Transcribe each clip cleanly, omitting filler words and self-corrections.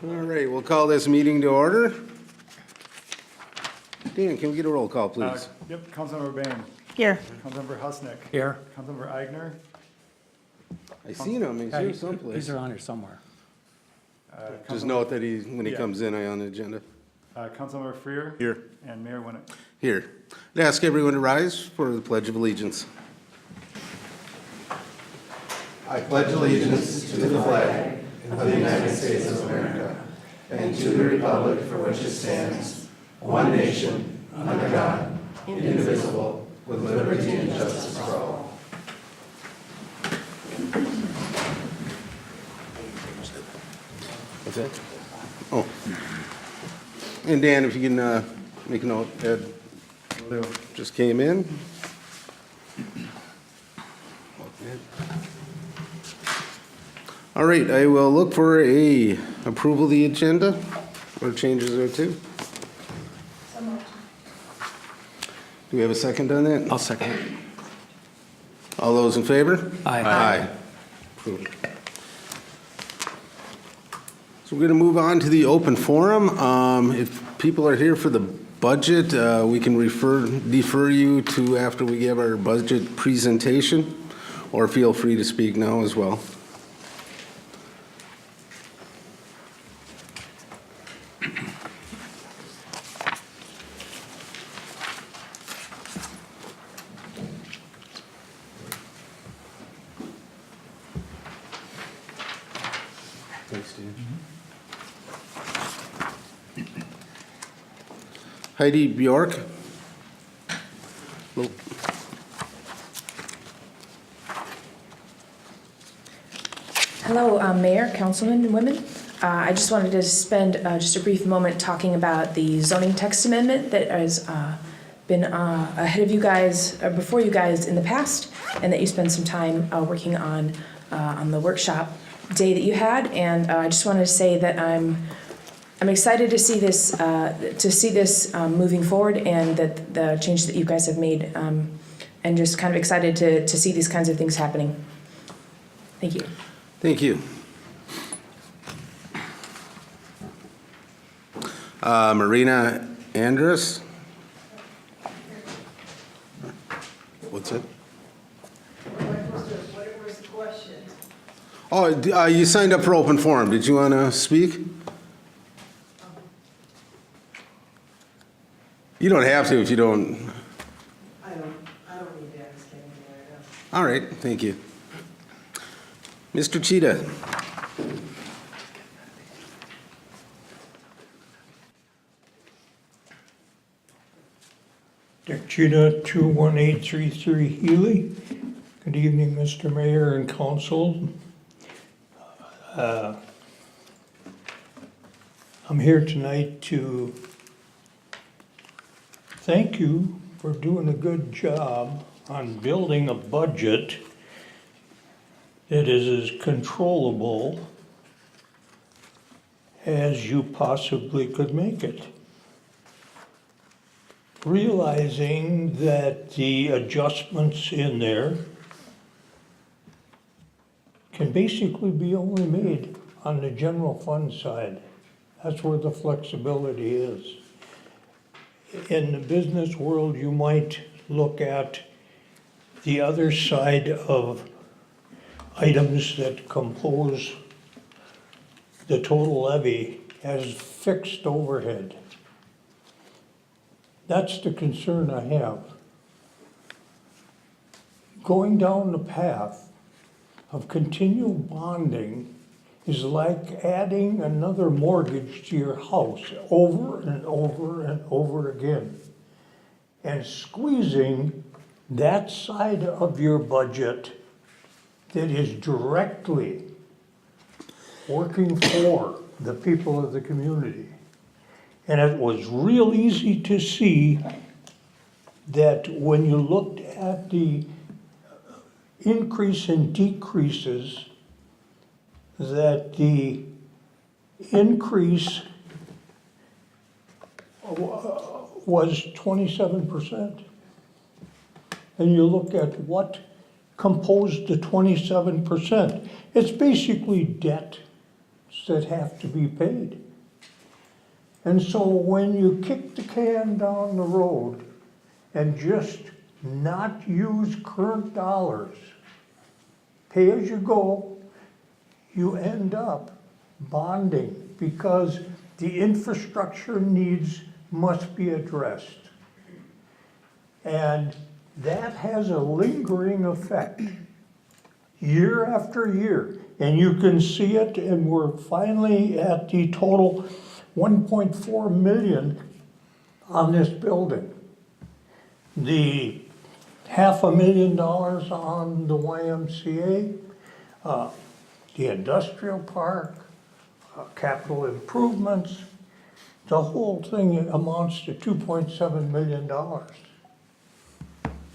All right, we'll call this meeting to order. Dan, can we get a roll call, please? Yep, Councilmember Bain. Here. Councilmember Husnick. Here. Councilmember Eigner. I seen him, he's Yeah, here He's someplace. around here somewhere. Just note that when he Yeah. comes in, on the agenda. Councilmember Freer. Here. And Mayor Winnick. Here. I'd ask everyone to rise for the Pledge of Allegiance. I pledge allegiance to the flag of the United States of America and to the republic for which it stands, one nation, under God, indivisible, with liberty and justice for all. What's that? Oh. And Dan, if you can make a note, Ed just came in. All right, I will look for a approval of the agenda, or changes there too. Do we have a second on that? I'll second it. All those in favor? Aye. Aye. Approved. So we're going to move on to the open forum. If people are here for the budget, we can defer you to after we give our budget presentation, or feel free to speak now as well. Thanks, Dan. Heidi Bjork. Hello. Hello, Mayor, Councilmen, and women. I just wanted to spend just a brief moment talking about the zoning text amendment that has been ahead of you guys, before you guys in the past, and that you spent some time working on the workshop day that you had. And I just wanted to say that I'm excited to see this moving forward, and that the changes that you guys have made, and just kind of excited to see these kinds of things happening. Thank you. Thank you. Marina Andrus. What's it? What was the question? Oh, you signed up for open forum. Did you want to speak? You don't have to if you don't. I don't need to ask anything right now. All right, thank you. Mr. Cheetah. Dick Cheetah, 21833 Healy. Good evening, Mr. Mayor and Council. I'm here tonight to thank you for doing a good job on building a budget that is as controllable as you possibly could make it. Realizing that the adjustments in there can basically be only made on the general fund side. That's where the flexibility is. In the business world, you might look at the other side of items that compose the total levy as fixed overhead. That's the concern I have. Going down the path of continual bonding is like adding another mortgage to your house over and over and over again, and squeezing that side of your budget that is directly working for the people of the community. And it was real easy to see that when you looked at the increase and decreases, that the increase was 27%. And you look at what composed the 27%. It's basically debt that have to be paid. And so when you kick the can down the road and just not use current dollars, pay as you go, you end up bonding because the infrastructure needs must be addressed. And that has a lingering effect year after year. And you can see it, and we're finally at the total 1.4 million on this building. The $500,000 on the YMCA, the industrial park, capital improvements, the whole thing amounts to $2.7 million.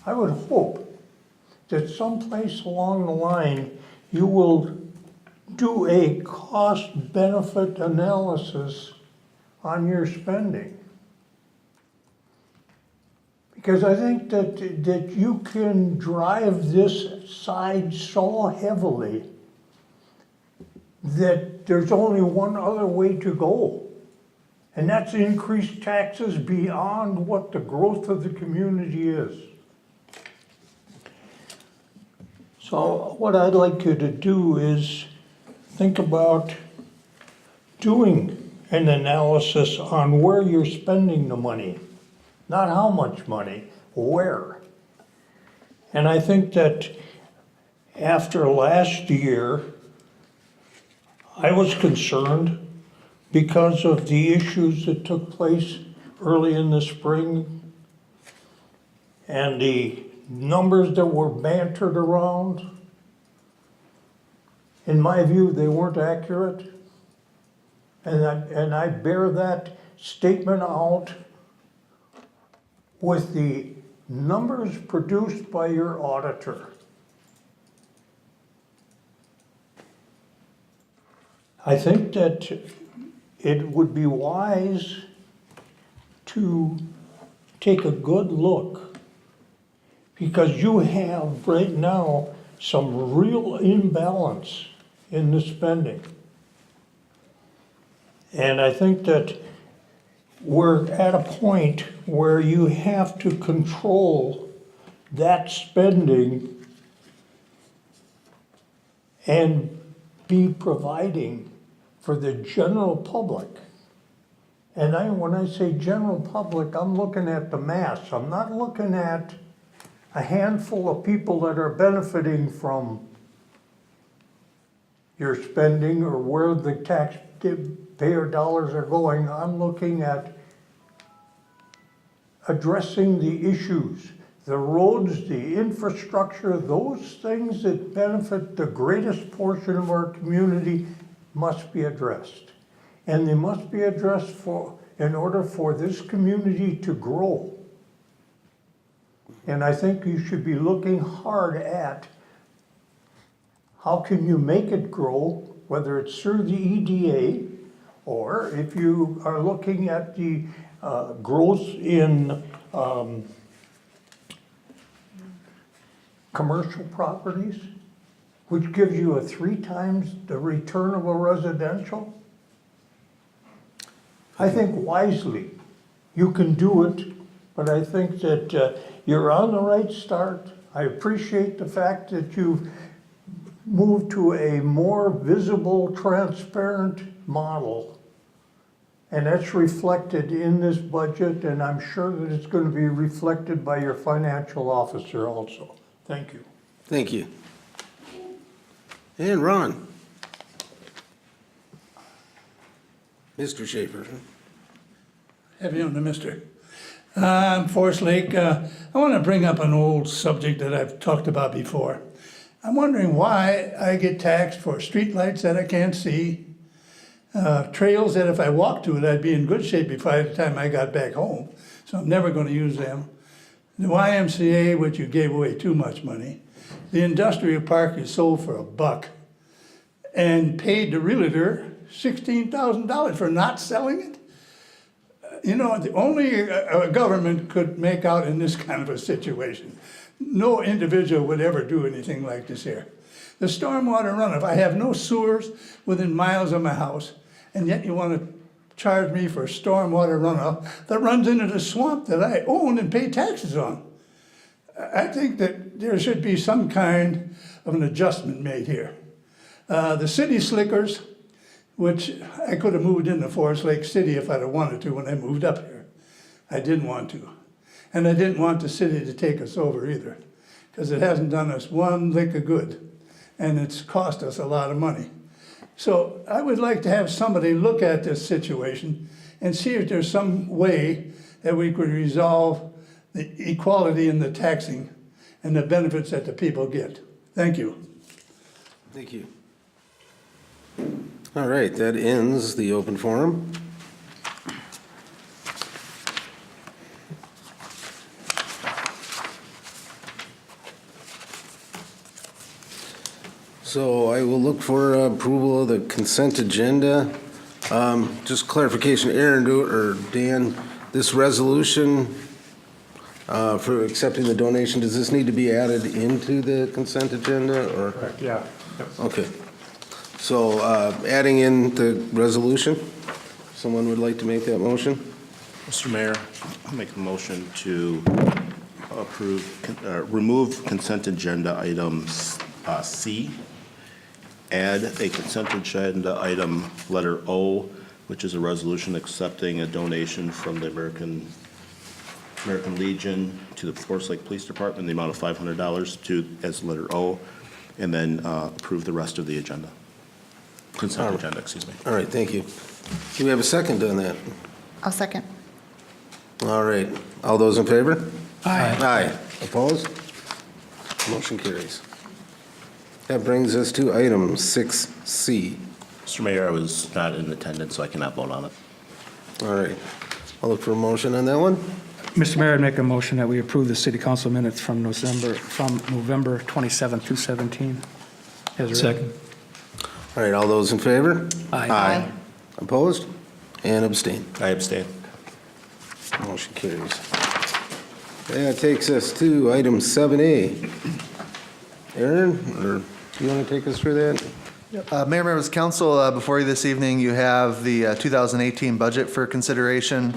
I would hope that someplace along the line, you will do a cost-benefit analysis on your spending. Because I think that you can drive this side so heavily that there's only one other way to go. And that's increase taxes beyond what the growth of the community is. So what I'd like you to do is think about doing an analysis on where you're spending the money. Not how much money, where. And I think that after last year, I was concerned because of the issues that took place early in the spring and the numbers that were bantered around. In my view, they weren't accurate. And I bear that statement out with the numbers produced by your auditor. I think that it would be wise to take a good look, because you have right now some real imbalance in the spending. And I think that we're at a point where you have to control that spending and be providing for the general public. And when I say general public, I'm looking at the mass. I'm not looking at a handful of people that are benefiting from your spending or where the taxpayer dollars are going. I'm looking at addressing the issues, the roads, the infrastructure, those things that benefit the greatest portion of our community must be addressed. And they must be addressed in order for this community to grow. And I think you should be looking hard at how can you make it grow, whether it's through the EDA, or if you are looking at the growth in commercial properties, which gives you 3 times the return of a residential. I think wisely you can do it, but I think that you're on the right start. I appreciate the fact that you've moved to a more visible, transparent model. And that's reflected in this budget, and I'm sure that it's going to be reflected by your financial officer also. Thank you. Thank you. And Ron. Mr. Schaefer. Have you on the mister? Forest Lake, I want to bring up an old subject that I've talked about before. I'm wondering why I get taxed for streetlights that I can't see, trails that if I walked to it, I'd be in good shape by the time I got back home. So I'm never going to use them. The YMCA, which you gave away too much money. The industrial park is sold for $1 and paid the realtor $16,000 for not selling it. You know, the only a government could make out in this kind of a situation. No individual would ever do anything like this here. The stormwater runoff, I have no sewers within miles of my house, and yet you want to charge me for stormwater runoff that runs into the swamp that I own and pay taxes on. I think that there should be some kind of an adjustment made here. The city slickers, which I could have moved into Forest Lake City if I'd have wanted to when I moved up here. I didn't want to. And I didn't want the city to take us over either, because it hasn't done us one lick of good, and it's cost us a lot of money. So I would like to have somebody look at this situation and see if there's some way that we could resolve the equality in the taxing and the benefits that the people get. Thank you. Thank you. All right, that ends the open forum. So I will look for approval of the consent agenda. Just clarification, Aaron or Dan, this resolution for accepting the donation, does this need to be added into the consent agenda or? Yeah. Okay. So adding in the resolution, someone would like to make that motion? Mr. Mayor, I'll make a motion to remove consent agenda item C, add a consent agenda item letter O, which is a resolution accepting a donation from the American Legion to the Forest Lake Police Department in the amount of $500 as letter O, and then approve the rest of the agenda. Consent agenda, excuse me. All right, thank you. Do we have a second on that? I'll second. All right, all those in favor? Aye. Aye. Opposed? Motion carries. That brings us to item 6C. Mr. Mayor, I was not in attendance, so I cannot vote on it. All right, I'll look for a motion on that one. Mr. Mayor, I'd make a motion that we approve the city council minutes from November 27, 2017. Second. All right, all those in favor? Aye. Opposed? And abstain. I abstain. Motion carries. That takes us to item 7A. Aaron, or do you want to take us through that? Mayor, members of council, before you this evening, you have the 2018 budget for consideration.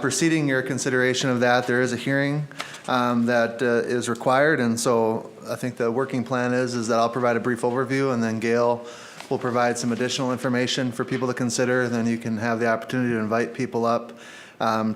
Preceding your consideration of that, there is a hearing that is required, and so I think the working plan is that I'll provide a brief overview, and then Gail will provide some additional information for people to consider, and then you can have the opportunity to invite people up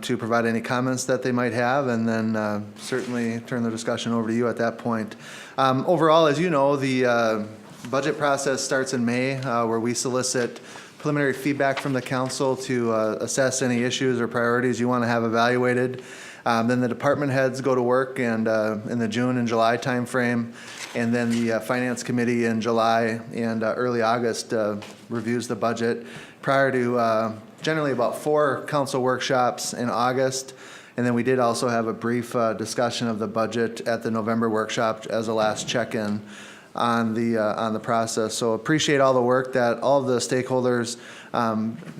to provide any comments that they might have, and then certainly turn the discussion over to you at that point. Overall, as you know, the budget process starts in May, where we solicit preliminary feedback from the council to assess any issues or priorities you want to have evaluated. Then the department heads go to work and in the June and July timeframe, and then the Finance Committee in July and early August reviews the budget prior to generally about 4 council workshops in August. And then we did also have a brief discussion of the budget at the November workshop as a last check-in on the process. So appreciate all the work that all of the stakeholders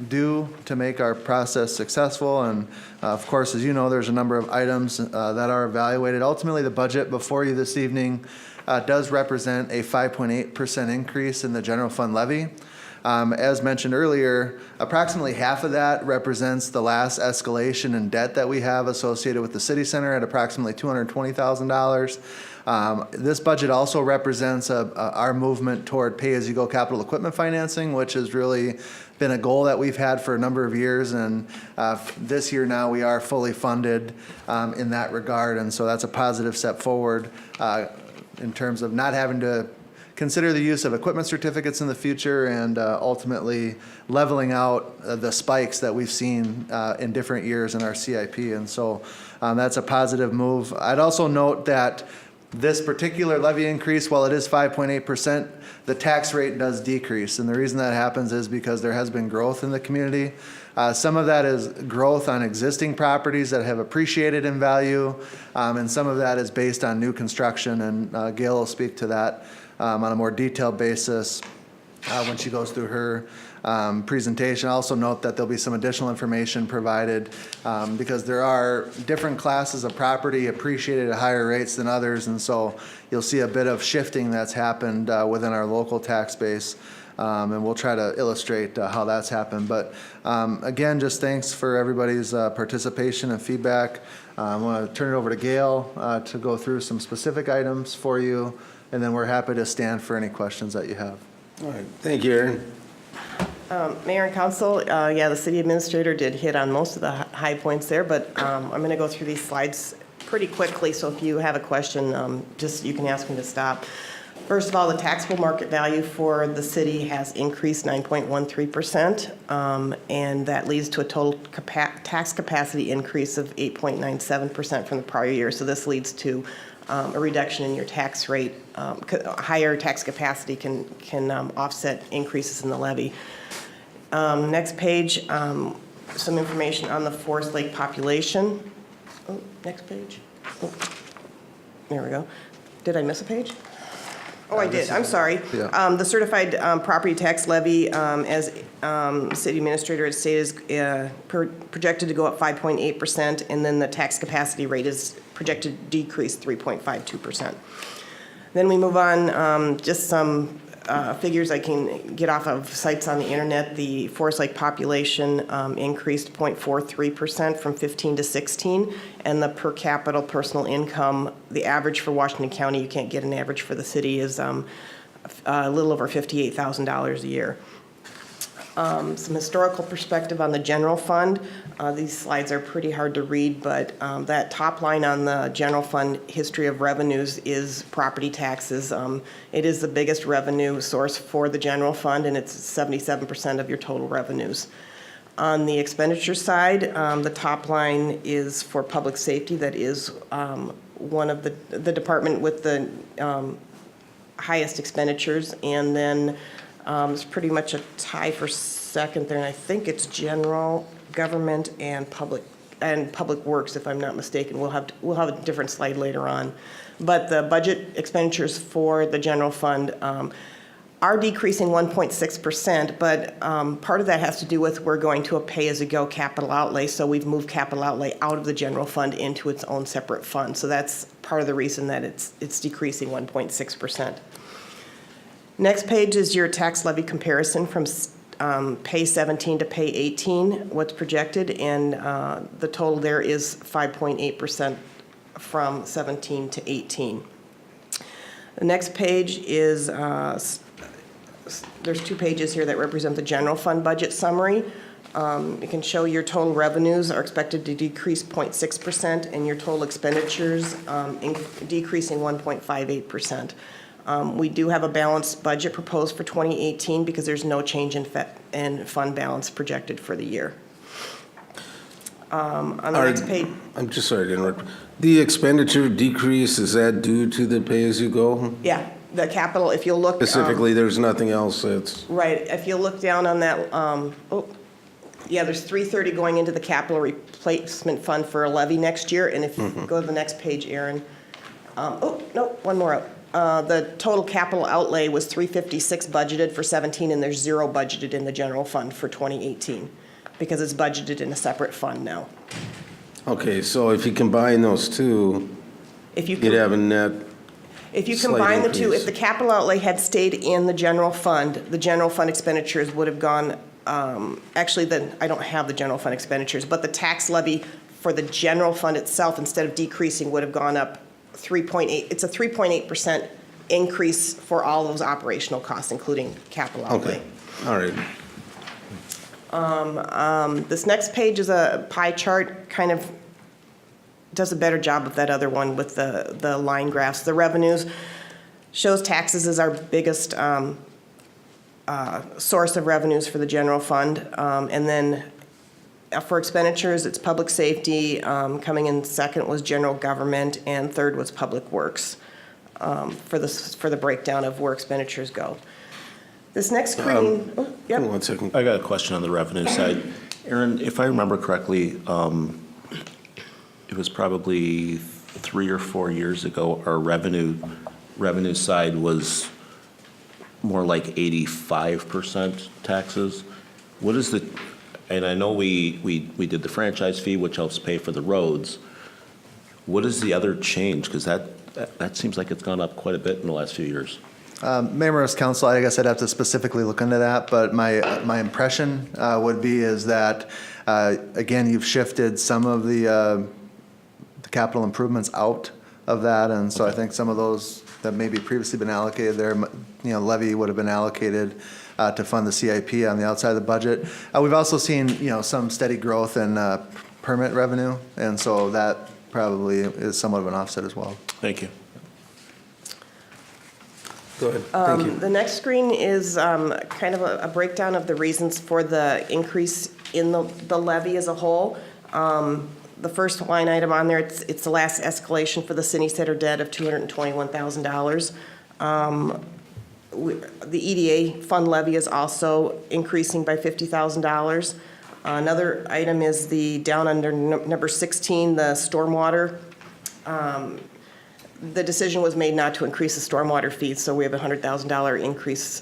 do to make our process successful. And of course, as you know, there's a number of items that are evaluated. Ultimately, the budget before you this evening does represent a 5.8% increase in the general fund levy. As mentioned earlier, approximately half of that represents the last escalation in debt that we have associated with the city center at approximately $220,000. This budget also represents our movement toward pay-as-you-go capital equipment financing, which has really been a goal that we've had for a number of years, and this year now we are fully funded in that regard, and so that's a positive step forward in terms of not having to consider the use of equipment certificates in the future, and ultimately leveling out the spikes that we've seen in different years in our CIP, and so that's a positive move. I'd also note that this particular levy increase, while it is 5.8%, the tax rate does decrease, and the reason that happens is because there has been growth in the community. Some of that is growth on existing properties that have appreciated in value, and some of that is based on new construction, and Gail will speak to that on a more detailed basis. when she goes through her presentation. Also note that there'll be some additional information provided because there are different classes of property appreciated at higher rates than others, and so you'll see a bit of shifting that's happened within our local tax base. And we'll try to illustrate how that's happened. But again, just thanks for everybody's participation and feedback. I want to turn it over to Gail to go through some specific items for you, and then we're happy to stand for any questions that you have. All right, thank you, Aaron. Mayor and council, yeah, the city administrator did hit on most of the high points there, but I'm going to go through these slides pretty quickly, so if you have a question, just you can ask me to stop. First of all, the taxable market value for the city has increased 9.13%, and that leads to a total tax capacity increase of 8.97% from the prior year. So this leads to a reduction in your tax rate. Higher tax capacity can offset increases in the levy. Next page, some information on the Forest Lake population. Oh, next page. Oh, there we go. Did I miss a page? Oh, I did. I'm sorry. Yeah. The certified property tax levy, as city administrator had stated, is projected to go up 5.8%, and then the tax capacity rate is projected to decrease 3.52%. Then we move on, just some figures I can get off of sites on the internet. The Forest Lake population increased 0.43% from 15 to 16, and the per capita personal income, the average for Washington County, you can't get an average for the city, is a little over $58,000 a year. Some historical perspective on the general fund. These slides are pretty hard to read, but that top line on the general fund history of revenues is property taxes. It is the biggest revenue source for the general fund, and it's 77% of your total revenues. On the expenditure side, the top line is for public safety. That is one of the department with the highest expenditures, and then it's pretty much a tie for second there, and I think it's general government and public works, if I'm not mistaken. We'll have a different slide later on, but the budget expenditures for the general fund are decreasing 1.6%, but part of that has to do with we're going to a pay-as-you-go capital outlay, so we've moved capital outlay out of the general fund into its own separate fund. So that's part of the reason that it's decreasing 1.6%. Next page is your tax levy comparison from pay 17 to pay 18, what's projected, and the total there is 5.8% from 17 to 18. The next page is, there's 2 pages here that represent the general fund budget summary. It can show your total revenues are expected to decrease 0.6%, and your total expenditures decreasing 1.58%. We do have a balanced budget proposed for 2018 because there's no change in fund balance projected for the year. On the next page. I'm just sorry to interrupt. The expenditure decrease, is that due to the pay-as-you-go? Yeah, the capital, if you look. Specifically, there's nothing else that's... Right, if you look down on that, yeah, there's $330 going into the capital replacement fund for a levy next year, and if you go to the next page, Aaron. No, one more up. The total capital outlay was $356 budgeted for 17, and there's 0 budgeted in the general fund for 2018 because it's budgeted in a separate fund now. Okay, so if you combine those two, you'd have a net If you slight combine the two, increase. if the capital outlay had stayed in the general fund expenditures would have gone, actually, I don't have the general fund expenditures, but the tax levy for the general fund itself, instead of decreasing, would have gone up 3.8. It's a 3.8% increase for all those operational costs, including capital outlay. Okay, all right. This next page is a pie chart, kind of does a better job of that other one with the line graphs. The revenues shows taxes as our biggest source of revenues for the general fund. And then for expenditures, it's public safety. Coming in second was general government, and third was public works for the breakdown of where expenditures go. This next screen, Hold on 1 second. I got a question on the revenue side. Aaron, if I remember correctly, it was probably 3 or 4 years ago, our revenue side was more like 85% taxes. What is the, and I know we did the franchise fee, which helps pay for the roads. What is the other change? Because that seems like it's gone up quite a bit in the last few years. Mayor, members of council, I guess I'd have to specifically look into that, but my impression would be is that, again, you've shifted some of the capital improvements out of that, and so I think some of those that maybe previously been allocated there, levy would have been allocated to fund the CIP on the outside of the budget. We've also seen, some steady growth in permit revenue, and so that probably is somewhat of an offset as well. Thank you. Go ahead. Thank you. The next screen is kind of a breakdown of the reasons for the increase in the levy as a whole. The first line item on there, it's the last escalation for the city center debt of $221,000. The EDA fund levy is also increasing by $50,000. Another item is the down under number 16, the stormwater. The decision was made not to increase the stormwater fees, so we have a $100,000 increase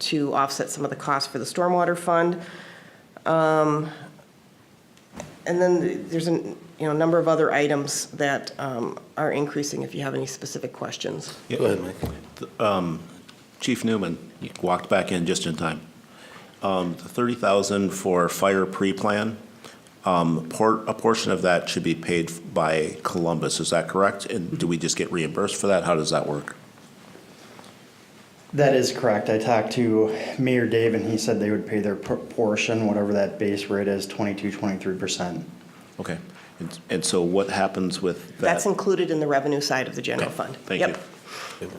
to offset some of the costs for the stormwater fund. And then there's a number of other items that are increasing if you have any specific questions. Go ahead, Mike. Chief Newman, you walked back in just in time. The $30,000 for fire pre-plan, a portion of that should be paid by Columbus, is that correct? And do we just get reimbursed for that? How does that work? That is correct. I talked to Mayor Dave, and he said they would pay their portion, whatever that base rate is, 23%. Okay. And so what happens with that? That's included in the revenue side of the general Okay. fund. Thank Yep. you.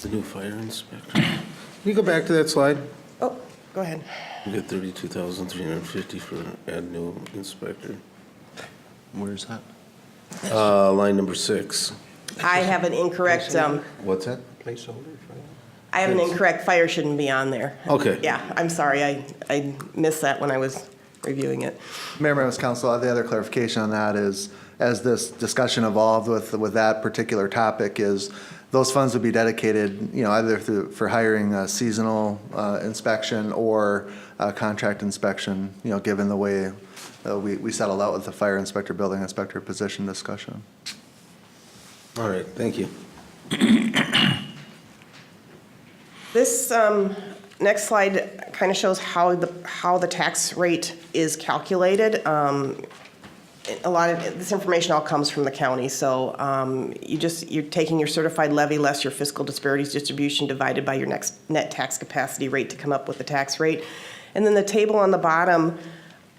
The new fire inspector. Can you go back to that slide? Oh, go ahead. We got 32,350 for add new inspector. Where's that? Line number 6. I have an incorrect, What's that? I have an incorrect, fire shouldn't be on there. Okay. Yeah, I'm sorry, I missed that when I was reviewing it. Mayor, members of council, the other clarification on that is, as this discussion evolved with that particular topic, is those funds would be dedicated, either for hiring a seasonal inspection or contract inspection, given the way we settled out with the fire inspector, building inspector position discussion. All right, thank you. This next slide kind of shows how the tax rate is calculated. A lot of this information all comes from the county, so you're taking your certified levy less your fiscal disparities distribution divided by your net tax capacity rate to come up with the tax rate. And then the table on the bottom,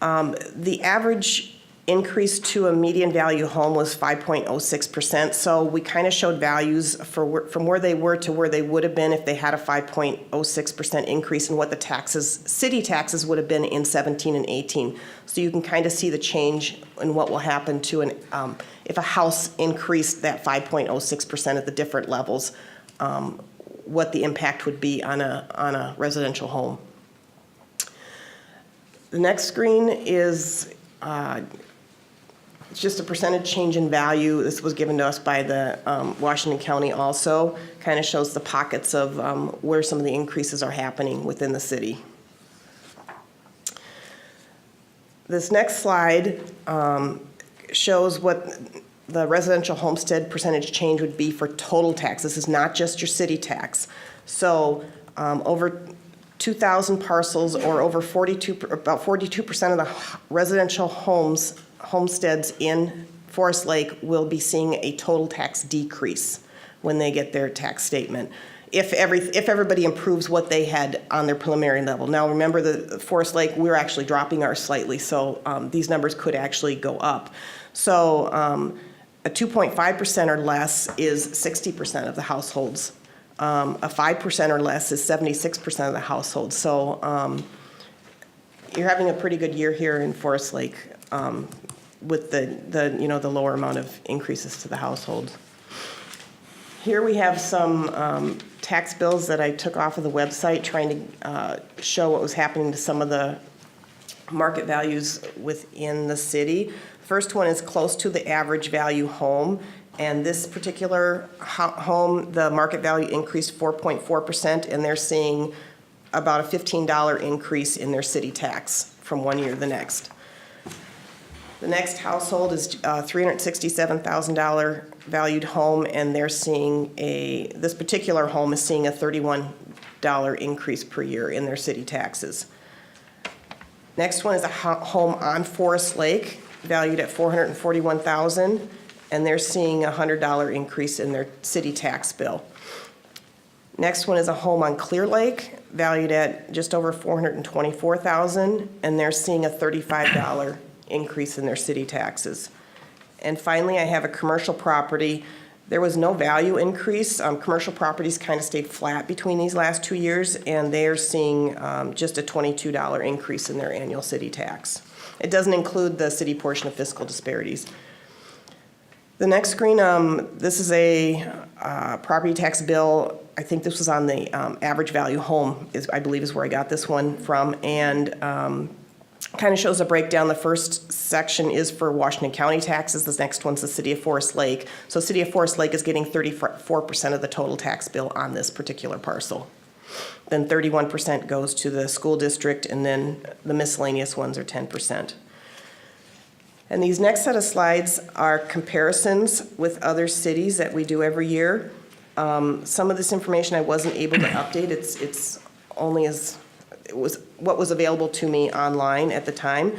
the average increase to a median value home was 5.06%. So we kind of showed values from where they were to where they would have been if they had a 5.06% increase, and what the city taxes would have been in 17 and 18. So you can kind of see the change in what will happen to if a house increased that 5.06% at the different levels, what the impact would be on a residential home. The next screen is it's just a percentage change in value. This was given to us by the Washington County also. Kind of shows the pockets of where some of the increases are happening within the city. This next slide shows what the residential homestead percentage change would be for total tax. This is not just your city tax. So over 2,000 parcels, or over about 42% of the residential homesteads in Forest Lake will be seeing a total tax decrease when they get their tax statement, if everybody improves what they had on their preliminary level. Now remember, the Forest Lake, we're actually dropping ours slightly, so these numbers could actually go up. So a 2.5% or less is 60% of the households. A 5% or less is 76% of the households. So you're having a pretty good year here in Forest Lake with the lower amount of increases to the households. Here we have some tax bills that I took off of the website, trying to show what was happening to some of the market values within the city. First one is close to the average value home, And this particular home, the market value increased 4.4%, and they're seeing about a $15 increase in their city tax from one year to the next. The next household is a $367,000 valued home, and they're seeing this particular home is seeing a $31 increase per year in their city taxes. Next one is a home on Forest Lake, valued at $441,000, and they're seeing a $100 increase in their city tax bill. Next one is a home on Clear Lake, valued at just over $424,000, and they're seeing a $35 increase in their city taxes. And finally, I have a commercial property. There was no value increase. Commercial properties kind of stayed flat between these last 2 years, and they're seeing just a $22 increase in their annual city tax. It doesn't include the city portion of fiscal disparities. The next screen, this is a property tax bill. I think this was on the average value home, I believe is where I got this one from, and kind of shows a breakdown. The first section is for Washington County taxes. The next one's the City of Forest Lake. So City of Forest Lake is getting 34% of the total tax bill on this particular parcel. Then 31% goes to the school district, and then the miscellaneous ones are 10%. And these next set of slides are comparisons with other cities that we do every year. Some of this information I wasn't able to update. It's only as it was what was available to me online at the time.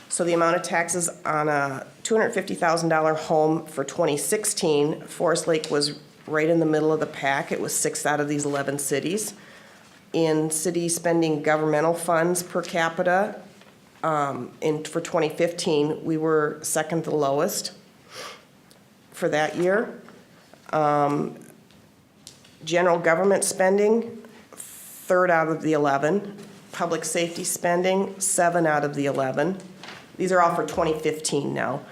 So the amount of taxes on a $250,000 home for 2016, Forest Lake was right in the middle of the pack. It was 6 out of these 11 cities. In city spending governmental funds per capita, for 2015, we were second to lowest for that year. General government spending, 3rd out of the 11. Public safety spending, 7 out of the 11. These are all for 2015 now.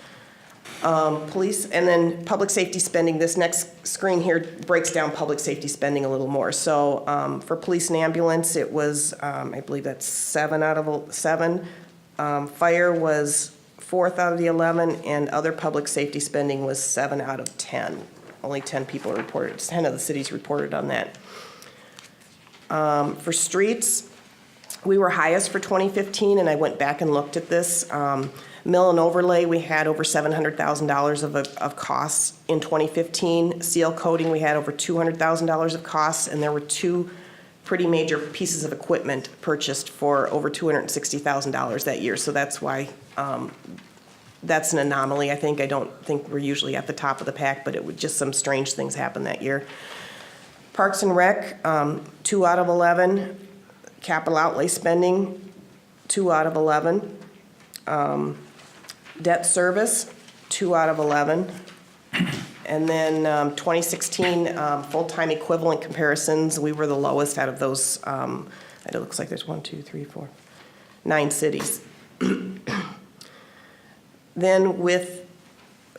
Police, and then public safety spending, this next screen here breaks down public safety spending a little more. So for police and ambulance, it was, I believe that's 7 out of 7. Fire was 4th out of the 11, and other public safety spending was 7 out of 10. Only 10 people reported, 10 of the cities reported on that. For streets, we were highest for 2015, and I went back and looked at this. Mill and overlay, we had over $700,000 of costs in 2015. Seal coating, we had over $200,000 of costs, and there were 2 pretty major pieces of equipment purchased for over $260,000 that year. So that's why that's an anomaly, I think. I don't think we're usually at the top of the pack, but it would just some strange things happen that year. Parks and Rec, 2 out of 11. Capital outlay spending, 2 out of 11. Debt service, 2 out of 11. And then 2016 full-time equivalent comparisons, we were the lowest out of those. It looks like there's 9 cities. Then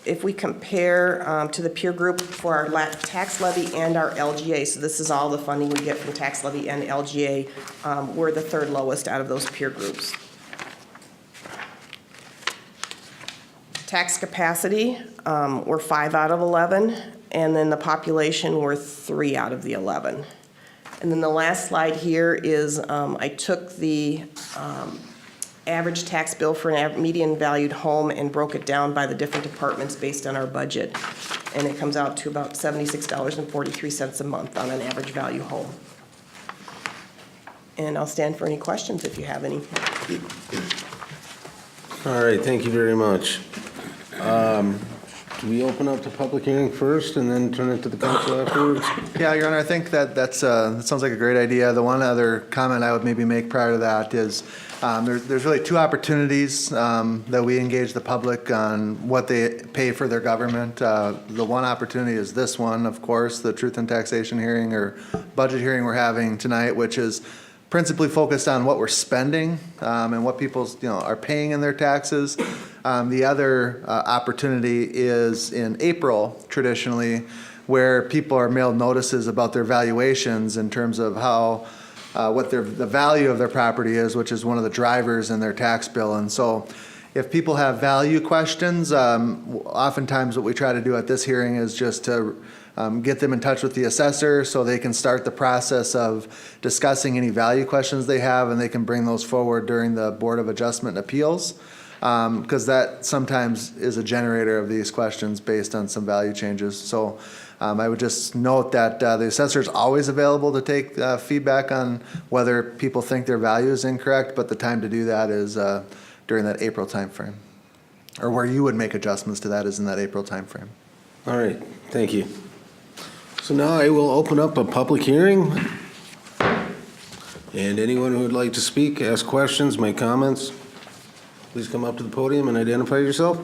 if we compare to the peer group for our tax levy and our LGA, so this is all the funding we get from tax levy and LGA, we're the 3rd lowest out of those peer groups. Tax capacity, we're 5 out of 11, and then the population, we're 3 out of the 11. And then the last slide here is I took the average tax bill for a median valued home and broke it down by the different departments based on our budget. And it comes out to about $76.43 a month on an average value home. And I'll stand for any questions if you have any. All right, thank you very much. Do we open up the public hearing first and then turn it to the council afterwards? Yeah, Your Honor, I think that sounds like a great idea. The one other comment I would maybe make prior to that is there's really 2 opportunities that we engage the public on what they pay for their government. The one opportunity is this one, of course, the Truth in Taxation hearing or budget hearing we're having tonight, which is principally focused on what we're spending and what people are paying in their taxes. The other opportunity is in April, traditionally, where people are mailed notices about their valuations in terms of how what the value of their property is, which is one of the drivers in their tax bill. And so if people have value questions, oftentimes what we try to do at this hearing is just to get them in touch with the assessor so they can start the process of discussing any value questions they have, and they can bring those forward during the Board of Adjustment and Appeals, because that sometimes is a generator of these questions based on some value changes. So I would just note that the assessor is always available to take feedback on whether people think their value is incorrect, but the time to do that is during that April timeframe, or where you would make adjustments to that is in that April timeframe. All right, thank you. So now I will open up a public hearing. And anyone who would like to speak, ask questions, make comments, please come up to the podium and identify yourself.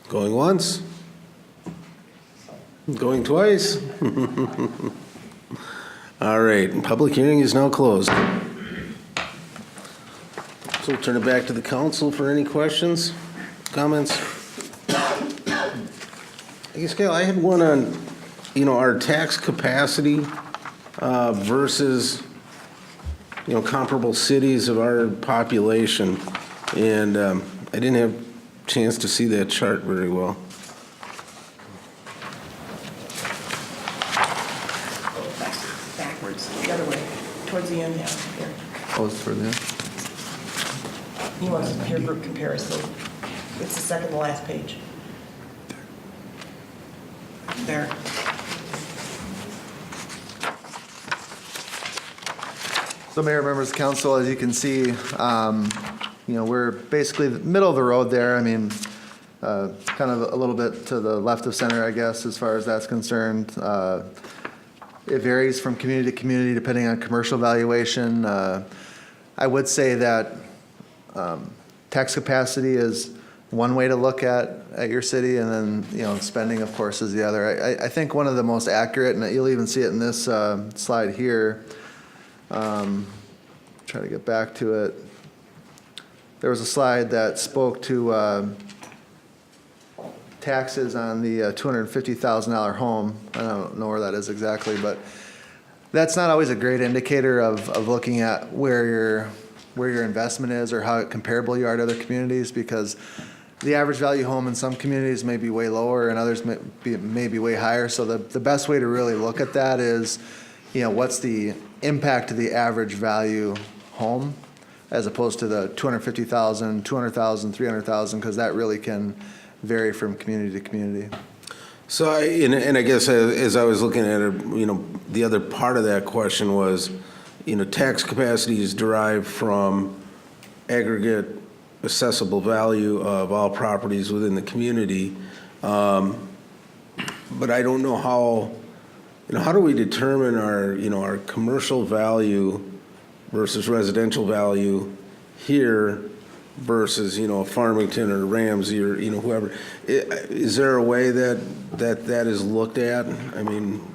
Going once. Going twice. All right, public hearing is now closed. So we'll turn it back to the council for any questions, comments. I guess, Gail, I had one on, our tax capacity versus, comparable cities of our population. And I didn't have a chance to see that chart very well. Backwards, the other way, towards the end, yeah, here. Oh, it's for them. He wants a peer group comparison. It's the second to last page. There. So Mayor, members of council, as you can see, we're basically the middle of the road there. I mean, kind of a little bit to the left of center, I guess, as far as that's concerned. It varies from community to community depending on commercial valuation. I would say that tax capacity is one way to look at your city, and then spending, of course, is the other. I think one of the most accurate, and you'll even see it in this slide here. Try to get back to it. There was a slide that spoke to taxes on the $250,000 home. I don't know where that is exactly, but that's not always a great indicator of looking at where your investment is or how comparable you are to other communities, because the average value home in some communities may be way lower and others may be way higher. So the best way to really look at that is, what's the impact to the average value home as opposed to the $250,000, $200,000, $300,000, because that really can vary from community to community. So I guess as I was looking at it, the other part of that question was, tax capacity is derived from aggregate assessable value of all properties within the community. But I don't know how do we determine our commercial value versus residential value here versus, Farmington or Ramsey or, whoever. Is there a way that is looked at? I mean,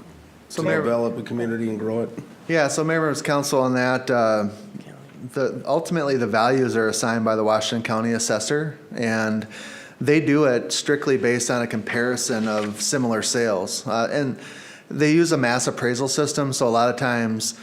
to develop a community and grow it? Yeah, so Mayor's Council on that, ultimately the values are assigned by the Washington County Assessor, and they do it strictly based on a comparison of similar sales. And they use a mass appraisal system, so a lot of times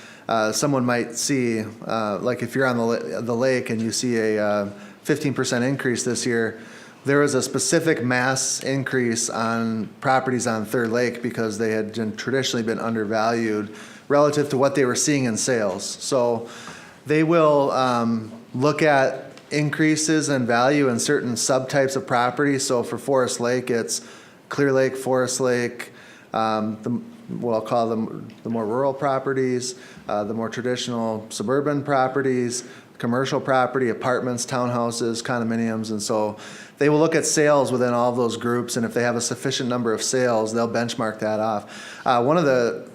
someone might see, like if you're on the lake and you see a 15% increase this year, there was a specific mass increase on properties on Third Lake because they had traditionally been undervalued relative to what they were seeing in sales. So they will look at increases in value in certain subtypes of property. So for Forest Lake, it's Clear Lake, Forest Lake, what I'll call the more rural properties, the more traditional suburban properties, commercial property, apartments, townhouses, condominiums, and so they will look at sales within all of those groups, and if they have a sufficient number of sales, they'll benchmark that off. One of the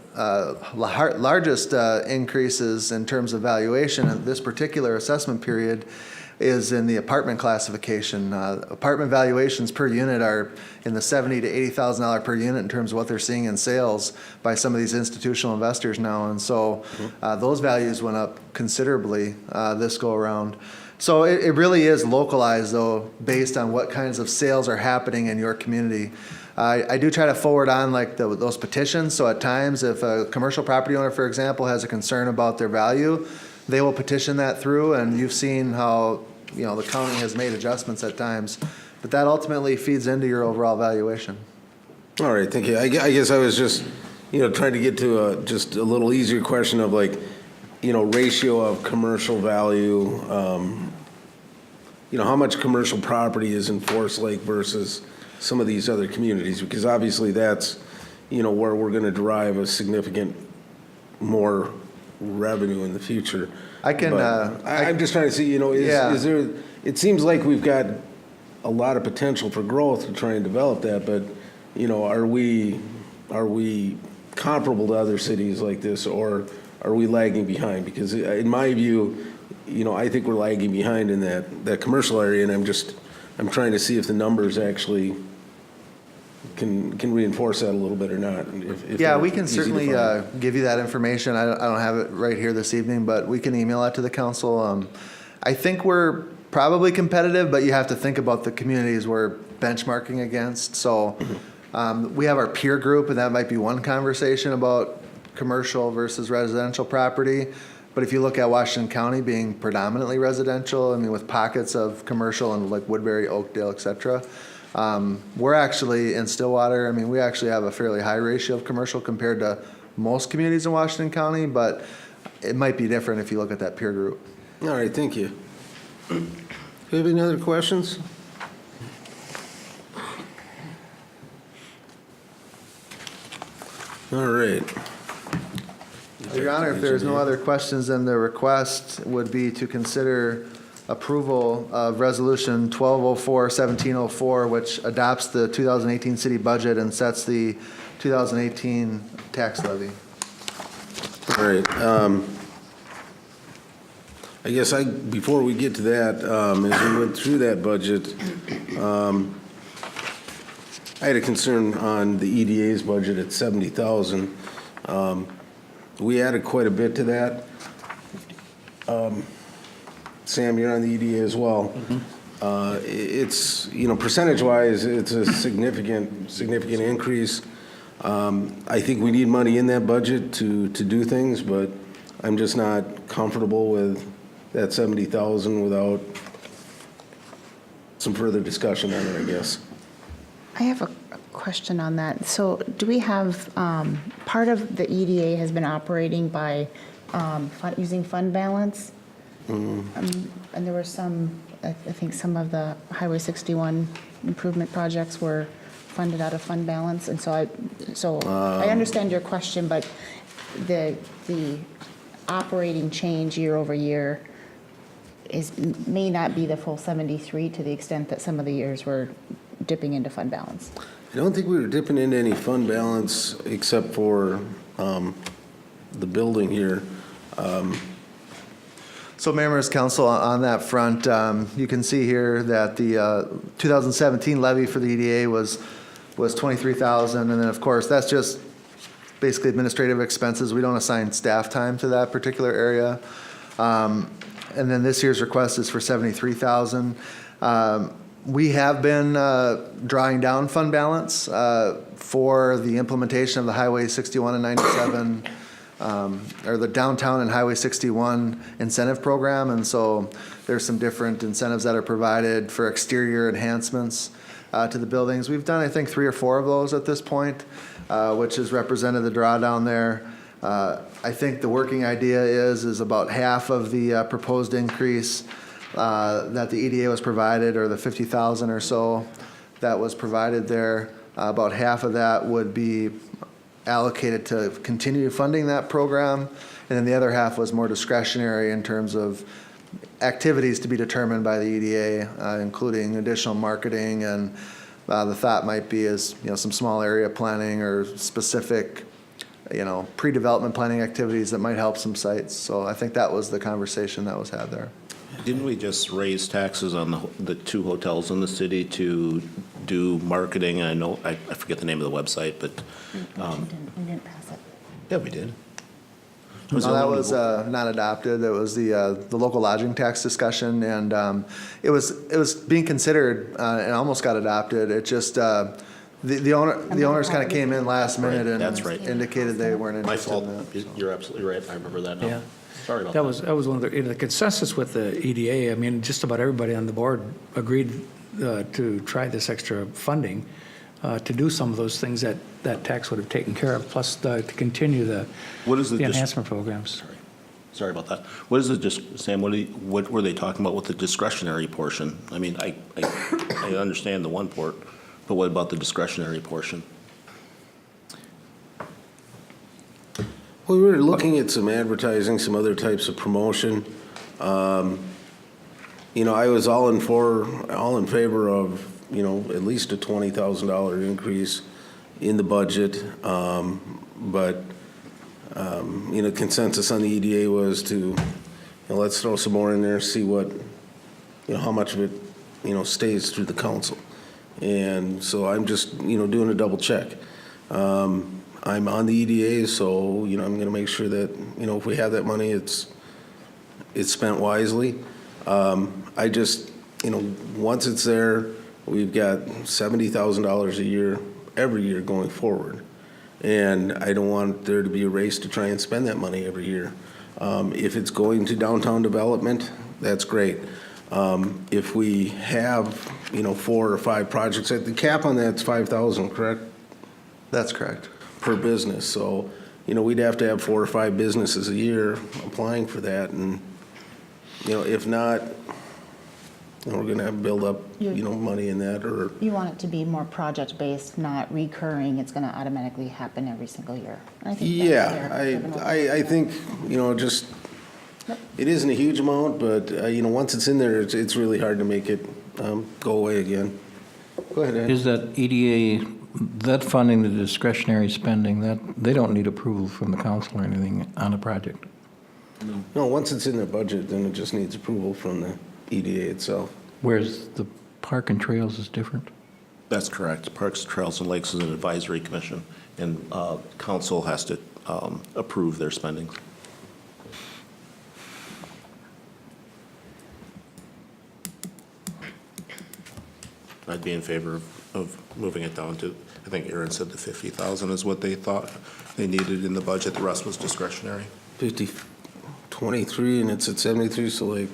largest increases in terms of valuation in this particular assessment period is in the apartment classification. Apartment valuations per unit are in the $70,000 to $80,000 per unit in terms of what they're seeing in sales by some of these institutional investors now, and so those values went up considerably this go around. So it really is localized, though, based on what kinds of sales are happening in your community. I do try to forward on those petitions, so at times if a commercial property owner, for example, has a concern about their value, they will petition that through, and you've seen how the county has made adjustments at times, but that ultimately feeds into your overall valuation. All right, thank you. I guess I was just, trying to get to just a little easier question of like, ratio of commercial value, how much commercial property is in Forest Lake versus some of these other communities? Because obviously that's, where we're going to derive a significant more revenue in the future. I can, But I'm just trying to see, is there, it seems like we've got a lot of potential for growth to try and develop that, but, are we comparable to other cities like this, or are we lagging behind? Because in my view, I think we're lagging behind in that commercial area, and I'm trying to see if the numbers actually can reinforce that a little bit or not. If Yeah, they're we can easy to certainly find. give you that information. I don't have it right here this evening, but we can email that to the council. I think we're probably competitive, but you have to think about the communities we're benchmarking against. So we have our peer group, and that might be one conversation about commercial versus residential property. But if you look at Washington County being predominantly residential, I mean, with pockets of commercial and like Woodbury, Oakdale, et cetera, we're actually in Stillwater. I mean, we actually have a fairly high ratio of commercial compared to most communities in Washington County, but it might be different if you look at that peer group. All right, thank you. Do you have any other questions? All right. Your Honor, if there's no other questions, then the request would be to consider approval of Resolution 1204-1704, which adopts the 2018 city budget and sets the 2018 tax levy. All right. I guess before we get to that, as we went through that budget, I had a concern on the EDA's budget at 70,000. We added quite a bit to that. Sam, you're on the EDA as well. It's, percentage-wise, it's a significant increase. I think we need money in that budget to do things, but I'm just not comfortable with that 70,000 without some further discussion on it, I guess. I have a question on that. So do we have, part of the EDA has been operating by using fund balance? And there were some, I think some of the Highway 61 improvement projects were funded out of fund balance. And so I understand your question, but the operating change year over year may not be the full 73 to the extent that some of the years were dipping into fund balance. I don't think we were dipping into any fund balance except for the building here. So, Members Council, on that front, you can see here that the 2017 levy for the EDA was 23,000, and then of course that's just basically administrative expenses. We don't assign staff time to that particular area. And then this year's request is for 73,000. We have been drawing down fund balance for the implementation of the Highway 61 and 97, or the Downtown and Highway 61 incentive program. And so there's some different incentives that are provided for exterior enhancements to the buildings. We've done, I think, 3 or 4 of those at this point, which has represented the drawdown there. I think the working idea is about half of the proposed increase that the EDA was provided, or the 50,000 or so that was provided there. About half of that would be allocated to continue funding that program, and then the other half was more discretionary in terms of activities to be determined by the EDA, including additional marketing, and the thought might be is some small area planning or specific pre-development planning activities that might help some sites. So I think that was the conversation that was had there. Didn't we just raise taxes on the 2 hotels in the city to do marketing? I know, I forget the name of the website, but. We didn't pass it. Yeah, we did. No, that was not adopted. It was the local lodging tax discussion, and it was being considered and almost got adopted. It just the owners kind of came in last minute and That's right. indicated they weren't My interested fault. in that. So. You're absolutely right. I remember that now. Yeah. Sorry about That was one of the consensus with the EDA. I mean, just about everybody on the board agreed to try this extra funding to do some of those things that that tax would have taken care of, plus to continue the What is the enhancement programs. Sorry about that. What is the, Sam, what were they talking about with the discretionary portion? I mean, I understand the one part, but what about the discretionary portion? We were looking at some advertising, some other types of promotion. You know, I was all in favor of, you know, at least a $20,000 increase in the budget. But, you know, consensus on the EDA was to, you know, let's throw some more in there, see what, you know, how much of it, you know, stays through the council. And so I'm just, you know, doing a double check. I'm on the EDA, so, you know, I'm going to make sure that, you know, if we have that money, it's spent wisely. I just, you know, once it's there, we've got $70,000 a year, every year going forward. And I don't want there to be a race to try and spend that money every year. If it's going to downtown development, that's great. If we have, you know, 4 or 5 projects, the cap on that's 5,000, correct? That's correct. Per business. So, you know, we'd have to have 4 or 5 businesses a year applying for that. And, you know, if not, you know, we're going to have to build up, you know, money in that. Or You want it to be more project-based, not recurring, it's going to automatically happen every single year. I think that's yeah, fair, given what I we've think, you know, just, it isn't a huge amount, but, you know, once it's in there, it's really hard to make it go away again. Go ahead, Ed. Is that EDA, that funding, the discretionary spending, that, they don't need approval from the council or anything on a project? No, once it's in their budget, then it just needs approval from the EDA itself. Whereas the park and trails is different? That's correct. Parks, Trails, and Lakes is an advisory commission, and council has to approve their spending. I'd be in favor of moving it down to, I think Aaron said the 50,000 is what they thought they needed in the budget. The rest was discretionary. 23, and it's at 73, so like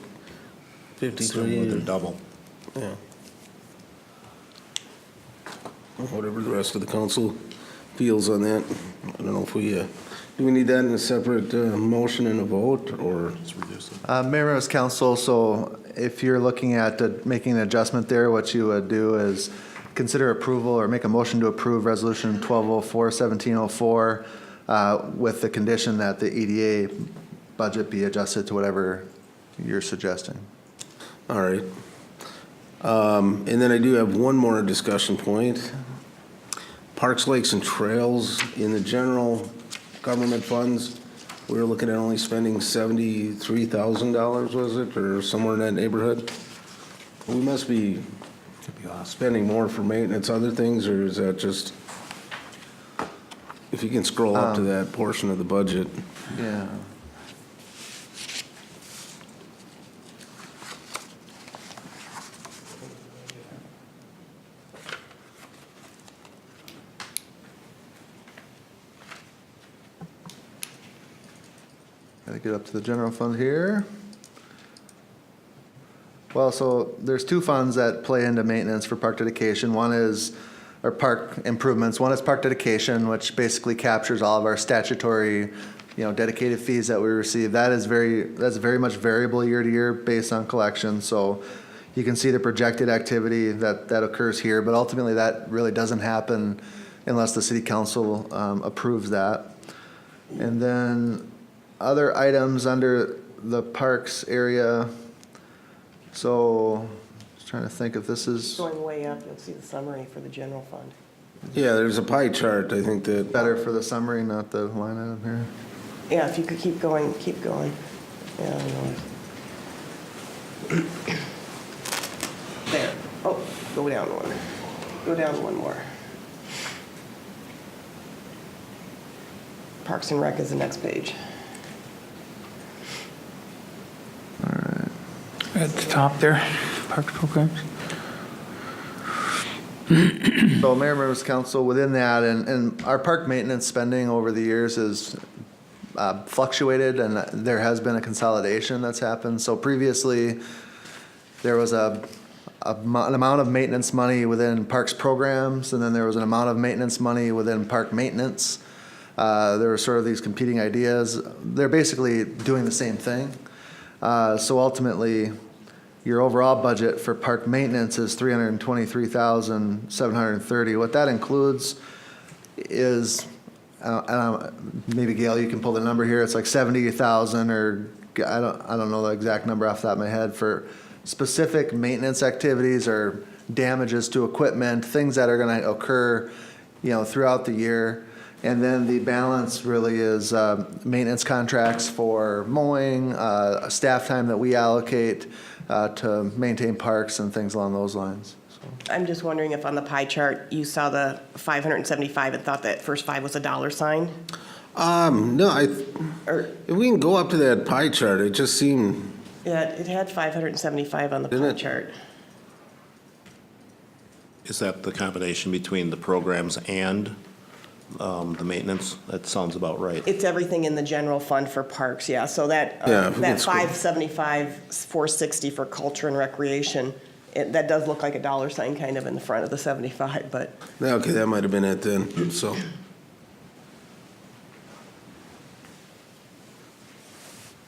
Still 53. more than double. Yeah. Whatever the rest of the council feels on that. I don't know if we, do we need that in a separate motion and a vote, or? Just reduce it. Mayor, members of council, so if you're looking at making an adjustment there, what you would do is consider approval or make a motion to approve Resolution 1204, 1704 with the condition that the EDA budget be adjusted to whatever you're suggesting. All right. And then I do have one more discussion point. Parks, lakes, and trails in the general government funds, we were looking at only spending $73,000, was it, or somewhere in that neighborhood? We must be spending more for maintenance, other things, or is that just, if you can scroll up to that portion of the budget? Yeah. Gotta get up to the general fund here. Well, so there's 2 funds that play into maintenance for park dedication. One is, or park improvements. One is park dedication, which basically captures all of our statutory, you know, dedicated fees that we receive. That's very much variable year to year based on collection. So you can see the projected activity that occurs here, but ultimately that really doesn't happen unless the city council approves that. And then other items under the parks area. So, just trying to think if this is Going way up, you'll see the summary for the general fund. Yeah, there's a pie chart, I think that. better for the summary, not the line item here. Yeah, if you could keep going, keep going. Yeah, I know. There. Oh, go down one. Go down one more. Parks and Rec is the next page. At the top there, parks programs. So Mayor, members of council, within that, and our park maintenance spending over the years is fluctuated, and there has been a consolidation that's happened. So previously, there was an amount of maintenance money within parks programs, and then there was an amount of maintenance money within park maintenance. There were sort of these competing ideas. They're basically doing the same thing. So ultimately, your overall budget for park maintenance is $323,730. What that includes is, maybe Gail, you can pull the number here. It's like 70,000, or I don't know the exact number off the top of my head, for specific maintenance activities or damages to equipment, things that are going to occur, throughout the year. And then the balance really is maintenance contracts for mowing, staff time that we allocate to maintain parks and things along those lines. I'm just wondering if on the pie chart, you saw the 575 and thought that first 5 was a dollar sign? No, if we can go up to that pie chart, it just seemed, Yeah, it had 575 on the Didn't pie it? chart. Is that the combination between the programs and the maintenance? That sounds about right. It's everything in the general fund for parks, yeah. So that, Yeah, if we that could scroll. 575, 460 for culture and recreation, that does look like a dollar sign kind of in the front of the 75, but okay, that might have been it then, so.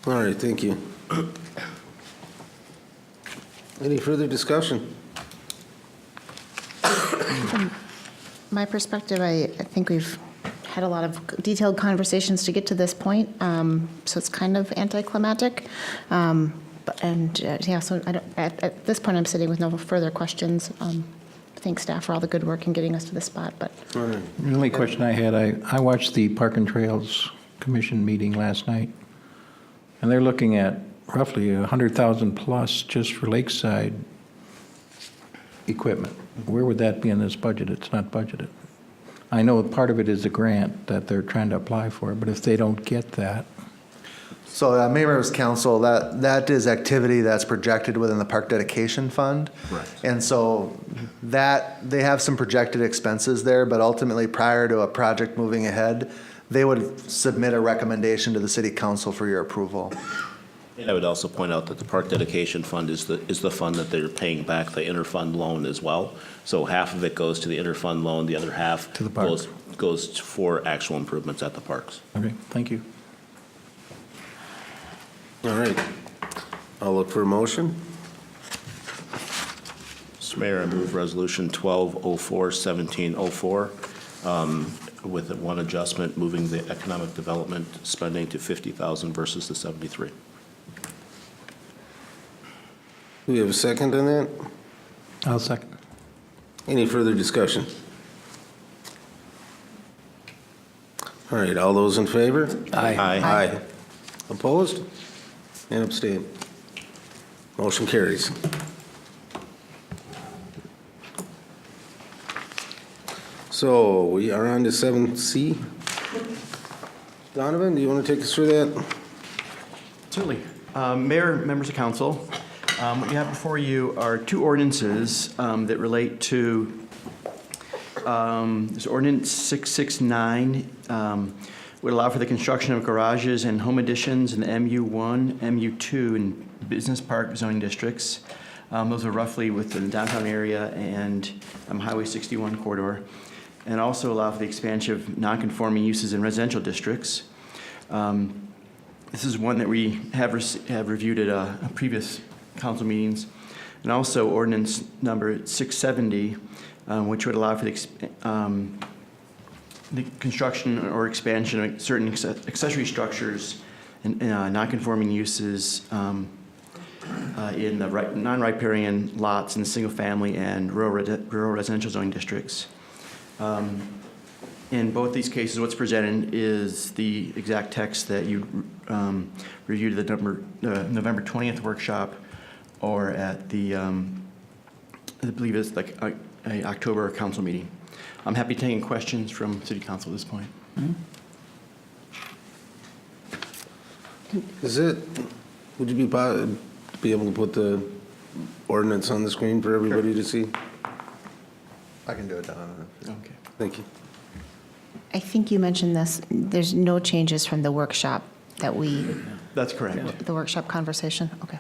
All right, thank you. Any further discussion? From my perspective, I think we've had a lot of detailed conversations to get to this point, so it's kind of anticlimactic. So at this point, I'm sitting with no further questions. Thanks, staff, for all the good work in getting us to this spot, but All right. The only question I had, I watched the Park and Trails Commission meeting last night, and they're looking at roughly 100,000 plus just for lakeside equipment. Where would that be in this budget? It's not budgeted. I know part of it is a grant that they're trying to apply for, but if they don't get that, So Main Rivers Council, that is activity that's projected within the Park Dedication Fund. Right. And so that, they have some projected expenses there, but ultimately, prior to a project moving ahead, they would submit a recommendation to the city council for your approval. And I would also point out that the Park Dedication Fund is the fund that they're paying back the interfund loan as well. So half of it goes to the interfund loan, the other half To the parks. goes for actual improvements at the parks. okay, thank you. All right. I'll look for a motion. Mr. Mayor, I move Resolution 1204-1704 with one adjustment, moving the economic development spending to 50,000 versus the 73. Do we have a second on that? I'll second. Any further discussion? All right, all those in favor? Aye. Aye. Opposed? And abstained. Motion carries. So we are on to 7C. Donovan, do you want to take us through that? Certainly. Mayor, members of council, what you have before you are two ordinances that relate to, there's ordinance 669, would allow for the construction of garages and home additions in the MU1, MU2, and business park zoning districts. Those are roughly within the downtown area and Highway 61 corridor. And also allow for the expansion of non-conforming uses in residential districts. This is one that we have reviewed at previous council meetings. And also ordinance number 670, which would allow for the construction or expansion of certain accessory structures and non-conforming uses in the non-riparian lots in the single-family and rural residential zoning districts. In both these cases, what's presented is the exact text that you reviewed at the November 20th workshop, or at the, I believe it's like a October council meeting. I'm happy taking questions from city council at this point. Is it, would you be able to put the ordinance on the screen for everybody to see? I can do it, Donovan. Okay. Thank you. I think you mentioned this, there's no changes from the workshop that we, That's correct. the workshop conversation? Okay.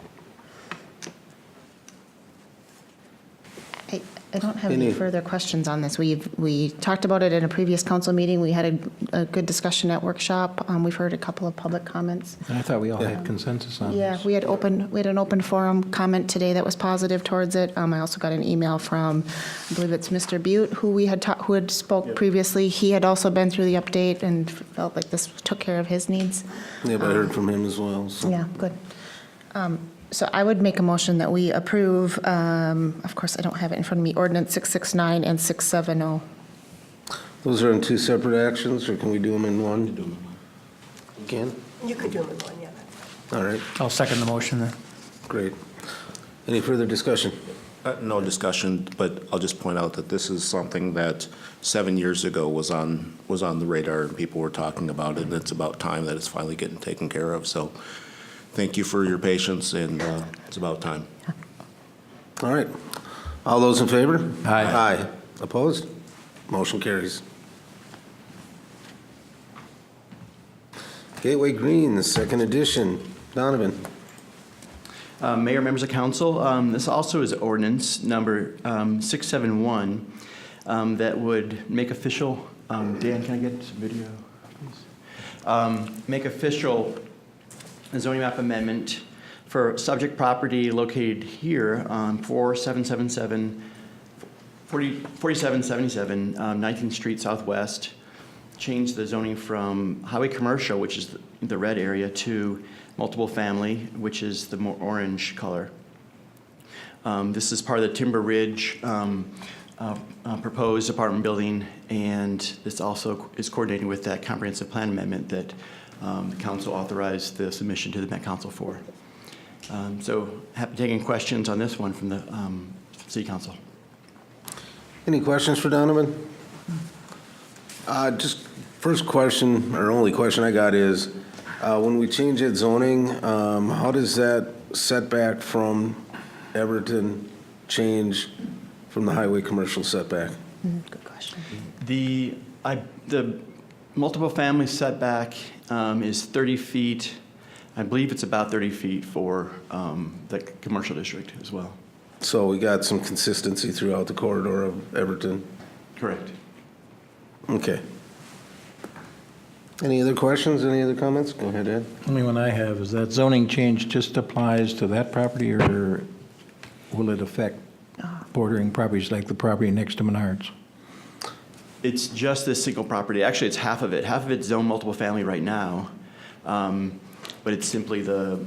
I don't have any Any- further questions on this. We talked about it in a previous council meeting. We had a good discussion at workshop. We've heard a couple of public comments. And I thought we all had consensus on this. Yeah, we had an open forum comment today that was positive towards it. I also got an email from, I believe it's Mr. Butte, who who had spoke previously. He had also been through the update and felt like this took care of his needs. Yeah, but I heard from him as well, so. Yeah, good. So I would make a motion that we approve, of course, I don't have it in front of me, ordinance 669 and 670. Those are in two separate actions, or can we do them in one? You can? You could do them in one, yeah. All right, I'll second the motion then. great. Any further discussion? No discussion, but I'll just point out that this is something that 7 years ago was on the radar, and people were talking about it, and it's about time that it's finally getting taken care of. So thank you for your patience, and it's about time. All right. All those in favor? Aye. Aye. Opposed? Motion carries. Gateway Green, the second edition. Donovan. Mayor, members of council, this also is ordinance number 671 that would make official, Dan, can I get video, please? Make official a zoning map amendment for subject property located here on 4777 19th Street Southwest. Change the zoning from highway commercial, which is the red area, to multiple family, which is the more orange color. This is part of the Timber Ridge proposed apartment building, and this also is coordinating with that comprehensive plan amendment that the council authorized the submission to the Met Council for. So happy taking questions on this one from the City Council. Any questions for Donovan? Just first question, or only question I got is, when we change that zoning, how does that setback from Everton change from the highway commercial setback? Good question. The multiple family setback is 30 feet. I believe it's about 30 feet for the commercial district as well. So we got some consistency throughout the corridor of Everton. Correct. Okay. Any other questions, any other comments? Go ahead, Ed. Only one I have is that zoning change just applies to that property, or will it affect bordering properties like the property next to Menards? It's just this single property. Actually, it's half of it. Half of it's zone multiple family right now, but it's simply the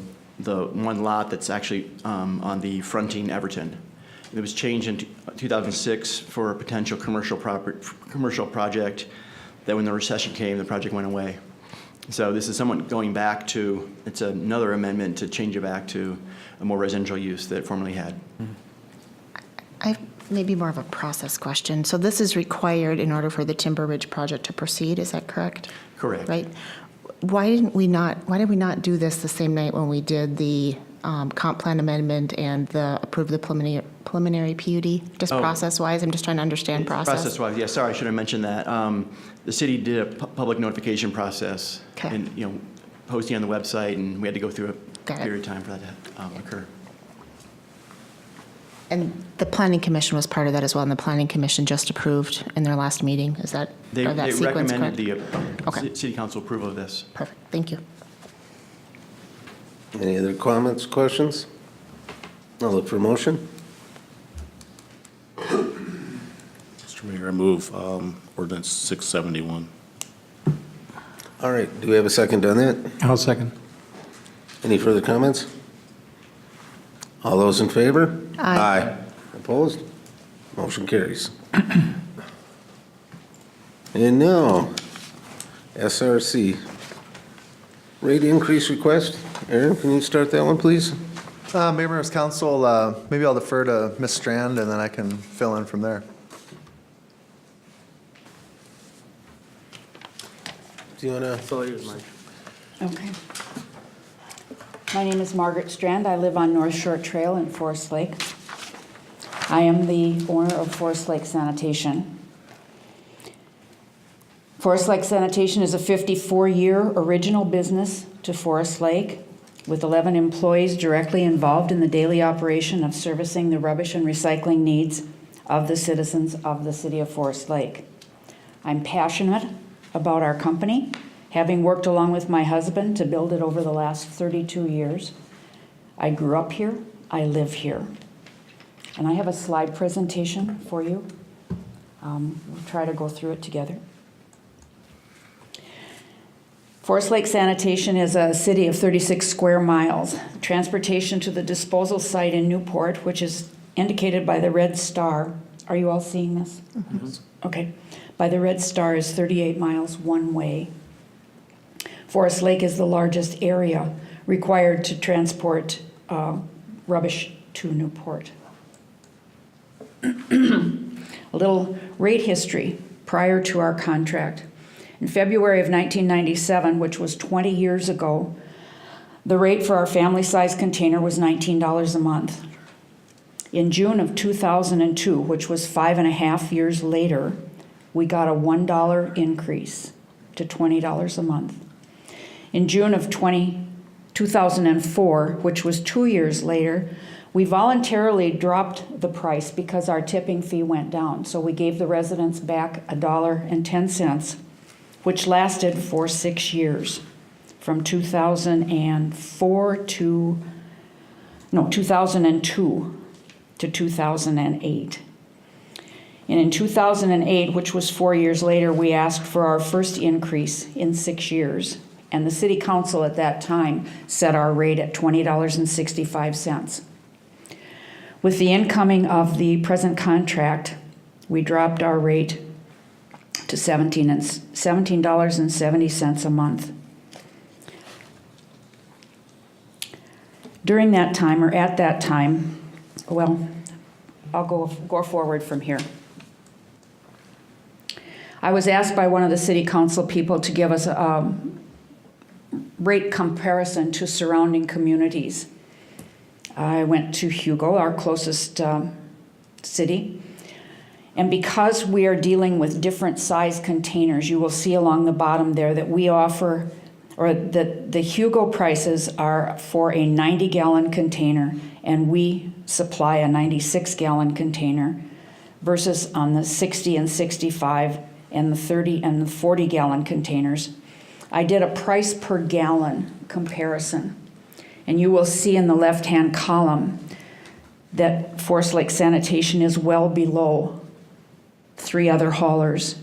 one lot that's actually on the fronting Everton. It was changed in 2006 for a potential commercial project. Then when the recession came, the project went away. So this is somewhat going back to, it's another amendment to change it back to a more residential use that it formerly had. I have maybe more of a process question. So this is required in order for the Timber Ridge project to proceed, is that correct? Correct. Right? Why did we not do this the same night when we did the comp plan amendment and approved the preliminary PUD? Just process-wise, I'm just trying to understand process. Process-wise, yeah, sorry, I should have mentioned that. The city did a public notification process. Okay. And, posting on the website, and we had to go through a Got it. period of time for that to occur. And the planning commission was part of that as well, and the planning commission just approved in their last meeting, is that, They or that sequence correct? recommended the Okay. city council approval of this. Perfect, thank you. Any other comments, questions? I'll look for a motion. Mr. Mayor, I move ordinance 671. All right, do we have a second on that? I'll second. Any further comments? All those in favor? Aye. Opposed? Motion carries. And now, SRC. Rate increase request. Aaron, can you start that one, please? Mayor, members of council, maybe I'll defer to Ms. Strand, and then I can fill in from there. Do you want to? Okay. My name is Margaret Strand. I live on North Shore Trail in Forest Lake. I am the owner of Forest Lake Sanitation. Forest Lake Sanitation is a 54-year original business to Forest Lake, with 11 employees directly involved in the daily operation of servicing the rubbish and recycling needs of the citizens of the city of Forest Lake. I'm passionate about our company, having worked along with my husband to build it over the last 32 years. I grew up here, I live here. And I have a slide presentation for you. We'll try to go through it together. Forest Lake Sanitation is a city of 36 square miles. Transportation to the disposal site in Newport, which is indicated by the red star. Are you all seeing this? Mm-hmm. Okay. By the red star is 38 miles one way. Forest Lake is the largest area required to transport rubbish to Newport. A little rate history prior to our contract. In February of 1997, which was 20 years ago, the rate for our family-size container was $19 a month. In June of 2002, which was 5.5 years later, we got a $1 increase to $20 a month. In June of 2004, which was 2 years later, we voluntarily dropped the price because our tipping fee went down. So we gave the residents back $1.10, which lasted for 6 years, from 2002 to 2008. And in 2008, which was 4 years later, we asked for our first increase in 6 years. And the city council at that time set our rate at $20.65. With the incoming of the present contract, we dropped our rate to $17.70 a month. During that time, or at that time, well, I'll go forward from here. I was asked by one of the city council people to give us a rate comparison to surrounding communities. I went to Hugo, our closest city, and because we are dealing with different size containers, you will see along the bottom there that we offer, or that the Hugo prices are for a 90-gallon container, and we supply a 96-gallon container, versus on the 60 and 65 and the 30 and the 40-gallon containers. I did a price per gallon comparison, and you will see in the left-hand column that Forest Lake Sanitation is well below 3 other haulers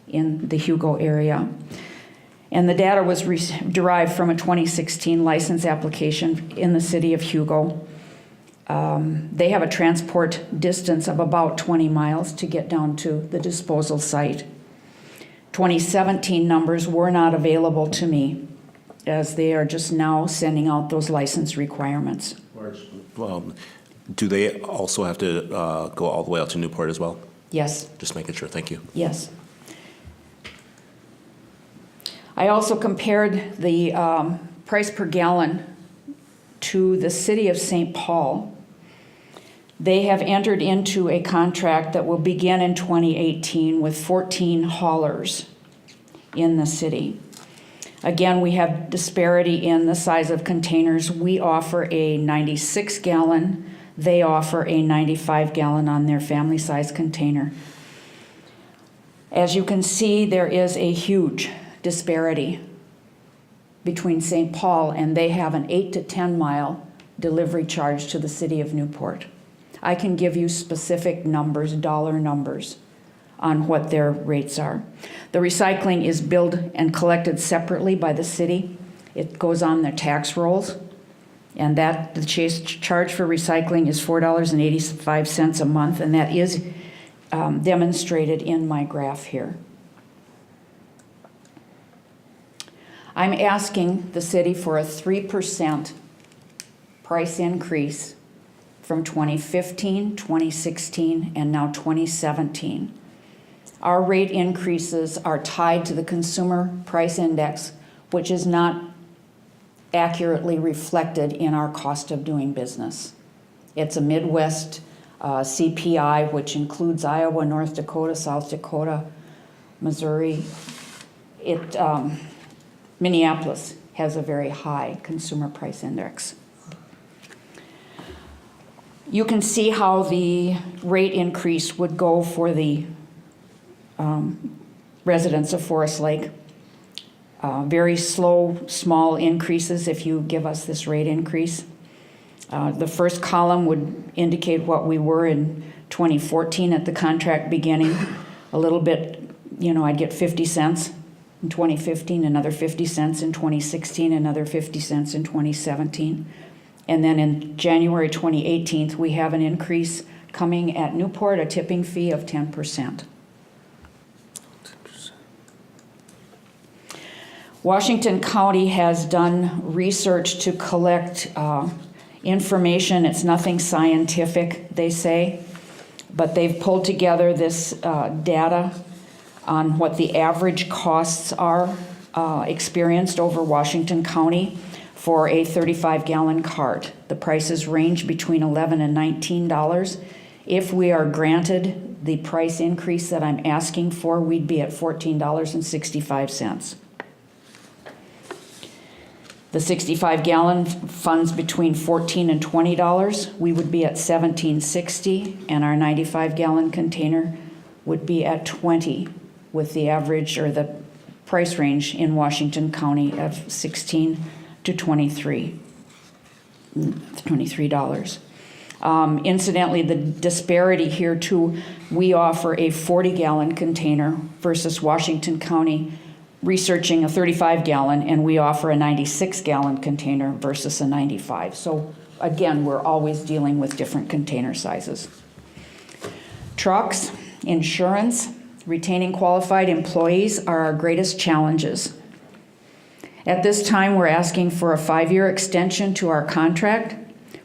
in the Hugo area. And the data was derived from a 2016 license application in the city of Hugo. They have a transport distance of about 20 miles to get down to the disposal site. 2017 numbers were not available to me, as they are just now sending out those license requirements. Do they also have to go all the way out to Newport as well? Yes. Just making sure, thank you. Yes. I also compared the price per gallon to the city of St. Paul. They have entered into a contract that will begin in 2018 with 14 haulers in the city. Again, we have disparity in the size of containers. We offer a 96-gallon. They offer a 95-gallon on their family-size container. As you can see, there is a huge disparity between St. Paul, and they have an 8 to 10 mile delivery charge to the city of Newport. I can give you specific numbers, dollar numbers, on what their rates are. The recycling is billed and collected separately by the city. It goes on their tax rolls, and that the charge for recycling is $4.85 a month, and that is demonstrated in my graph here. I'm asking the city for a 3% price increase from 2015, 2016, and now 2017. Our rate increases are tied to the Consumer Price Index, which is not accurately reflected in our cost of doing business. It's a Midwest CPI, which includes Iowa, North Dakota, South Dakota, Missouri. Minneapolis has a very high consumer price index. You can see how the rate increase would go for the residents of Forest Lake. Very slow, small increases if you give us this rate increase. The first column would indicate what we were in 2014 at the contract beginning. A little bit, I'd get 50 cents in 2015, another 50 cents in 2016, another 50 cents in 2017. And then in January 2018, we have an increase coming at Newport, a tipping fee of 10%. Washington County has done research to collect information. It's nothing scientific, they say, but they've pulled together this data on what the average costs are experienced over Washington County for a 35-gallon cart. The prices range between $11 and $19. If we are granted the price increase that I'm asking for, we'd be at $14.65. The 65-gallon funds between $14 and $20. We would be at $17.60, and our 95-gallon container would be at $20, with the average or the price range in Washington County of $16 to $23. Incidentally, the disparity here too, we offer a 40-gallon container versus Washington County researching a 35-gallon, and we offer a 96-gallon container versus a 95. So again, we're always dealing with different container sizes. Trucks, insurance, retaining qualified employees are our greatest challenges. At this time, we're asking for a 5-year extension to our contract,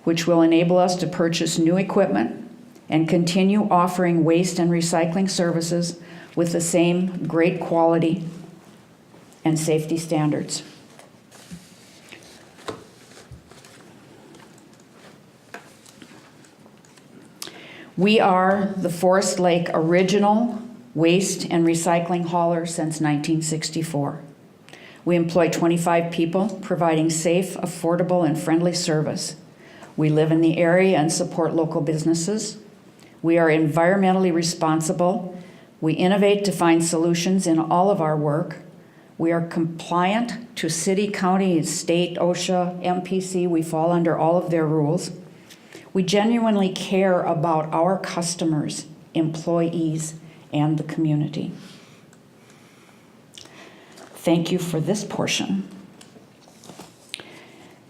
which will enable us to purchase new equipment and continue offering waste and recycling services with the same great quality and safety standards. We are the Forest Lake original waste and recycling hauler since 1964. We employ 25 people, providing safe, affordable, and friendly service. We live in the area and support local businesses. We are environmentally responsible. We innovate to find solutions in all of our work. We are compliant to city, county, state, OSHA, MPC. We fall under all of their rules. We genuinely care about our customers, employees, and the community. Thank you for this portion.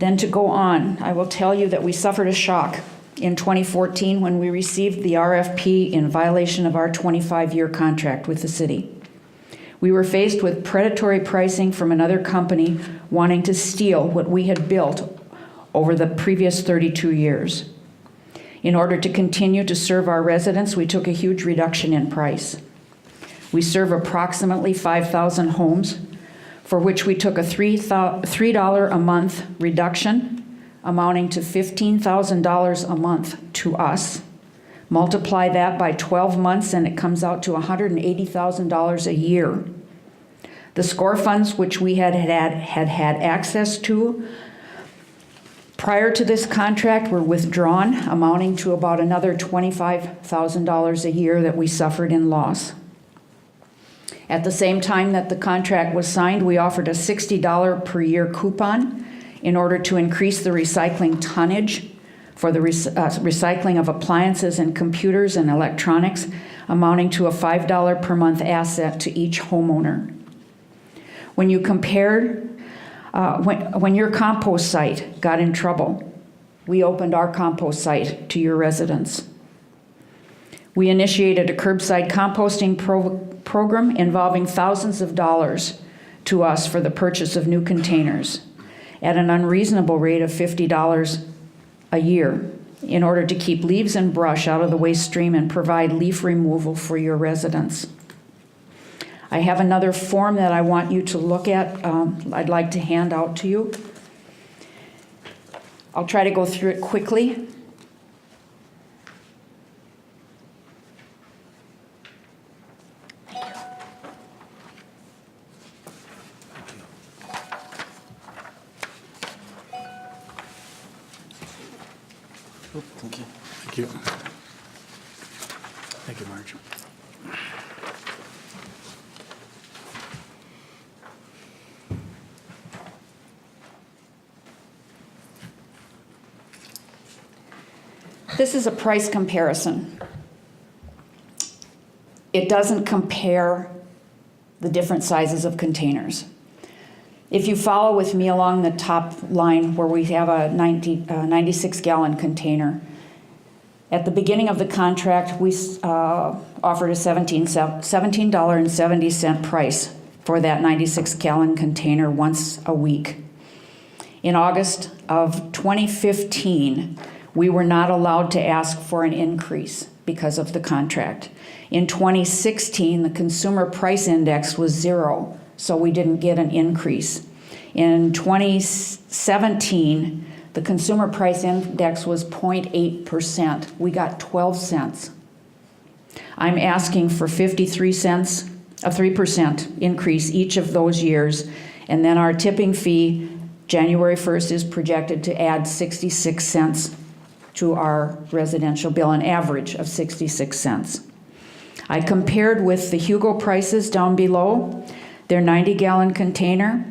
Then to go on, I will tell you that we suffered a shock in 2014 when we received the RFP in violation of our 25-year contract with the city. We were faced with predatory pricing from another company wanting to steal what we had built over the previous 32 years. In order to continue to serve our residents, we took a huge reduction in price. We serve approximately 5,000 homes, for which we took a $3 a month reduction, amounting to $15,000 a month to us. Multiply that by 12 months and it comes out to $180,000 a year. The SCORE funds, which we had access to prior to this contract, were withdrawn, amounting to about another $25,000 a year that we suffered in loss. At the same time that the contract was signed, we offered a $60 per year coupon in order to increase the recycling tonnage for the recycling of appliances and computers and electronics, amounting to a $5 per month asset to each homeowner. When you compared, when your compost site got in trouble, we opened our compost site to your residents. We initiated a curbside composting program involving thousands of dollars to us for the purchase of new containers at an unreasonable rate of $50 a year in order to keep leaves and brush out of the waste stream and provide leaf removal for your residents. I have another form that I want you to look at. I'd like to hand out to you. I'll try to go through it quickly. Thank you. Thank you. Thank you, Marge. This is a price comparison. It doesn't compare the different sizes of containers. If you follow with me along the top line where we have a 96-gallon container, at the beginning of the contract, we offered a $17.70 price for that 96-gallon container once a week. In August of 2015, we were not allowed to ask for an increase because of the contract. In 2016, the consumer price index was 0, so we didn't get an increase. In 2017, the consumer price index was 0.8%. We got 12 cents. I'm asking for 53 cents, a 3% increase each of those years, and then our tipping fee, January 1st, is projected to add 66 cents to our residential bill, an average of 66 cents. I compared with the Hugo prices down below. Their 90-gallon container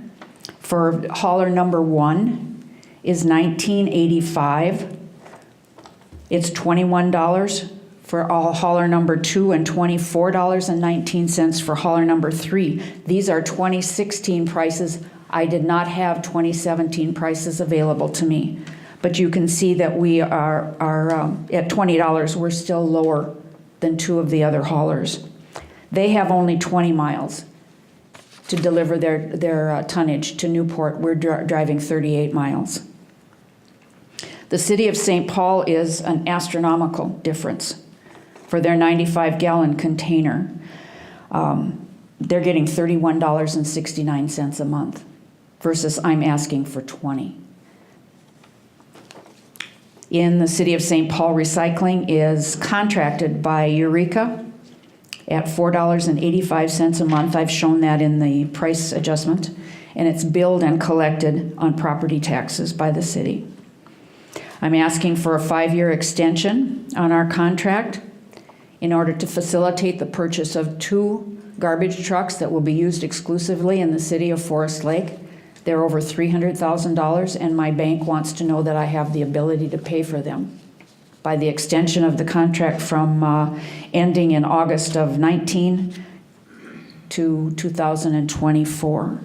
for hauler number 1 is $19.85. It's $21 for all hauler number 2 and $24.19 for hauler number 3. These are 2016 prices. I did not have 2017 prices available to me. But you can see that we are at $20, we're still lower than 2 of the other haulers. They have only 20 miles to deliver their tonnage to Newport. We're driving 38 miles. The city of St. Paul is an astronomical difference. For their 95-gallon container, they're getting $31.69 a month versus I'm asking for $20. In the city of St. Paul, recycling is contracted by Eureka at $4.85 a month. I've shown that in the price adjustment, and it's billed and collected on property taxes by the city. I'm asking for a 5-year extension on our contract in order to facilitate the purchase of 2 garbage trucks that will be used exclusively in the city of Forest Lake. They're over $300,000, and my bank wants to know that I have the ability to pay for them by the extension of the contract from ending in August of 19 to 2024.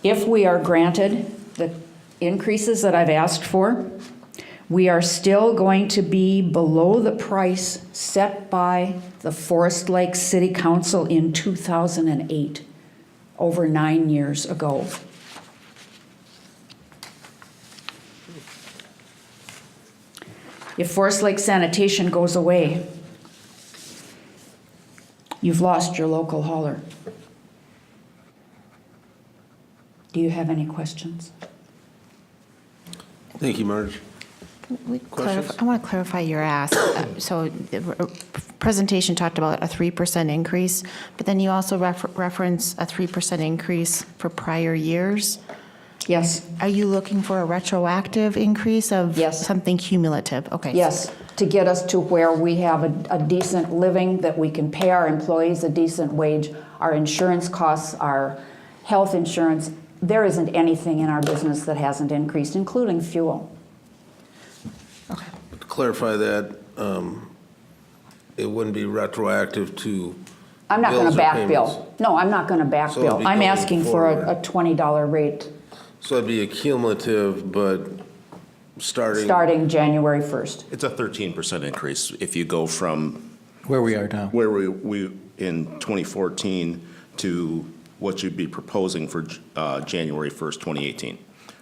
If we are granted the increases that I've asked for, we are still going to be below the price set by the Forest Lake City Council in 2008, over 9 years ago. If Forest Lake Sanitation goes away, you've lost your local hauler. Do you have any questions? Thank you, Marge. Questions? I want to clarify your ask. So the presentation talked about a 3% increase, but then you also reference a 3% increase for prior years. Yes. Are you looking for a retroactive increase of Yes. something cumulative? Okay. Yes, to get us to where we have a decent living, that we can pay our employees a decent wage, our insurance costs, our health insurance. There isn't anything in our business that hasn't increased, including fuel. Okay. To clarify that, it wouldn't be retroactive to I'm not going bills to or back payments. bill. No, I'm not going to back So it'll bill. be I'm going asking for a forward. $20 rate So it'd be a cumulative, but starting. starting January 1st. It's a 13% increase if you go from Where we are now. where we in 2014 to what you'd be proposing for January 1st, 2018.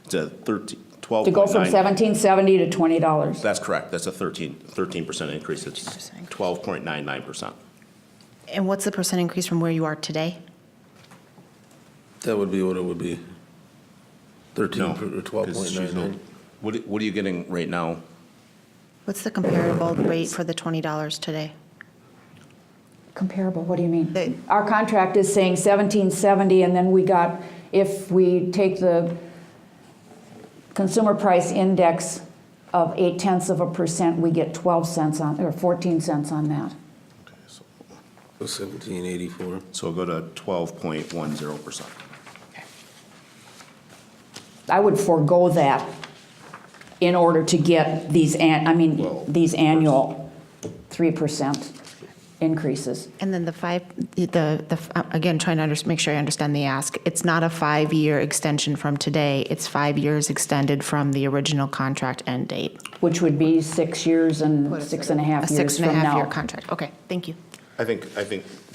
It's a 12.9. To go from $17.70 to $20. That's correct. That's a 13% increase. It's 12.99%. And what's the percent increase from where you are today? That would be what it would be. 13 No, or 'cause she's 12.99. What are you getting right now? What's the comparable rate for the $20 today? Comparable, what do you mean? The- Our contract is saying $17.70, and then we got, if we take the consumer price index of 0.8%, we get 12 cents on, or 14 cents on that. 1784. So we'll go to 12.10%. I would forego that in order to get these, these annual 3% increases. And then again, trying to make sure I understand the ask. It's not a 5-year extension from today. It's 5 years extended from the original contract end date. Which would be 6 years and 6.5 years from now. A 6.5-year contract. Okay, thank you. I think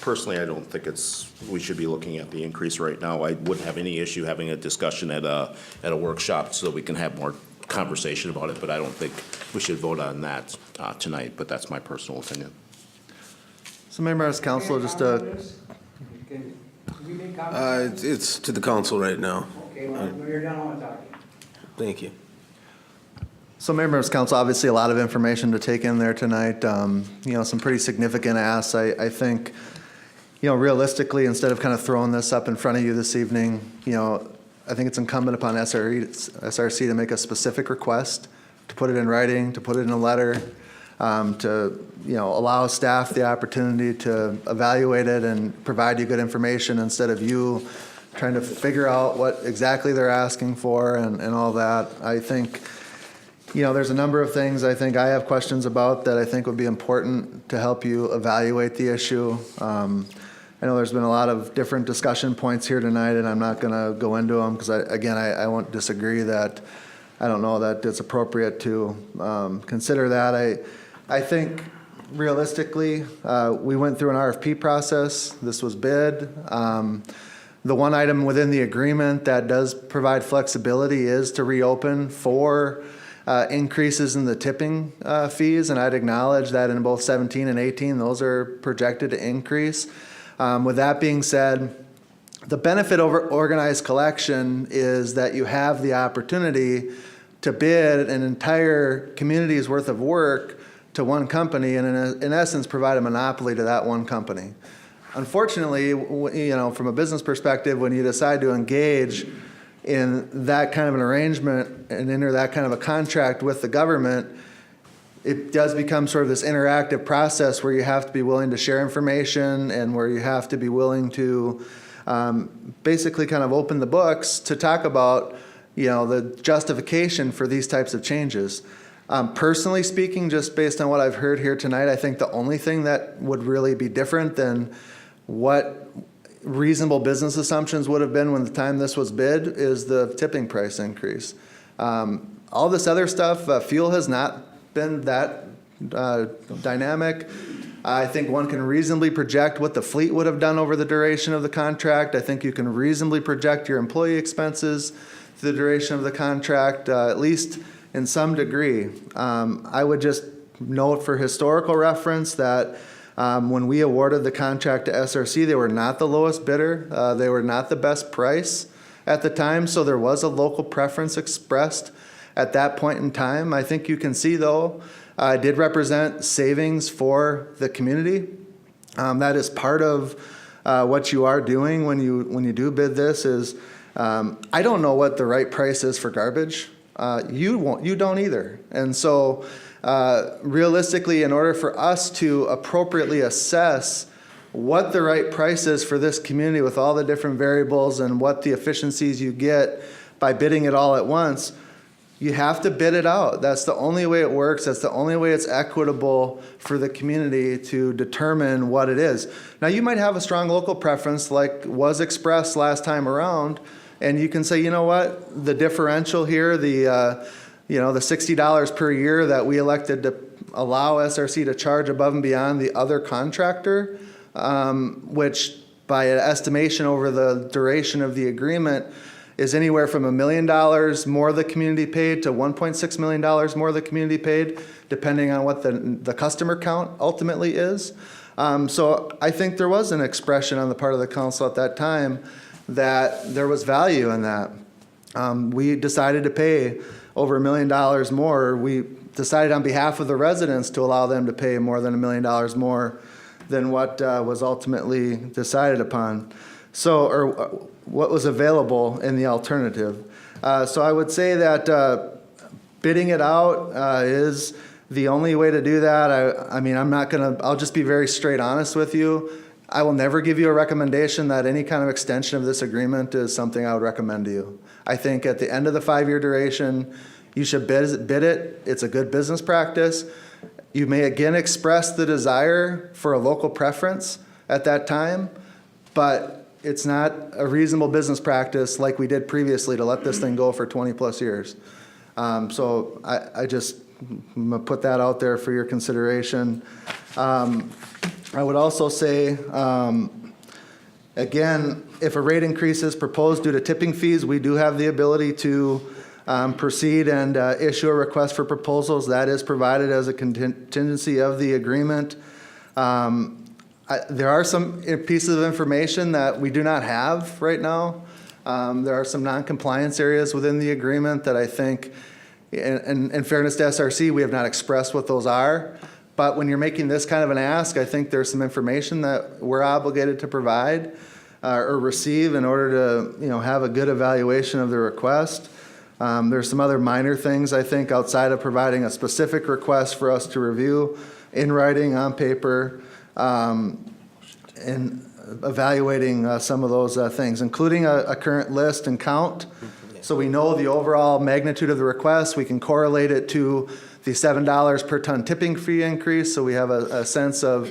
personally, I don't think we should be looking at the increase right now. I wouldn't have any issue having a discussion at a workshop so we can have more conversation about it, but I don't think we should vote on that tonight, but that's my personal opinion. So members of council, just It's to the council right now. Okay, when you're done, I want to talk to you. Thank you. So members of council, obviously a lot of information to take in there tonight. Some pretty significant asks. I think, realistically, instead of kind of throwing this up in front of you this evening, I think it's incumbent upon SRC to make a specific request, to put it in writing, to put it in a letter, to allow staff the opportunity to evaluate it and provide you good information instead of you trying to figure out what exactly they're asking for and all that. I think, there's a number of things I think I have questions about that I think would be important to help you evaluate the issue. I know there's been a lot of different discussion points here tonight, and I'm not going to go into them because, I won't disagree that I don't know that it's appropriate to consider that. I think realistically, we went through an RFP process. This was bid. The one item within the agreement that does provide flexibility is to reopen for increases in the tipping fees, and I'd acknowledge that in both 17 and 18, those are projected to increase. With that being said, the benefit over organized collection is that you have the opportunity to bid an entire community's worth of work to one company and in essence provide a monopoly to that one company. Unfortunately, from a business perspective, when you decide to engage in that kind of an arrangement and enter that kind of a contract with the government, it does become sort of this interactive process where you have to be willing to share information and where you have to be willing to basically kind of open the books to talk about, the justification for these types of changes. Personally speaking, just based on what I've heard here tonight, I think the only thing that would really be different than what reasonable business assumptions would have been when the time this was bid is the tipping price increase. All this other stuff, fuel has not been that dynamic. I think one can reasonably project what the fleet would have done over the duration of the contract. I think you can reasonably project your employee expenses through the duration of the contract, at least in some degree. I would just note for historical reference that when we awarded the contract to SRC, they were not the lowest bidder. They were not the best price at the time, so there was a local preference expressed at that point in time. I think you can see, though, it did represent savings for the community. That is part of what you are doing when you do bid this is, I don't know what the right price is for garbage. You don't either. And so realistically, in order for us to appropriately assess what the right price is for this community with all the different variables and what the efficiencies you get by bidding it all at once, you have to bid it out. That's the only way it works. That's the only way it's equitable for the community to determine what it is. Now, you might have a strong local preference like was expressed last time around, and you can say, you know what, the differential here, the $60 per year that we elected to allow SRC to charge above and beyond the other contractor, which by an estimation over the duration of the agreement is anywhere from $1 million more the community paid to $1.6 million more the community paid, depending on what the customer count ultimately is. So I think there was an expression on the part of the council at that time that there was value in that. We decided to pay over $1 million more. We decided on behalf of the residents to allow them to pay more than $1 million more than what was ultimately decided upon. So, or what was available in the alternative. So I would say that bidding it out is the only way to do that. I mean, I'll just be very straight honest with you. I will never give you a recommendation that any kind of extension of this agreement is something I would recommend to you. I think at the end of the 5-year duration, you should bid it. It's a good business practice. You may again express the desire for a local preference at that time, but it's not a reasonable business practice like we did previously to let this thing go for 20+ years. So I just I'm gonna put that out there for your consideration. I would also say, again, if a rate increase is proposed due to tipping fees, we do have the ability to proceed and issue a request for proposals. That is provided as a contingency of the agreement. There are some pieces of information that we do not have right now. There are some non-compliance areas within the agreement that I think, in fairness to SRC, we have not expressed what those are. But when you're making this kind of an ask, I think there's some information that we're obligated to provide or receive in order to, have a good evaluation of the request. There's some other minor things, I think, outside of providing a specific request for us to review in writing, on paper, and evaluating some of those things, including a current list and count. So we know the overall magnitude of the request. We can correlate it to the $7 per ton tipping fee increase, so we have a sense of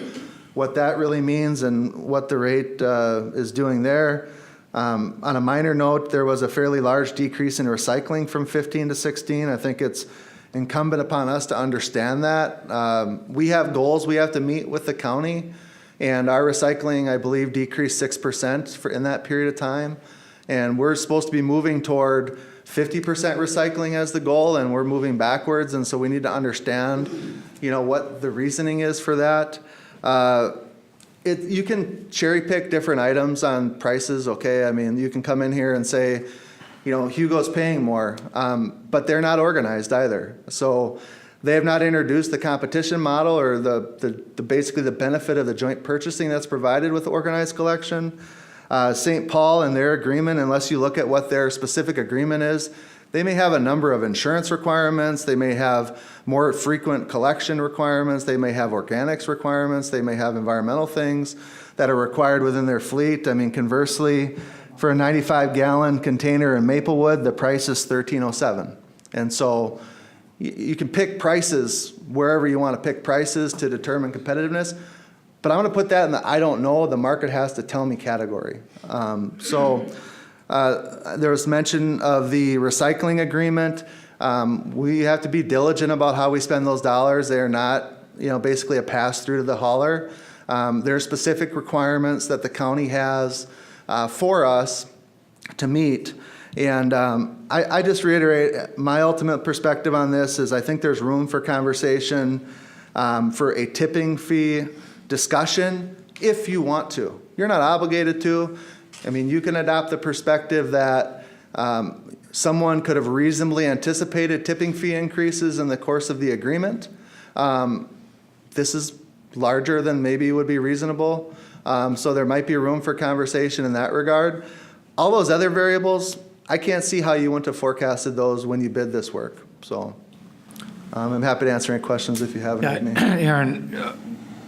what that really means and what the rate is doing there. On a minor note, there was a fairly large decrease in recycling from 15 to 16. I think it's incumbent upon us to understand that. We have goals we have to meet with the county, and our recycling, I believe, decreased 6% in that period of time. And we're supposed to be moving toward 50% recycling as the goal, and we're moving backwards, and so we need to understand, what the reasoning is for that. You can cherry pick different items on prices, okay? I mean, you can come in here and say, Hugo's paying more, but they're not organized either. So they have not introduced the competition model or basically the benefit of the joint purchasing that's provided with organized collection. St. Paul and their agreement, unless you look at what their specific agreement is, they may have a number of insurance requirements, they may have more frequent collection requirements, they may have organics requirements, they may have environmental things that are required within their fleet. I mean, conversely, for a 95-gallon container in Maplewood, the price is $13.07. And so you can pick prices wherever you want to pick prices to determine competitiveness. But I'm going to put that in the I don't know, the market has to tell me category. There was mention of the recycling agreement. We have to be diligent about how we spend those dollars. They are not, basically a pass-through to the hauler. There are specific requirements that the county has for us to meet. And I just reiterate, my ultimate perspective on this is I think there's room for conversation for a tipping fee discussion if you want to. You're not obligated to. I mean, you can adopt the perspective that someone could have reasonably anticipated tipping fee increases in the course of the agreement. This is larger than maybe would be reasonable. So there might be room for conversation in that regard. All those other variables, I can't see how you wouldn't have forecasted those when you bid this work. So I'm happy to answer any questions if you have any. with me. Aaron,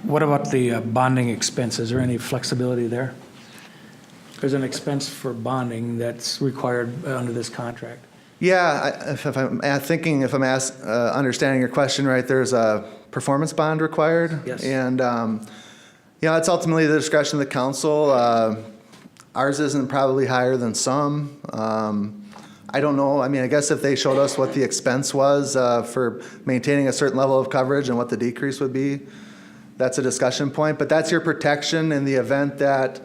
what about the bonding expense? Is there any flexibility there? There's an expense for bonding that's required under this contract. Yeah, if I'm understanding your question right, there's a performance bond required. Yes. And, it's ultimately the discretion of the council. Ours isn't probably higher than some. I don't know. I mean, I guess if they showed us what the expense was for maintaining a certain level of coverage and what the decrease would be, that's a discussion point. But that's your protection in the event that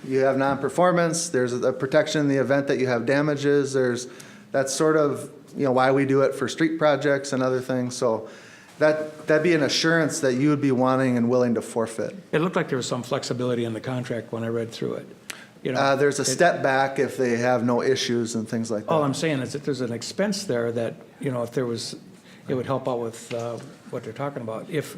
you have non-performance. There's a protection in the event that you have damages. That's sort of why we do it for street projects and other things. So that'd be an assurance that you would be wanting and willing to forfeit. It looked like there was some flexibility in the contract when I read through it. There's a step back if they have no issues and things like that. All I'm saying is that there's an expense there that, if there was, it would help out with what they're talking about. If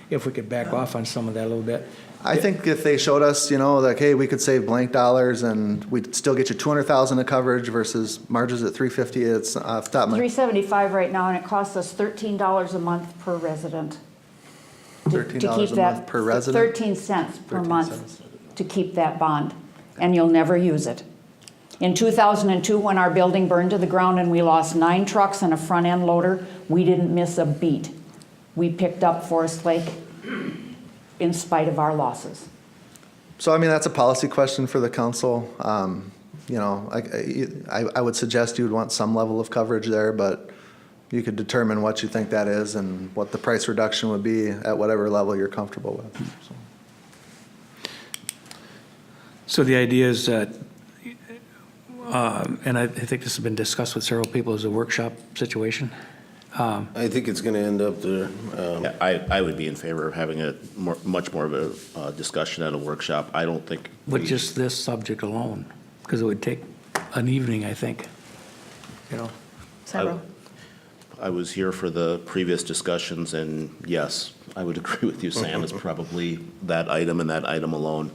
we could back off on some of that a little bit. I think if they showed us, like, hey, we could save blank dollars and we'd still get you 200,000 of coverage versus margins at 350, it's off the top of my. $375 right now, and it costs us $13 a month per resident. to $13 keep a that. month per resident? 13 cents per 13 month cents. to keep that bond, and you'll never use it. In 2002, when our building burned to the ground and we lost 9 trucks and a front-end loader, we didn't miss a beat. We picked up Forest Lake in spite of our losses. So, I mean, that's a policy question for the council. I would suggest you would want some level of coverage there, but you could determine what you think that is and what the price reduction would be at whatever level you're comfortable with. So the idea is that, and I think this has been discussed with several people, is a workshop situation. I think it's going to end up there. Yeah, I would be in favor of having much more of a discussion at a workshop. I don't think. With just this subject alone, because it would take an evening, I think, Several. I was here for the previous discussions, and yes, I would agree with you, Sam. It's probably that item and that item alone.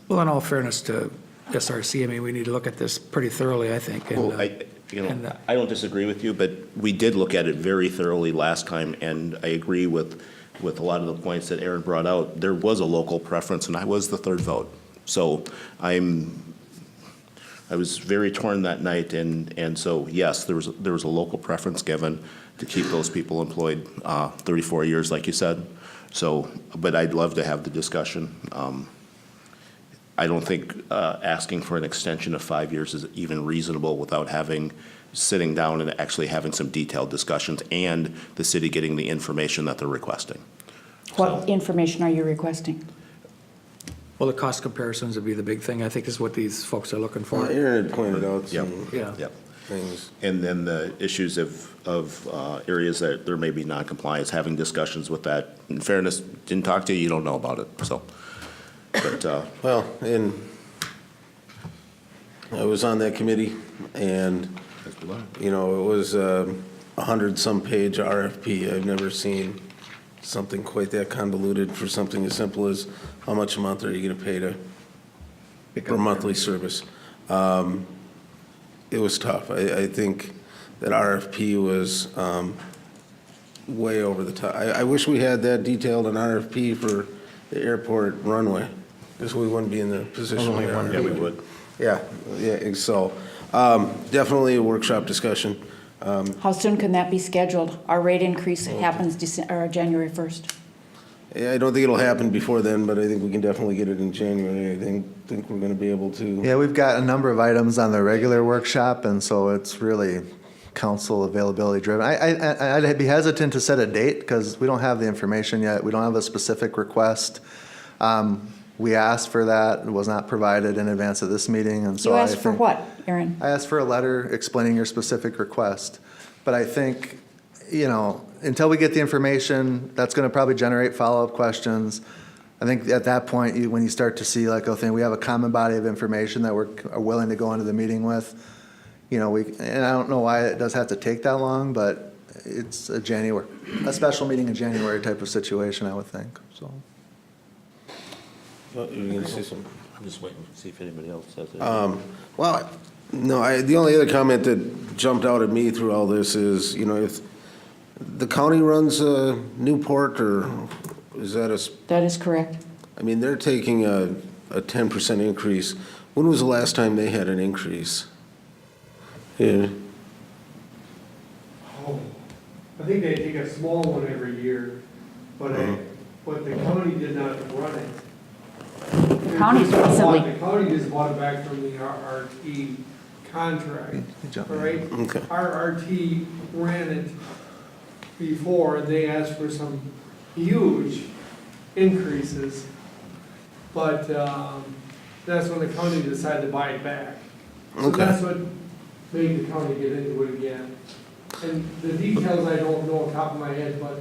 Well, in all fairness to SRC, I mean, we need to look at this pretty thoroughly, I think. And, Well, I don't disagree with you, but we did look at it very thoroughly last time, and I agree with a lot of the points that Aaron brought out. There was a local preference, and I was the third vote. So I was very torn that night, and so yes, there was a local preference given to keep those people employed 34 years, like you said. So, but I'd love to have the discussion. I don't think asking for an extension of 5 years is even reasonable without sitting down and actually having some detailed discussions and the city getting the information that they're requesting. What information are you requesting? well, the cost comparisons would be the big thing. I think is what these folks are looking for. Aaron had pointed out some Yep. things. And then the issues of areas that there may be non-compliance, having discussions with that. In fairness, didn't talk to you, you don't know about it, so. But, Well, and I was on that committee, and, it was 100-some page RFP. I've never seen something quite that convoluted for something as simple as how much a month are you going to pay for monthly service. It was tough. I think that RFP was way over the top. I wish we had that detailed an RFP for the airport runway, because we wouldn't be in the position we are. yeah, we would. Yeah, so definitely a workshop discussion. How soon can that be scheduled? Our rate increase happens January 1st. I don't think it'll happen before then, but I think we can definitely get it in January. I think we're going to be able to. Yeah, we've got a number of items on the regular workshop, and so it's really council availability driven. I'd be hesitant to set a date because we don't have the information yet. We don't have a specific request. We asked for that. It was not provided in advance of this meeting, and so You asked for what, Aaron? I asked for a letter explaining your specific request. But I think, until we get the information, that's going to probably generate follow-up questions. I think at that point, when you start to see like, we have a common body of information that we're willing to go into the meeting with, and I don't know why it does have to take that long, but it's a special meeting in January type of situation, I would think, so. Oh, you were going to say something? I'm just waiting to see if anybody else has it. Well, no, the only other comment that jumped out at me through all this is, if the county runs Newport, or is that That is correct. I mean, they're taking a 10% increase. When was the last time they had an increase? Yeah. I think they take a small one every year, but the county did not run it. The county's recently. The county just bought it back from the RRT contract, right? Okay. RRT ran it before, and they asked for some huge increases, but that's when the county decided to buy it back. So Okay. that's what made the county get into it again. And the details I don't know off the top of my head, but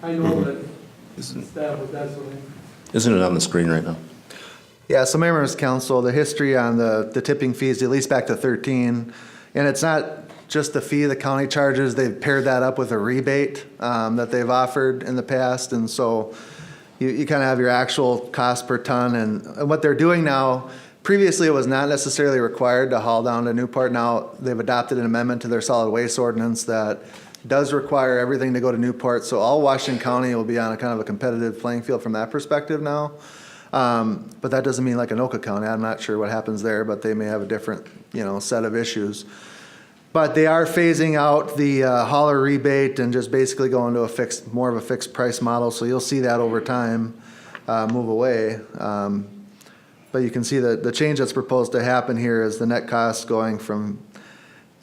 I know that that's what Isn't it on the screen right now? Yeah, so members of council, the history on the tipping fees, at least back to 13, and it's not just the fee the county charges, they've paired that up with a rebate that they've offered in the past, and so, you kind of have your actual cost per ton. And what they're doing now, previously it was not necessarily required to haul down to Newport. Now they've adopted an amendment to their solid waste ordinance that does require everything to go to Newport. So all Washington County will be on a kind of a competitive playing field from that perspective now. But that doesn't mean like Anoka County. I'm not sure what happens there, but they may have a different, set of issues. But they are phasing out the hauler rebate and just basically going to more of a fixed price model. So you'll see that over time move away. But you can see that the change that's proposed to happen here is the net cost going from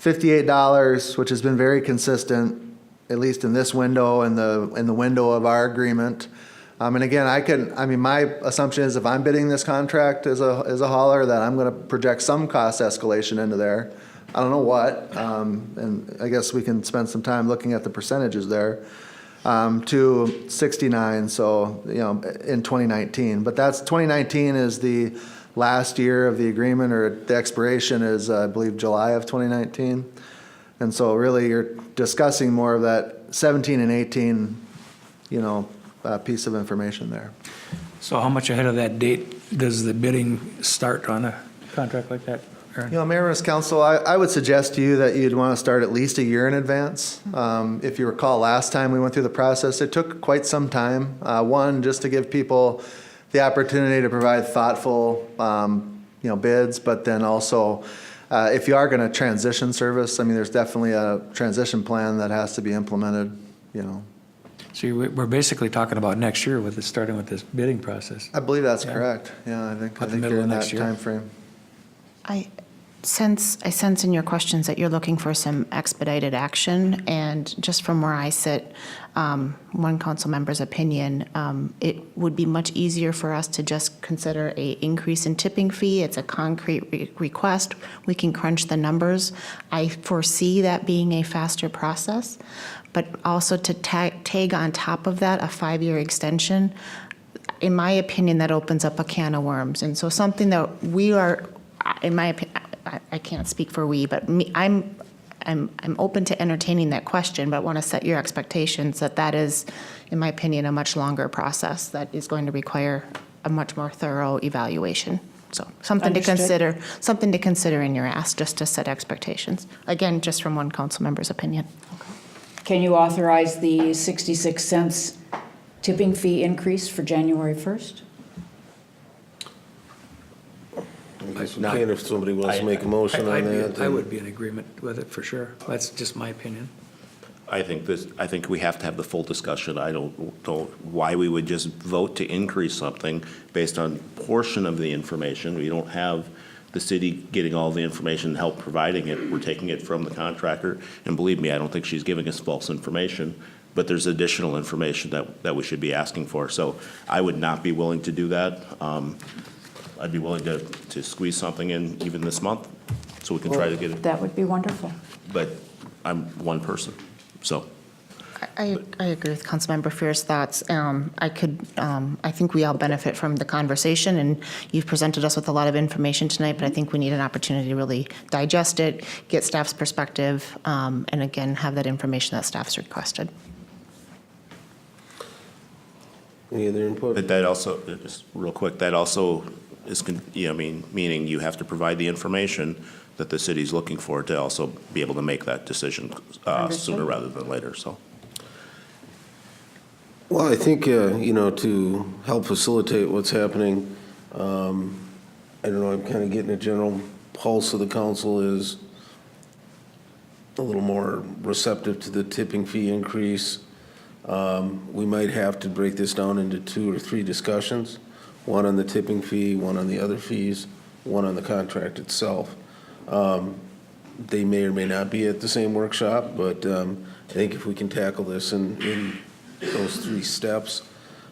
$58, which has been very consistent, at least in this window and in the window of our agreement. And again, my assumption is if I'm bidding this contract as a hauler, that I'm going to project some cost escalation into there. I don't know what, and I guess we can spend some time looking at the percentages there, to 69, so, in 2019. But 2019 is the last year of the agreement, or the expiration is, I believe, July of 2019. And so really you're discussing more of that 17 and 18, piece of information there. So how much ahead of that date does the bidding start on a contract like that, Aaron? Mayor and Council, I would suggest to you that you'd want to start at least a year in advance. If you recall, last time we went through the process, it took quite some time. One, just to give people the opportunity to provide thoughtful, bids, but then also, if you are going to transition service, there's definitely a transition plan that has to be implemented, So we're basically talking about next year starting with this bidding process. I believe that's correct. Yeah, I think you're in that timeframe. I sense in your questions that you're looking for some expedited action, and just from where I sit, one council member's opinion, it would be much easier for us to just consider a increase in tipping fee. It's a concrete request. We can crunch the numbers. I foresee that being a faster process, but also to tag on top of that a 5-year extension, in my opinion, that opens up a can of worms. And so something that we are, in my opinion, I can't speak for we, but I'm open to entertaining that question, but want to set your expectations that is, in my opinion, a much longer process that is going to require a much more thorough evaluation. So something to consider in your ask, just to set expectations. Again, just from one council member's opinion. Can you authorize the 66 cents tipping fee increase for January 1st? I guess we can if somebody wants to make a motion on that. I would be in agreement with it for sure. That's just my opinion. I think we have to have the full discussion. I don't know why we would just vote to increase something based on portion of the information. We don't have the city getting all the information and help providing it. We're taking it from the contractor. And believe me, I don't think she's giving us false information, but there's additional information that we should be asking for. So I would not be willing to do that. I'd be willing to squeeze something in even this month so we can try to get it. That would be wonderful. But I'm one person, so. I agree with Councilmember Freer's thoughts. I think we all benefit from the conversation, and you've presented us with a lot of information tonight, but I think we need an opportunity to really digest it, get staff's perspective, and again, have that information that staff's requested. Any other input? But that also, just real quick, that also is, meaning you have to provide the information that the city's looking for to also be able to make that decision sooner rather than later, so. Well, I think, to help facilitate what's happening, I don't know, I'm kind of getting a general pulse of the council is a little more receptive to the tipping fee increase. We might have to break this down into 2 or 3 discussions, one on the tipping fee, one on the other fees, one on the contract itself. They may or may not be at the same workshop, but I think if we can tackle this in those 3 steps,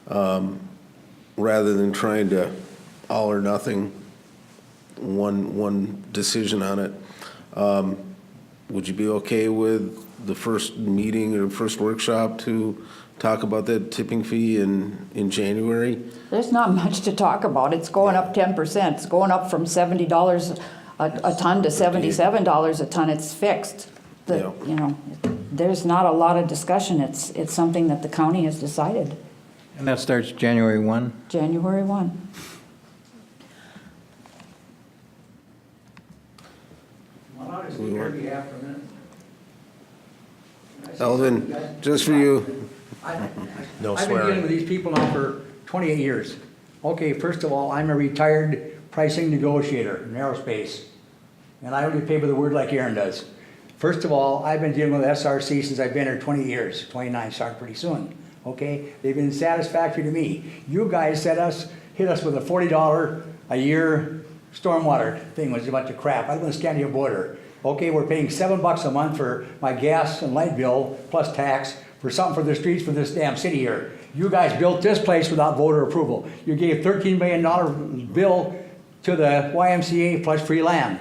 rather than trying to all or nothing one decision on it, would you be okay with the first meeting or first workshop to talk about that tipping fee in January? There's not much to talk about. It's going up 10%. It's going up from $70 a ton to $77 a ton. It's fixed. There's not a lot of discussion. It's something that the county has decided. And that starts January 1? January 1. Well, I'll just speak on your behalf for a minute. Alvin, just for you. No I've been dealing with these people now for 28 years. Okay, first of all, I'm a retired pricing negotiator in aerospace, and I only pay with a word like Aaron does. First of all, I've been dealing with SRC since I've been here 20 years, 29 starting pretty soon. Okay, they've been satisfactory to me. You guys hit us with a $40 a year stormwater thing, which is a bunch of crap. I live on the Scandia border. Okay, we're paying $7 a month for my gas and light bill plus tax for something for the streets for this damn city here. You guys built this place without voter approval. You gave $13 million bill to the YMCA plus free land.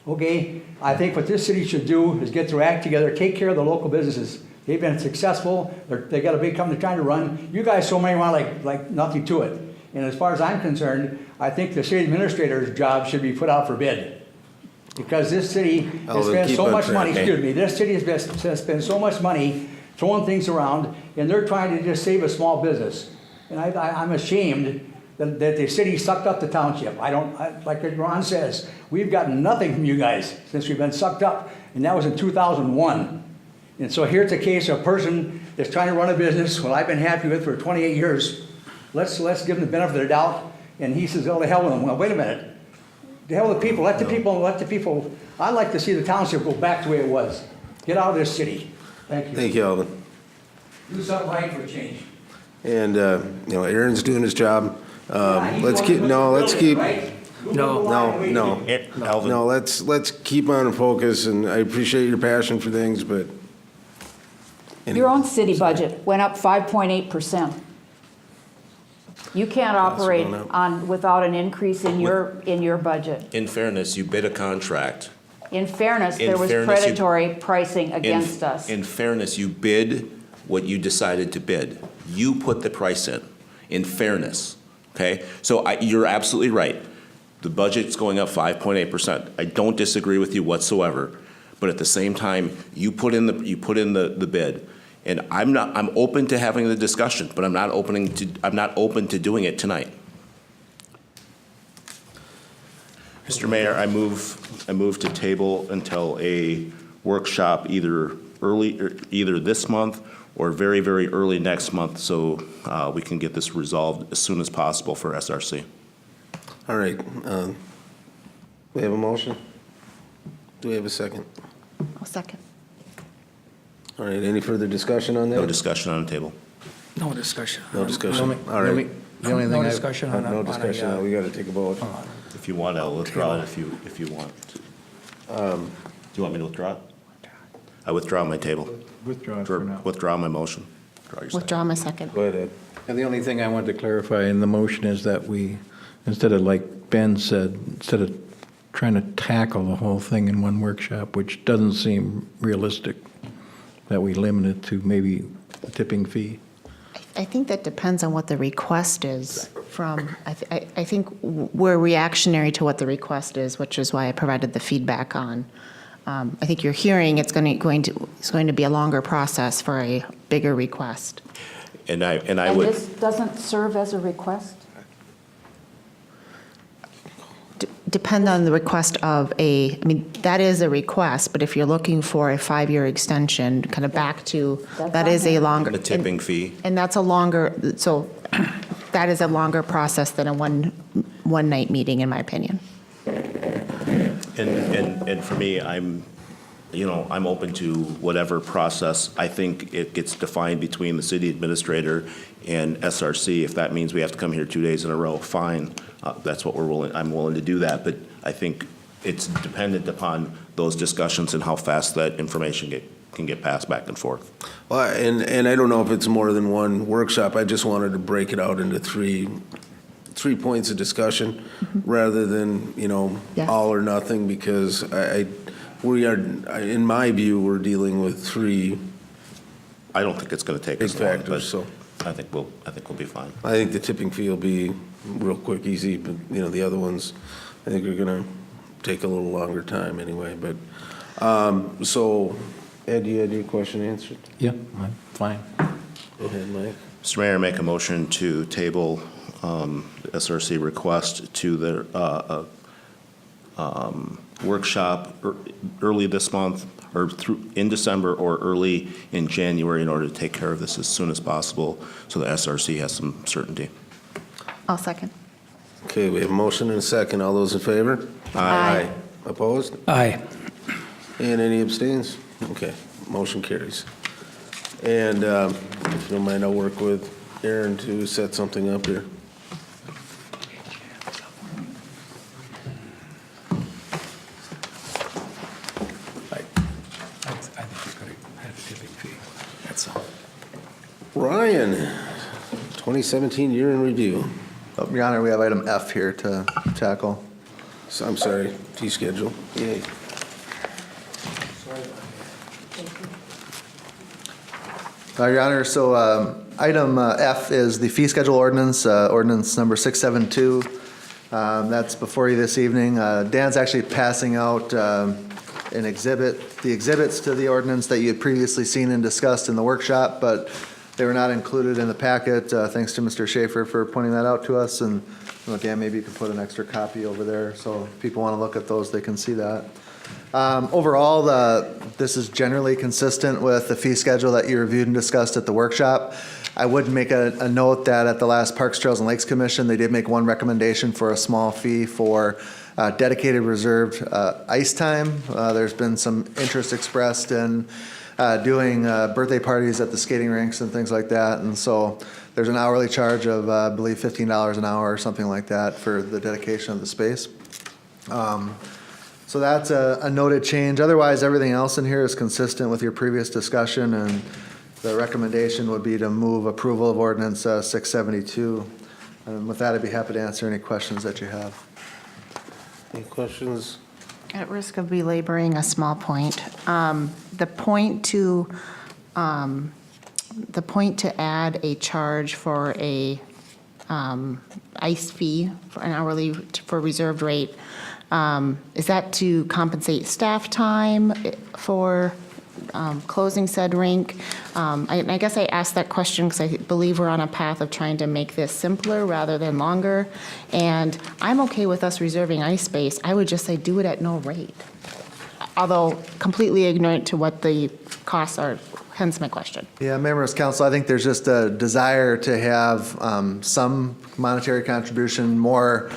Okay, I think what this city should do is get their act together, take care of the local businesses. They've been successful. They got a big company trying to run. You guys throw money around like nothing to it. And as far as I'm concerned, I think the city administrator's job should be put out for bid. Because this city has spent so much money, this city has spent so much money throwing things around, and they're trying to just save a small business. And I'm ashamed that the city sucked up the township. Like Ron says, we've gotten nothing from you guys since we've been sucked up, and that was in 2001. And so here's a case of a person that's trying to run a business, what I've been happy with for 28 years. Let's give them the benefit of the doubt. And he says, oh, the hell with them. Well, wait a minute. The hell with the people. Let the people. I'd like to see the township go back to the way it was. Get out of this city. Thank you. Thank you, Alvin. Do something right for a change. And, Aaron's doing his job. Let's keep on focus, and I appreciate your passion for things, but. Your own city budget went up 5.8%. You can't operate without an increase in your budget. In fairness, you bid a contract. In fairness, there was predatory pricing against us. In fairness, you bid what you decided to bid. You put the price in fairness, okay? So you're absolutely right. The budget's going up 5.8%. I don't disagree with you whatsoever. But at the same time, you put in the bid. And I'm open to having the discussion, but I'm not open to doing it tonight. Mr. Mayor, I move to table until a workshop either this month or very, very early next month, so we can get this resolved as soon as possible for SRC. All right. We have a motion? Do we have a second? I'll second. All right, any further discussion on that? No discussion on the table. No discussion. No discussion. All right. No discussion on No discussion. We got to take a vote. If you want, I'll withdraw it if you want. Do you want me to withdraw it? I withdraw my table. Withdraw it for now. Withdraw my motion. Withdraw my second. Go ahead, Ed. And the only thing I wanted to clarify in the motion is that we, instead of like Ben said, instead of trying to tackle the whole thing in one workshop, which doesn't seem realistic, that we limit it to maybe a tipping fee. I think that depends on what the request is from, I think we're reactionary to what the request is, which is why I provided the feedback on. I think you're hearing it's going to be a longer process for a bigger request. And this doesn't serve as a request? Depend on the request of that is a request, but if you're looking for a 5-year extension, kind of back to, that is a longer. The tipping fee. And that's a longer, so that is a longer process than a one night meeting, in my opinion. And for me, I'm open to whatever process. I think it gets defined between the city administrator and SRC. If that means we have to come here 2 days in a row, fine. That's what I'm willing to do that. But I think it's dependent upon those discussions and how fast that information can get passed back and forth. Well, and I don't know if it's more than one workshop. I just wanted to break it out into three points of discussion rather than, Yes. all or nothing, because we are, in my view, we're dealing with three. I don't think it's going to take big us long, factors, but so I think we'll be fine. I think the tipping fee will be real quick, easy, but the other ones, I think are going to take a little longer time anyway. But so, Ed, you had your question answered? Yeah, I'm fine. Go ahead, Mike. Mr. Mayor, make a motion to table SRC request to the workshop early this month, or in December or early in January, in order to take care of this as soon as possible, so the SRC has some certainty. I'll second. Okay, we have a motion and a second. All those in favor? Aye. Opposed? Aye. And any abstains? Okay, motion carries. And if you don't mind, I'll work with Aaron to set something up here. I think it's going to have a tipping fee, that's all. Ryan, 2017 year in review. Oh, Your Honor, we have item F here to tackle. So, I'm sorry, fee schedule. Yay. Your Honor, so item F is the fee schedule ordinance, ordinance number 672. That's before you this evening. Dan's actually passing out the exhibits to the ordinance that you had previously seen and discussed in the workshop, but they were not included in the packet. Thanks to Mr. Schaefer for pointing that out to us. And Dan, maybe you could put an extra copy over there, so if people want to look at those, they can see that. Overall, this is generally consistent with the fee schedule that you reviewed and discussed at the workshop. I would make a note that at the last Parks, Trails, and Lakes Commission, they did make one recommendation for a small fee for dedicated reserved ice time. There's been some interest expressed in doing birthday parties at the skating rinks and things like that, and so there's an hourly charge of, I believe, $15 an hour or something like that for the dedication of the space. So that's a noted change. Otherwise, everything else in here is consistent with your previous discussion, and the recommendation would be to move approval of ordinance 672. And with that, I'd be happy to answer any questions that you have. Any questions? At risk of belaboring a small point, the point to add a charge for a ice fee for an hourly for reserved rate, is that to compensate staff time for closing said rink? I guess I asked that question because I believe we're on a path of trying to make this simpler rather than longer. And I'm okay with us reserving ice space. I would just say do it at no rate, although completely ignorant to what the costs are, hence my question. Yeah, members of council, I think there's just a desire to have some monetary contribution, more,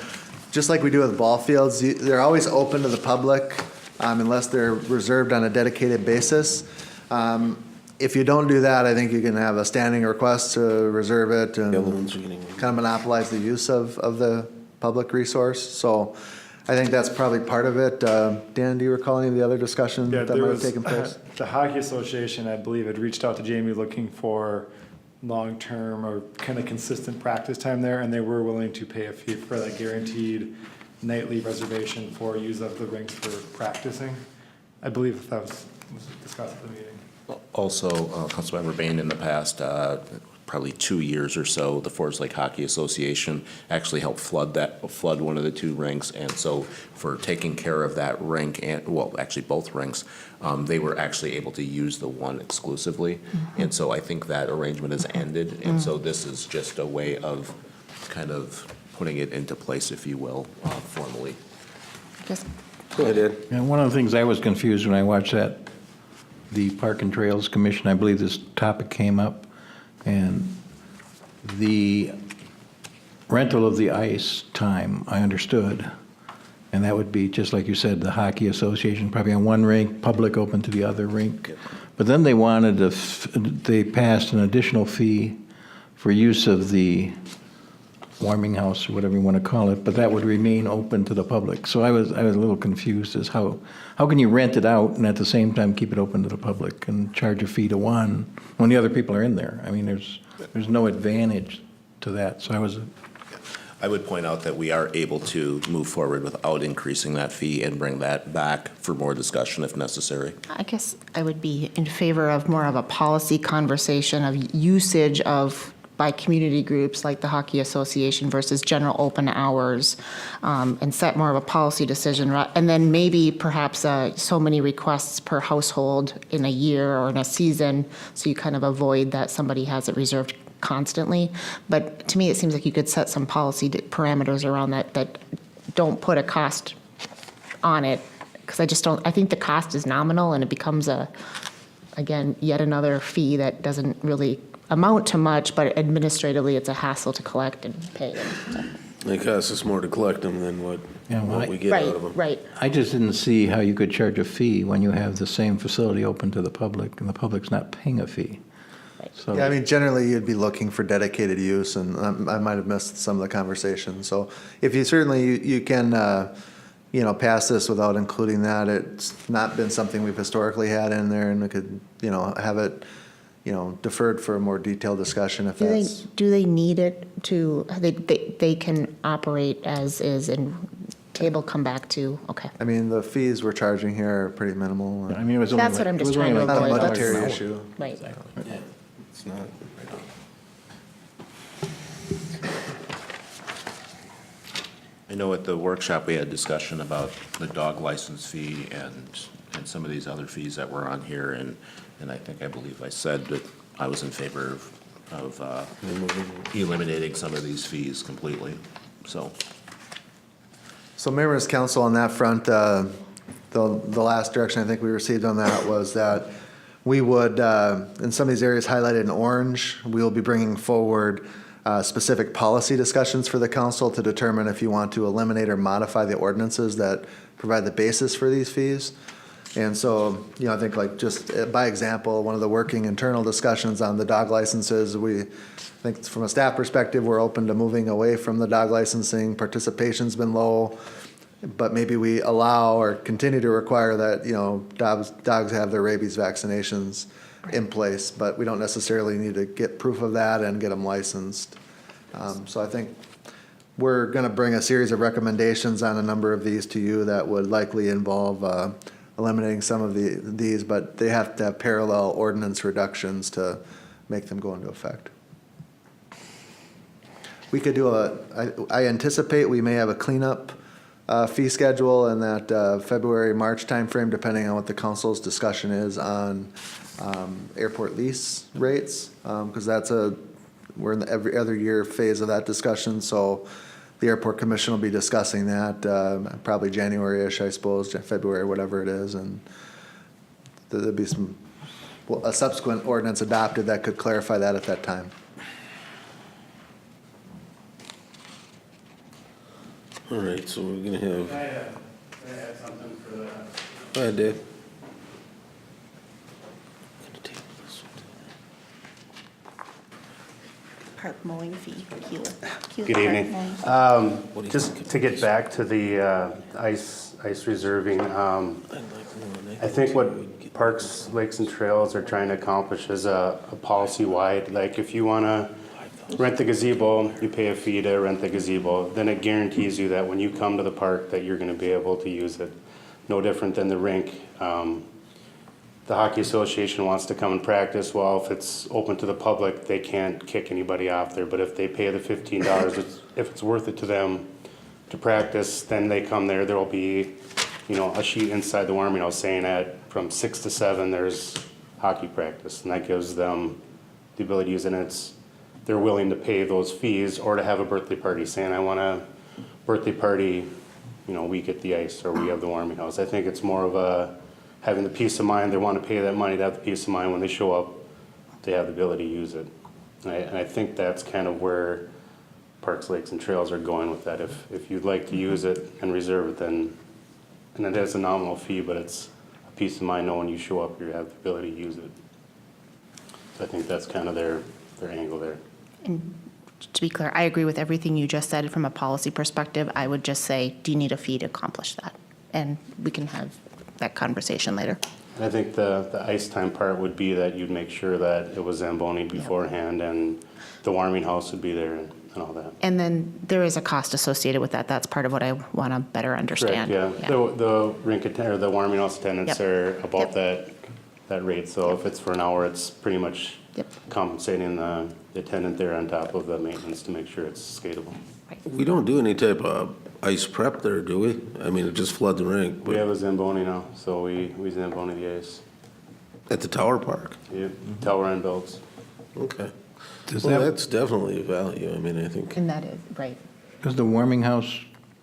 just like we do with ball fields. They're always open to the public unless they're reserved on a dedicated basis. If you don't do that, I think you can have a standing request to reserve it and kind of monopolize the use of the public resource. So I think that's probably part of it. Dan, do you recall any of the other discussion that might have taken place? The Hockey Association, I believe, had reached out to Jamie looking for long-term or kind of consistent practice time there, and they were willing to pay a fee for that guaranteed nightly reservation for use of the rinks for practicing. I believe that was discussed at the meeting. Also, Councilmember Bain, in the past, probably 2 years or so, the Forest Lake Hockey Association actually helped flood one of the two rinks, and so for taking care of that rink, and well, actually both rinks, they were actually able to use the one exclusively, and so I think that arrangement has ended, and so this is just a way of kind of putting it into place, if you will, formally. Go ahead, Ed. And one of the things I was confused when I watched that, the Park and Trails Commission, I believe this topic came up, and the rental of the ice time, I understood, and that would be, just like you said, the Hockey Association, probably on one rink, public open to the other rink. But then they wanted they passed an additional fee for use of the warming house, or whatever you want to call it, but that would remain open to the public. So I was a little confused as how can you rent it out and at the same time keep it open to the public and charge a fee to one when the other people are in there? I mean, there's no advantage to that. So I would point out that we are able to move forward without increasing that fee and bring that back for more discussion if necessary. I guess I would be in favor of more of a policy conversation of usage of by community groups like the Hockey Association versus general open hours, and set more of a policy decision. And then maybe perhaps so many requests per household in a year or in a season, so you kind of avoid that somebody has it reserved constantly. But to me, it seems like you could set some policy parameters around that don't put a cost on it. Because I think the cost is nominal and it becomes again, yet another fee that doesn't really amount to much, but administratively it's a hassle to collect and pay. It costs us more to collect them than what we get out of them. Right. I just didn't see how you could charge a fee when you have the same facility open to the public, and the public's not paying a fee. So, Yeah, I mean, generally, you'd be looking for dedicated use, and I might have missed some of the conversation. So if you certainly, you can, pass this without including that. It's not been something we've historically had in there, and we could, have it, deferred for a more detailed discussion if that's. Do they need it to, they can operate as is and table come back to, okay. I mean, the fees we're charging here are pretty minimal. I mean, it was only That's what I'm just it was trying only to like Not a avoid. monetary Let's- issue. Right. It's not. I know at the workshop, we had discussion about the dog license fee and some of these other fees that were on here, and I believe I said that I was in favor of eliminating some of these fees completely, so. So Mayor's Council on that front, the last direction I think we received on that was that we would, in some of these areas highlighted in orange, we will be bringing forward specific policy discussions for the council to determine if you want to eliminate or modify the ordinances that provide the basis for these fees. And so, I think like just by example, one of the working internal discussions on the dog licenses, I think from a staff perspective, we're open to moving away from the dog licensing. Participation's been low, but maybe we allow or continue to require that, dogs have their rabies vaccinations in place, but we don't necessarily need to get proof of that and get them licensed. So I think we're going to bring a series of recommendations on a number of these to you that would likely involve eliminating some of these, but they have to have parallel ordinance reductions to make them go into effect. We could do I anticipate we may have a cleanup fee schedule in that February, March timeframe, depending on what the council's discussion is on airport lease rates, because we're in the every other year phase of that discussion, so the airport commission will be discussing that probably January-ish, I suppose, February, whatever it is, and there'll be a subsequent ordinance adopted that could clarify that at that time. All right, so we're gonna have. Can I add something for the? Go ahead, Dave. Park mowing fee, Good evening. Just to get back to the ice reserving, I think what Parks, Lakes, and Trails are trying to accomplish is a policy-wide, like if you want to rent the gazebo, you pay a fee to rent the gazebo, then it guarantees you that when you come to the park that you're going to be able to use it. No different than the rink. The Hockey Association wants to come and practice. Well, if it's open to the public, they can't kick anybody off there. But if they pay the $15, if it's worth it to them to practice, then they come there. There will be, a sheet inside the warming house saying that from 6 to 7 there's hockey practice, and that gives them the ability to use it. And they're willing to pay those fees or to have a birthday party saying, I want a birthday party, week at the ice or we have the warming house. I think it's more of having the peace of mind. They want to pay that money to have the peace of mind when they show up, they have the ability to use it. And I think that's kind of where Parks, Lakes, and Trails are going with that. If you'd like to use it and reserve it, then, and it has a nominal fee, but it's a peace of mind knowing you show up, you have the ability to use it. So I think that's kind of their angle there. And to be clear, I agree with everything you just said from a policy perspective. I would just say, do you need a fee to accomplish that? And we can have that conversation later. And I think the ice time part would be that you'd make sure that it was Zamboni beforehand and the warming house would be there and all that. And then there is a cost associated with that. That's part of what I want to better understand. Correct, yeah. The rink attendant, or the warming house attendants Yep. are about Yep. that rate. So if it's for an hour, it's pretty much Yep. compensating the attendant there on top of the maintenance to make sure it's skatable. We don't do any type of ice prep there, do we? I mean, it just flood the rink. We have a Zamboni now, so we Zamboni the ice. At the Tower Park? Yeah, Tower and Belts. Okay. Well, that's definitely a value. I mean, I think. And that is, right. Does the warming house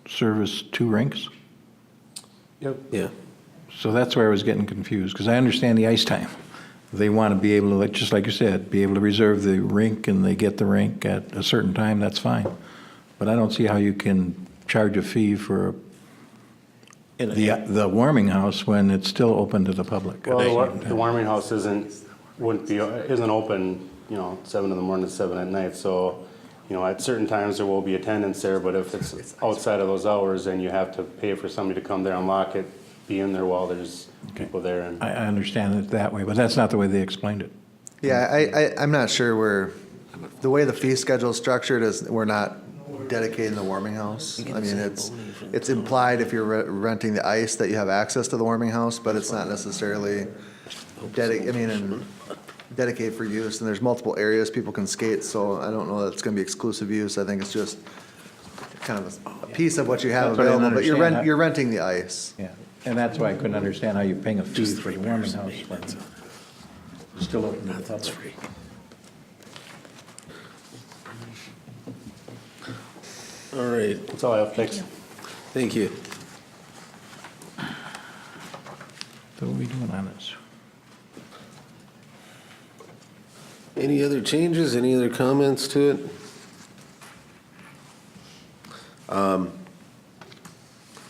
service 2 rinks? Yep. Yeah. So that's where I was getting confused, because I understand the ice time. They want to be able to, just like you said, be able to reserve the rink, and they get the rink at a certain time, that's fine. But I don't see how you can charge a fee for the warming house when it's still open to the public. Well, the warming house isn't open, 7 in the morning to 7 at night, so, at certain times there will be attendance there, but if it's outside of those hours, then you have to pay for somebody to come there, unlock it, be in there while there's people there. And I understand it that way, but that's not the way they explained it. Yeah, I'm not sure the way the fee schedule is structured is we're not dedicating the warming house. I mean, it's implied if you're renting the ice that you have access to the warming house, but it's not necessarily dedicated for use. And there's multiple areas people can skate, so I don't know that it's gonna be exclusive use. I think it's just kind of a piece of what you have That's what I available, but didn't understand. you're renting the ice. Yeah, and that's why I couldn't understand how you're paying a fee for the warming house when it's still open to the public. All right. that's all I have. Thanks. Thank you. So what are we doing on this? Any other changes, any other comments to it?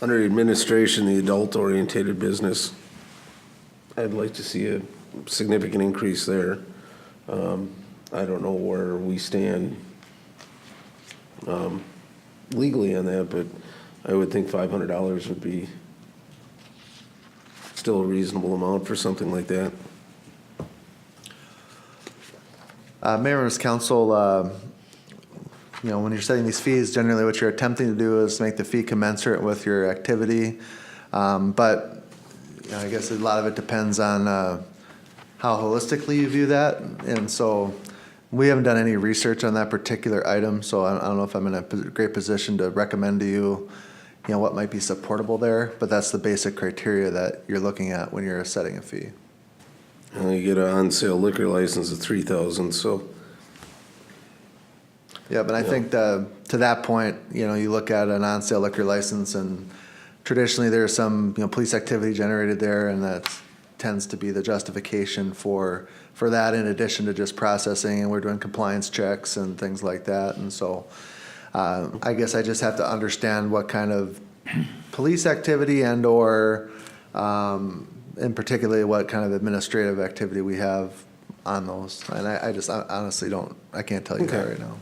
Under administration, the adult-oriented business, I'd like to see a significant increase there. I don't know where we stand legally on that, but I would think $500 would be still a reasonable amount for something like that. Mayor, members of council, when you're setting these fees, generally what you're attempting to do is make the fee commensurate with your activity. But I guess a lot of it depends on how holistically you view that. And so we haven't done any research on that particular item, so I don't know if I'm in a great position to recommend to you, what might be supportable there. But that's the basic criteria that you're looking at when you're setting a fee. You get an on-sale liquor license of $3,000, so. Yeah, but I think to that point, you look at an on-sale liquor license, and traditionally there's some, police activity generated there, and that tends to be the justification for that, in addition to just processing, and we're doing compliance checks and things like that. And so I guess I just have to understand what kind of police activity and/or in particularly what kind of administrative activity we have on those. And I honestly I can't tell you that right now.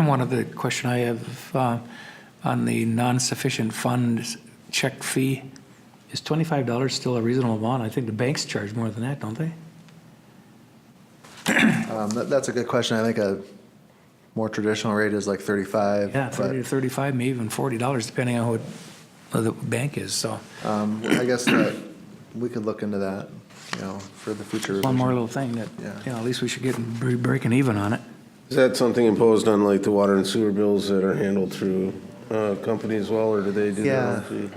One other question I have on the non-sufficient funds check fee, is $25 still a reasonable amount? I think the banks charge more than that, don't they? That's a good question. I think a more traditional rate is like $35. Yeah, 30 to $35, maybe even $40, depending on what the bank is, so. I guess that we could look into that, for the future. One more revision. little thing that, Yeah. at least we should get breaking even on it. Is that something imposed on like the water and sewer bills that are handled through company as well, or do they do their own fee?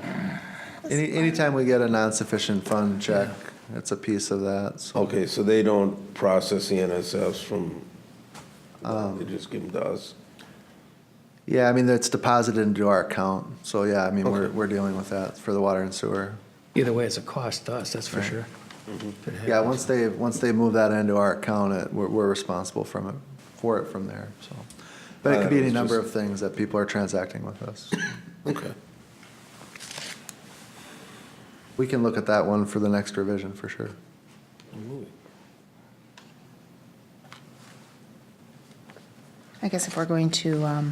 Anytime we get a non-sufficient fund check, it's a piece of that. So. Okay, so they don't process the NSFs from, they just give them to us? Yeah, I mean, it's deposited into our account. So, yeah, I mean, we're dealing with that for the water and sewer. Either way, it's a cost to us, that's for Right. sure. Yeah, once they move that into our account, we're responsible for it from there, so. But it could be any number of things that people are transacting with us. Okay. We can look at that one for the next revision, for sure. I guess if we're going to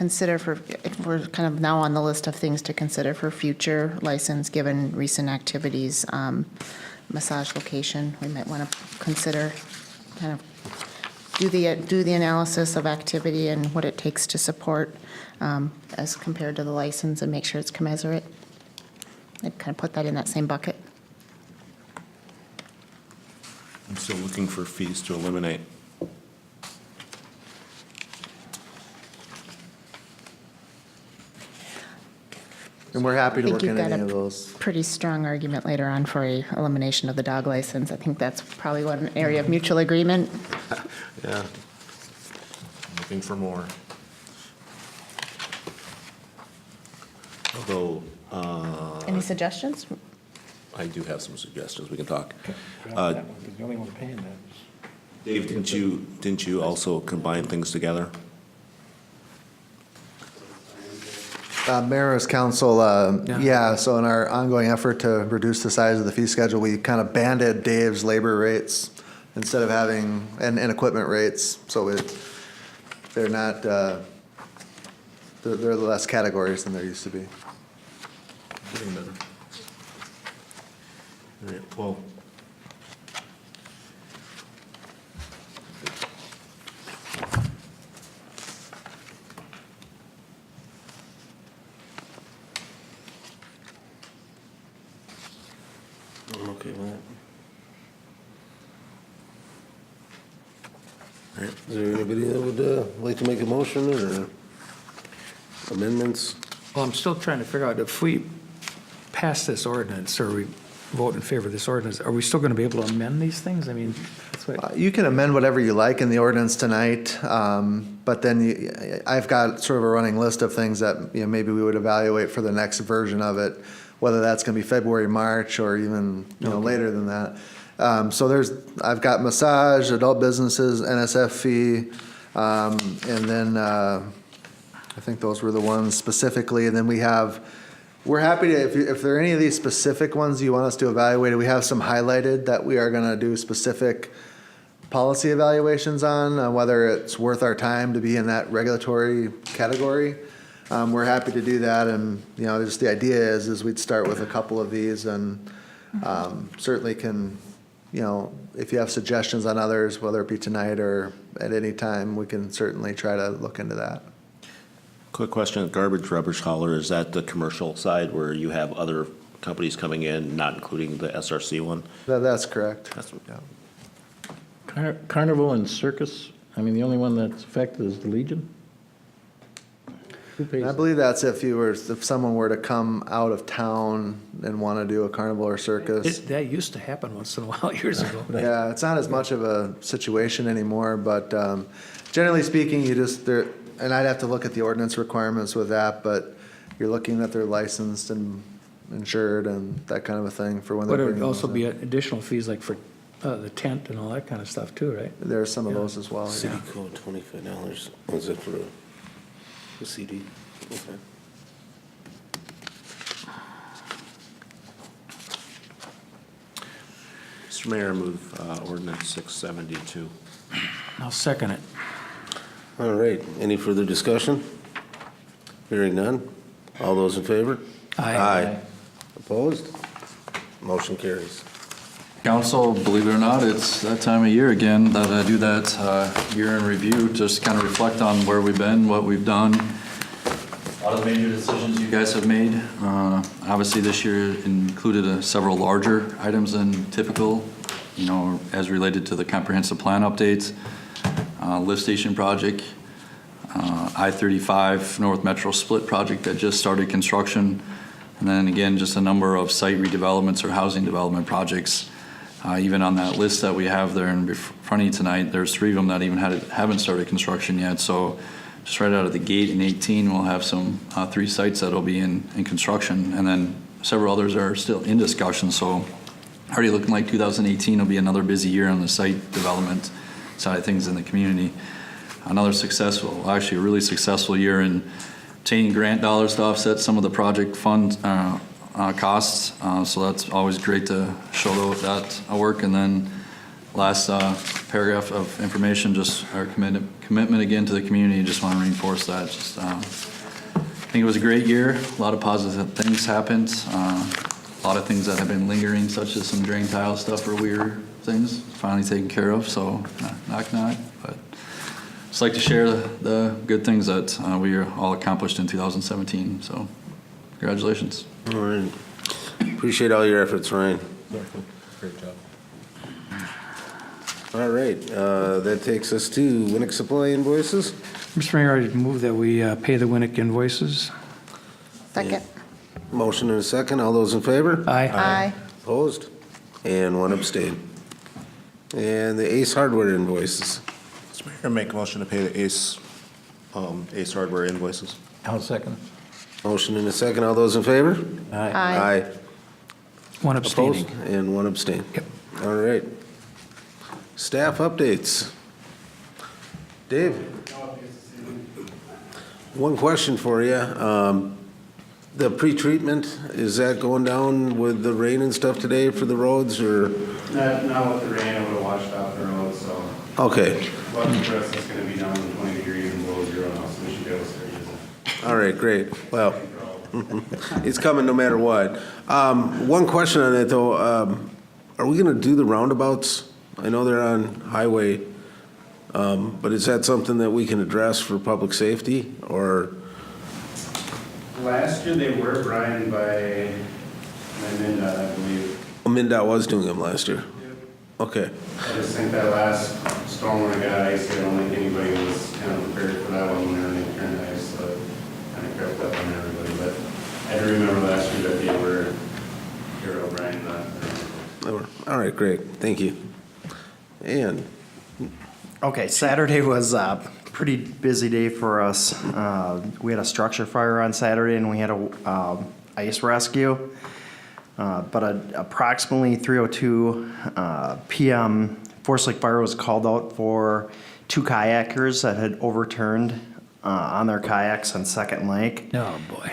if we're kind of now on the list of things to consider for future license, given recent activities, massage location, we might want to consider kind of do the analysis of activity and what it takes to support as compared to the license, and make sure it's commensurate. I'd kind of put that in that same bucket. I'm still looking for fees to eliminate. And we're happy I to think look you've into got any of a those. pretty strong argument later on for a elimination of the dog license. I think that's probably one area of mutual agreement. Yeah. Looking for more. Although, Any suggestions? I do have some suggestions, we can talk. That one, 'cause the only one paying that is. Dave, didn't you also combine things together? Mayor's council, yeah, so in our ongoing effort to reduce the size of the fee schedule, we kind of banded Dave's labor rates instead of having, and equipment rates, so they're not, they're less categories than there used to be. Getting better. All right, well. I'm okay with that. Is there anybody that would like to make a motion or amendments? Well, I'm still trying to figure out if we pass this ordinance or we vote in favor of this ordinance, are we still going to be able to amend these things? I mean, that's what. You can amend whatever you like in the ordinance tonight, but then I've got sort of a running list of things that, maybe we would evaluate for the next version of it, whether that's going to be February, March, or even, later than that. So I've got massage, adult businesses, NSF fee, and then I think those were the ones specifically. And then we're happy to, if there are any of these specific ones you want us to evaluate, we have some highlighted that we are going to do specific policy evaluations on, whether it's worth our time to be in that regulatory category. We're happy to do that, and, just the idea is we'd start with a couple of these, and certainly can, if you have suggestions on others, whether it be tonight or at any time, we can certainly try to look into that. Quick question, garbage rubbish hauler, is that the commercial side where you have other companies coming in, not including the SRC one? That's correct. Yeah. Carnival and circus, I mean, the only one that's affected is the Legion? Who pays? I believe that's if someone were to come out of town and want to do a carnival or circus. That used to happen once in a while, years ago. Yeah, it's not as much of a situation anymore, but generally speaking, and I'd have to look at the ordinance requirements with that, but you're looking at they're licensed and insured and that kind of a thing for when they're But it bringing would also those be in. additional fees like for the tent and all that kind of stuff too, right? There are some of those as well. City Yeah. code, $25. Was it for a CD? Okay. Mr. Mayor, I move ordinance 672. I'll second it. All right, any further discussion? Hearing none. All those in favor? Aye. Opposed? Motion carries. Council, believe it or not, it's that time of year again that I do that year in review, just kind of reflect on where we've been, what we've done, a lot of the major decisions you guys have made. Obviously, this year included several larger items than typical, as related to the comprehensive plan updates, lift station project, I-35 North Metro Split project that just started construction, and then again, just a number of site redevelopments or housing development projects. Even on that list that we have there in front of you tonight, there's 3 of them that even haven't started construction yet. So just right out of the gate in 18, we'll have some 3 sites that'll be in construction, and then several others are still in discussion. So already looking like 2018 will be another busy year on the site development side of things in the community. Another actually a really successful year in obtaining grant dollars to offset some of the project fund costs. So that's always great to show that work. And then last paragraph of information, just our commitment again to the community. Just want to reinforce that. I think it was a great year. A lot of positive things happened. A lot of things that have been lingering, such as some drain tile stuff or weird things, finally taken care of. So knock knock. But just like to share the good things that we all accomplished in 2017. So congratulations. All right. Appreciate all your efforts, Ryan. Great job. All right, that takes us to Winnick Supply invoices. Mr. Mayor, I move that we pay the Winnick invoices. Second. Motion and a second. All those in favor? Aye. Opposed? And one abstain. And the Ace Hardware invoices. Mr. Mayor, make a motion to pay the Ace Hardware invoices. I'll second. Motion and a second. All those in favor? Aye. One abstaining. Opposed? And one abstain. Yep. All right. Staff updates. Dave? One question for you. The pretreatment, is that going down with the rain and stuff today for the roads, or? Not with the rain, it would have washed out the road, so. Okay. Lucky for us, it's gonna be down to 20 degrees and below zero now, so we should be able to start using it. All right, great. Well, it's coming no matter what. One question on that, though. Are we going to do the roundabouts? I know they're on highway, but is that something that we can address for public safety, or? Last year, they were, Brian, by MnDOT, I believe. MnDOT was doing them last year? Okay. I just think that last storm when it got icy, I don't think anybody was kind of prepared for that one when everything turned ice, so it kind of crept up on everybody. But I do remember last year that they were, Brian, All right, great. Thank you. And Okay, Saturday was a pretty busy day for us. We had a structure fire on Saturday and we had a ice rescue. But approximately 3:02 p.m., Forest Lake Fire was called out for two kayakers that had overturned on their kayaks on Second Lake. Oh, boy.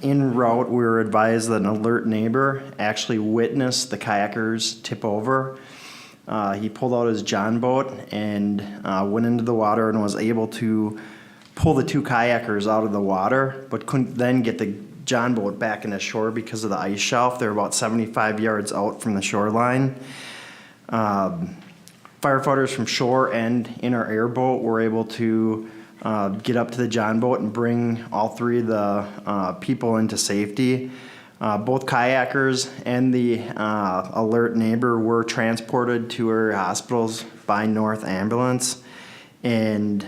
En route, we were advised that an alert neighbor actually witnessed the kayakers tip over. He pulled out his John boat and went into the water and was able to pull the two kayakers out of the water, but couldn't then get the John boat back in the shore because of the ice shelf. They're about 75 yards out from the shoreline. Firefighters from shore and in our airboat were able to get up to the John boat and bring all three of the people into safety. Both kayakers and the alert neighbor were transported to our hospitals by North Ambulance, and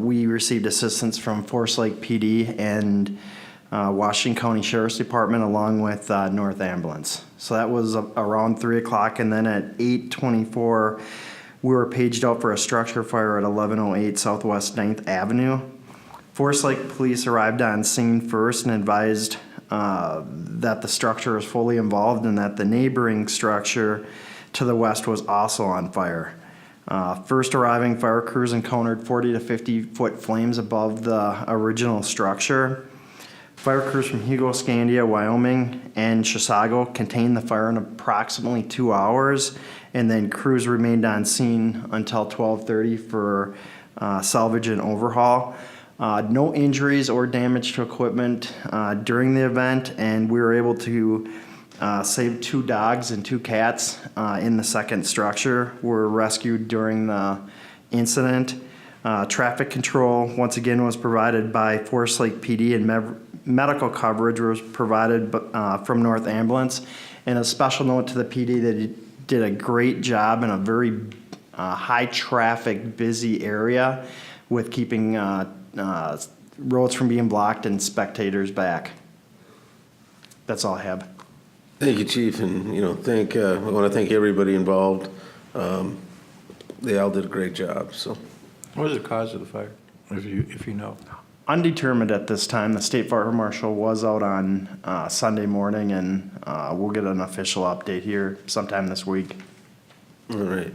we received assistance from Forest Lake PD and Washington County Sheriff's Department along with North Ambulance. So that was around 3 o'clock, and then at 8:24, we were paged out for a structure fire at 1108 Southwest 9th Avenue. Forest Lake Police arrived on scene first and advised that the structure was fully involved and that the neighboring structure to the west was also on fire. First arriving fire crews encountered 40 to 50 foot flames above the original structure. Fire crews from Hugo, Scandia, Wyoming, and Chisago contained the fire in approximately 2 hours, and then crews remained on scene until 12:30 for salvage and overhaul. No injuries or damage to equipment during the event, and we were able to save 2 dogs and 2 cats in the second structure. Were rescued during the incident. Traffic control, once again, was provided by Forest Lake PD, and medical coverage was provided from North Ambulance. And a special note to the PD that it did a great job in a very high-traffic, busy area with keeping roads from being blocked and spectators back. That's all I have. thank you, Chief, and, I want to thank everybody involved. They all did a great job, so. What was the cause of the fire, if you know? Undetermined at this time. The state fire marshal was out on Sunday morning, and we'll get an official update here sometime this week. All right.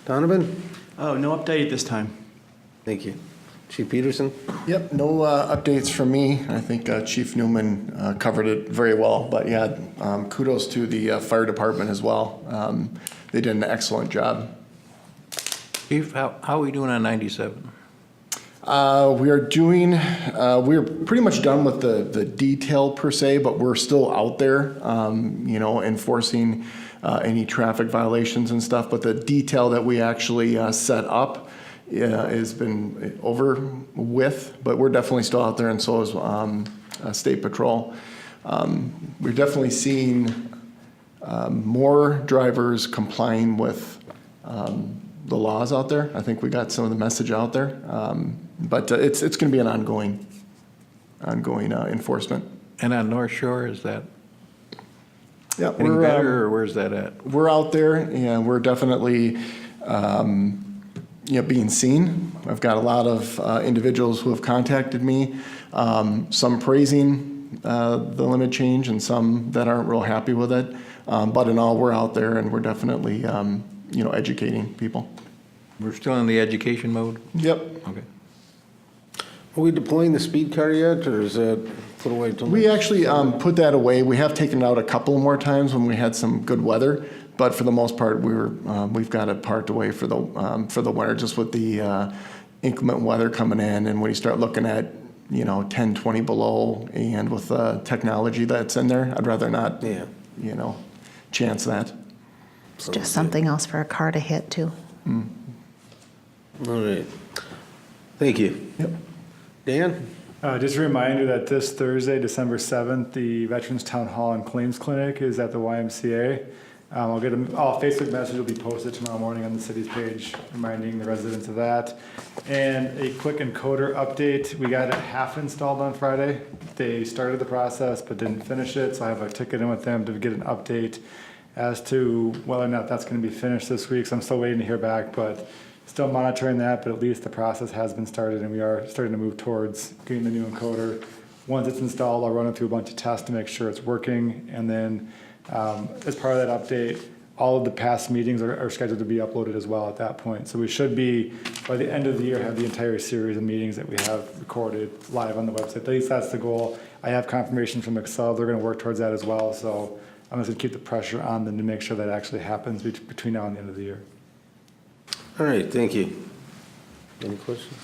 Donovan? Oh, no update this time. Thank you. Chief Peterson? Yep, no updates from me. I think Chief Newman covered it very well, but yeah, kudos to the fire department as well. They did an excellent job. Chief, how are we doing on 97? We're pretty much done with the detail per se, but we're still out there, enforcing any traffic violations and stuff. But the detail that we actually set up has been over with, but we're definitely still out there, and so is State Patrol. We're definitely seeing more drivers complying with the laws out there. I think we got some of the message out there, but it's going to be an ongoing enforcement. And on North Shore, is that Yeah, getting we're, better, or where's that at? we're out there and we're definitely, being seen. I've got a lot of individuals who have contacted me, some praising the limit change and some that aren't real happy with it. But in all, we're out there and we're definitely, educating people. We're still in the education mode? Yep. Okay. Are we deploying the speed car yet, or is that put away till? We actually put that away. We have taken it out a couple more times when we had some good weather, but for the most part, we've got it parked away for the winter, just with the inclement weather coming in. And when you start looking at 10, 20 below, and with the technology that's in there, I'd rather not, chance that. It's just something else for a car to hit too. All right. Thank you. Yep. Dan? Just a reminder that this Thursday, December 7th, the Veterans Town Hall and Claims Clinic is at the YMCA. Facebook message will be posted tomorrow morning on the city's page, reminding the residents of that. And a quick encoder update. We got it half installed on Friday. They started the process but didn't finish it, so I have a ticket in with them to get an update as to whether or not that's going to be finished this week. So I'm still waiting to hear back, but still monitoring that. But at least the process has been started, and we are starting to move towards getting the new encoder. Once it's installed, I'll run it through a bunch of tests to make sure it's working, and then as part of that update, all of the past meetings are scheduled to be uploaded as well at that point. So we should be, by the end of the year, have the entire series of meetings that we have recorded live on the website. At least that's the goal. I have confirmation from Excel. They're going to work towards that as well. So I'm just going to keep the pressure on them to make sure that actually happens between now and the end of the year. All right, thank you. Any questions?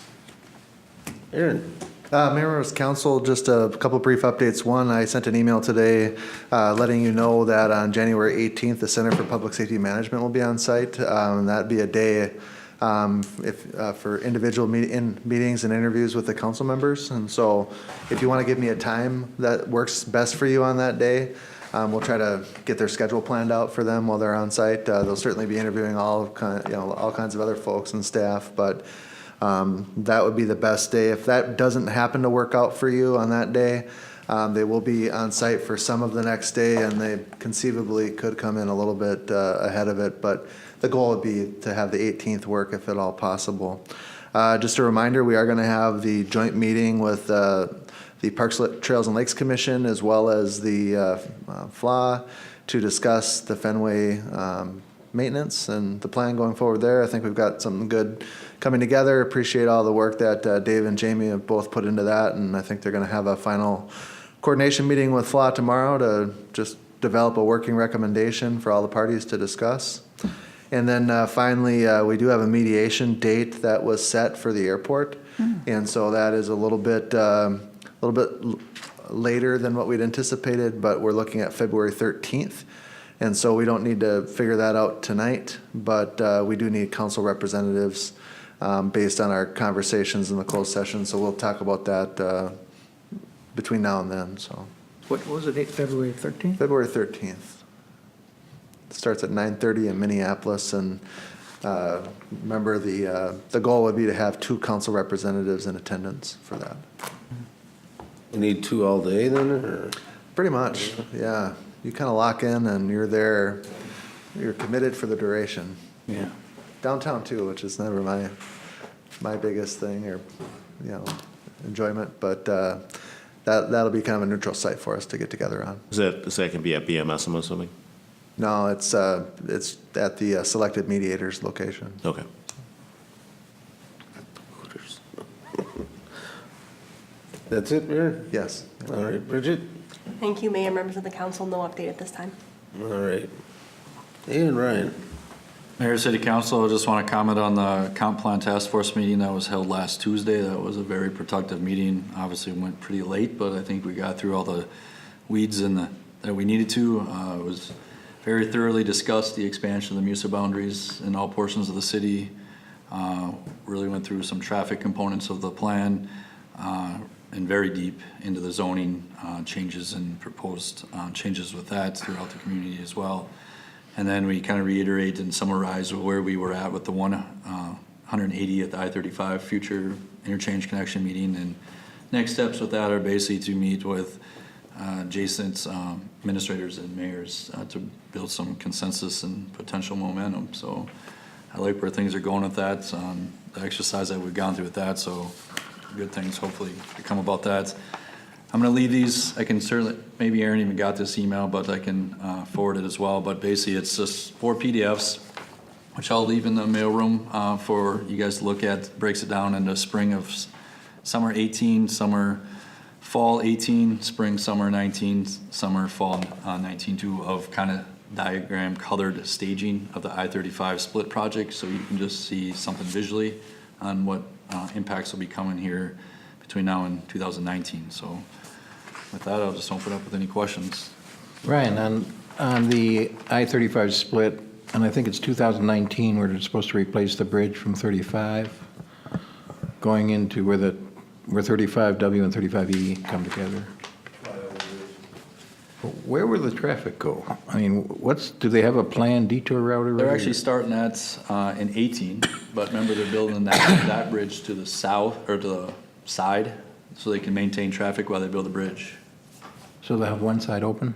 Aaron? Members of council, just a couple brief updates. One, I sent an email today letting you know that on January 18th, the Center for Public Safety Management will be on site. That'd be a day for individual meetings and interviews with the council members. And so if you want to give me a time that works best for you on that day, we'll try to get their schedule planned out for them while they're on site. They'll certainly be interviewing all kinds of other folks and staff, but that would be the best day. If that doesn't happen to work out for you on that day, they will be on site for some of the next day, and they conceivably could come in a little bit ahead of it, but the goal would be to have the 18th work if at all possible. Just a reminder, we are going to have the joint meeting with the Parks, Trails, and Lakes Commission as well as the FLA to discuss the Fenway maintenance and the plan going forward there. I think we've got something good coming together. Appreciate all the work that Dave and Jamie have both put into that, and I think they're going to have a final coordination meeting with FLA tomorrow to just develop a working recommendation for all the parties to discuss. And then finally, we do have a mediation date that was set for the airport, and so that is a little bit later than what we'd anticipated, but we're looking at February 13th. And so we don't need to figure that out tonight, but we do need council representatives based on our conversations in the closed session. So we'll talk about that between now and then. So What was the date, February 13th? February 13th. It starts at 9:30 in Minneapolis, and remember the goal would be to have 2 council representatives in attendance for that. You need 2 all day then, or? Pretty much, yeah. You kind of lock in and you're there, you're committed for the duration. Yeah. Downtown too, which is never my biggest thing or, enjoyment, but that'll be kind of a neutral site for us to get together on. Is that going to be at BMS, I'm assuming? No, it's at the Selected Mediators location. Okay. That's it, Mayor? Yes. All right, Bridget? Thank you, Mayor, members of the council. No update at this time. All right. And Ryan? Mayor, City Council, I just want to comment on the Comp Plan Task Force meeting that was held last Tuesday. That was a very productive meeting. Obviously, went pretty late, but I think we got through all the weeds that we needed to. It was very thoroughly discussed, the expansion of the MUSA boundaries in all portions of the city. Really went through some traffic components of the plan and very deep into the zoning changes and proposed changes with that throughout the community as well. And then we kind of reiterate and summarize where we were at with the 180 at the I-35 future interchange connection meeting. And next steps with that are basically to meet with adjacent administrators and mayors to build some consensus and potential momentum. So I like where things are going with that, the exercise that we've gone through with that, so good things hopefully to come about that. I'm gonna leave these, I can certainly, maybe Aaron even got this email, but I can forward it as well, but basically it's just 4 PDFs, which I'll leave in the mailroom for you guys to look at. Breaks it down into spring of summer 18, summer, fall 18, spring, summer 19, summer, fall 19 too, of kind of diagram colored staging of the I-35 split project, so you can just see something visually on what impacts will be coming here between now and 2019. So with that, I'll just open up with any questions. Ryan, on the I-35 split, and I think it's 2019 where they're supposed to replace the bridge from 35, going into where 35W and 35E come together. Where will the traffic go? I mean, do they have a planned detour route already? They're actually starting that in 18, but remember they're building that bridge to the south, or to the side, so they can maintain traffic while they build the bridge. So they'll have one side open?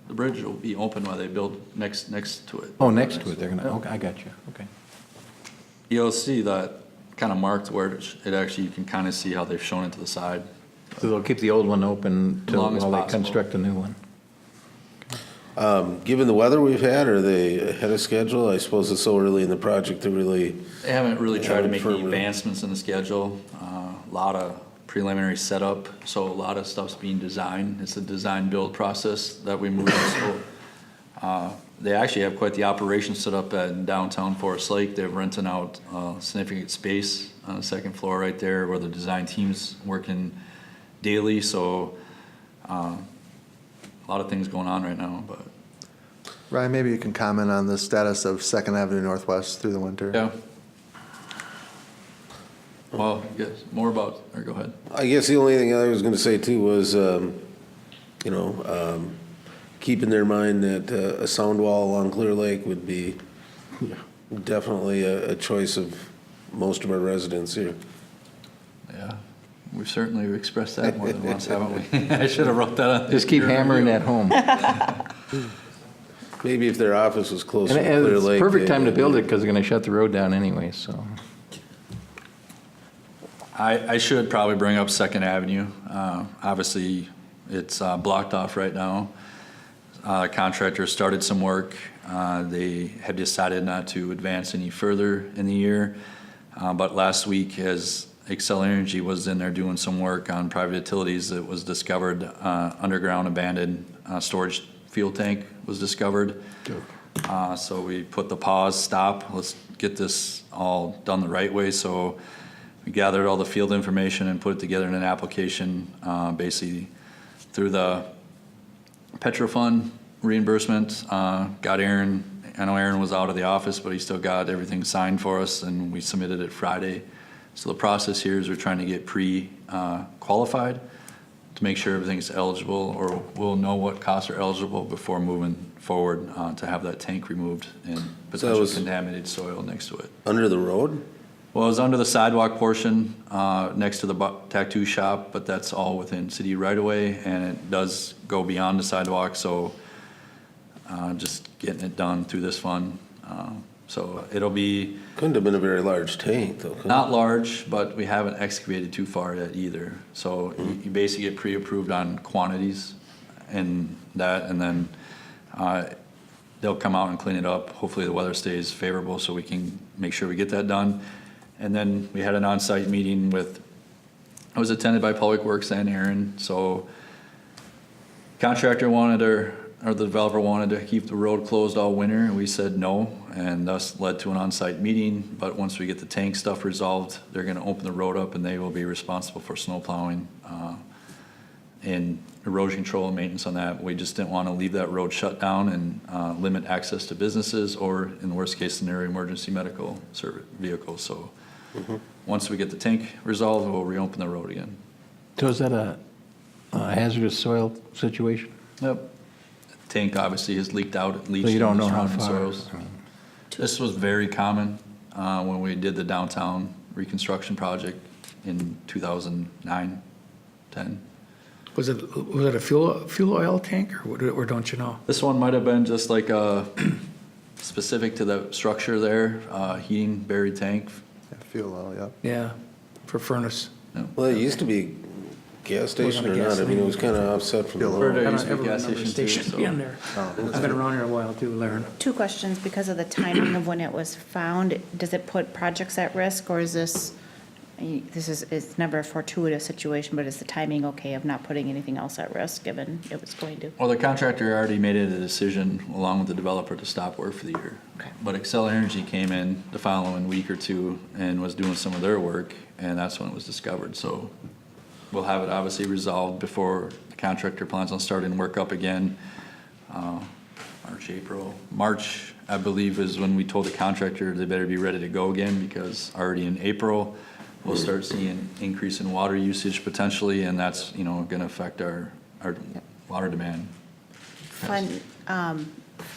The bridge will be open while they build next to it. Oh, next to it, they're gonna, okay, I got you, okay. You'll see that kind of marked where it actually, you can kind of see how they've shown it to the side. So they'll keep the old one open till Long as while they possible. construct a new one? Given the weather we've had, are they ahead of schedule? I suppose it's so early in the project to really. They haven't really tried to make any firmly- advancements in the schedule. A lot of preliminary setup, so a lot of stuff's being designed. It's a design-build process that we move in. So they actually have quite the operation set up at downtown Forest Lake. They're renting out significant space on the second floor right there where the design team's working daily. So a lot of things going on right now, but. Ryan, maybe you can comment on the status of Second Avenue Northwest through the winter. Yeah. Well, yes, more about, or go ahead. I guess the only thing I was going to say too was, keep in their mind that a sound wall along Clear Lake would be definitely a choice of most of our residents here. Yeah, we've certainly expressed that more than once, haven't we? I should have wrote that on. Just keep hammering that home. Maybe if their office was closer to And Clear it's Lake. perfect time to they'd- build it because they're gonna shut the road down anyway, so. I should probably bring up Second Avenue. Obviously, it's blocked off right now. Contractor started some work. They had decided not to advance any further in the year. But last week, as Xcel Energy was in there doing some work on private utilities, it was discovered underground abandoned storage fuel tank was discovered. So we put the pause, stop, let's get this all done the right way. So we gathered all the field information and put it together in an application, basically through the Petro Fund reimbursement. Got Aaron, I know Aaron was out of the office, but he still got everything signed for us, and we submitted it Friday. So the process here is we're trying to get pre-qualified to make sure everything's eligible, or we'll know what costs are eligible before moving forward to have that tank removed and potential contaminated soil next to it. Under the road? Well, it was under the sidewalk portion next to the tattoo shop, but that's all within city right-of-way, and it does go beyond the sidewalk, so just getting it done through this fund. So it'll be... Couldn't have been a very large tank, though. Not large, but we haven't excavated too far yet either. So you basically get pre-approved on quantities and that, and then they'll come out and clean it up. Hopefully the weather stays favorable so we can make sure we get that done. And then we had an on-site meeting with, I was attended by Public Works and Aaron. So contractor wanted or the developer wanted to keep the road closed all winter, and we said no, and thus led to an on-site meeting. But once we get the tank stuff resolved, they're gonna open the road up and they will be responsible for snow plowing and erosion control and maintenance on that. We just didn't wanna leave that road shut down and limit access to businesses or, in the worst case scenario, emergency medical service vehicles. So once we get the tank resolved, we'll reopen the road again. So is that a hazardous soil situation? Yep. Tank obviously has leaked out, leached So you don't into know how surrounding far? soils. This was very common when we did the downtown reconstruction project in 2009, 10. Was it a fuel oil tank, or don't you know? This one might have been just like a specific to the structure there, heating buried tank. Fuel oil, yep. Yeah, for furnace. Well, it used to be gas station or not? I mean, it was kind of offset from the There road. used to be a gas station too, so. in there. I've been around here a while too, Laren. Two questions, because of the timing of when it was found, does it put projects at risk, or is this, it's never a fortuitous situation, but is the timing okay of not putting anything else at risk, given it was going to? Well, the contractor already made a decision along with the developer to stop work for the year. Okay. But Excel Energy came in the following week or two and was doing some of their work, and that's when it was discovered. So we'll have it obviously resolved before the contractor plans on starting work up again. March, April. March, I believe, is when we told the contractor they better be ready to go again, because already in April, we'll start seeing increase in water usage potentially, and that's, gonna affect our water demand.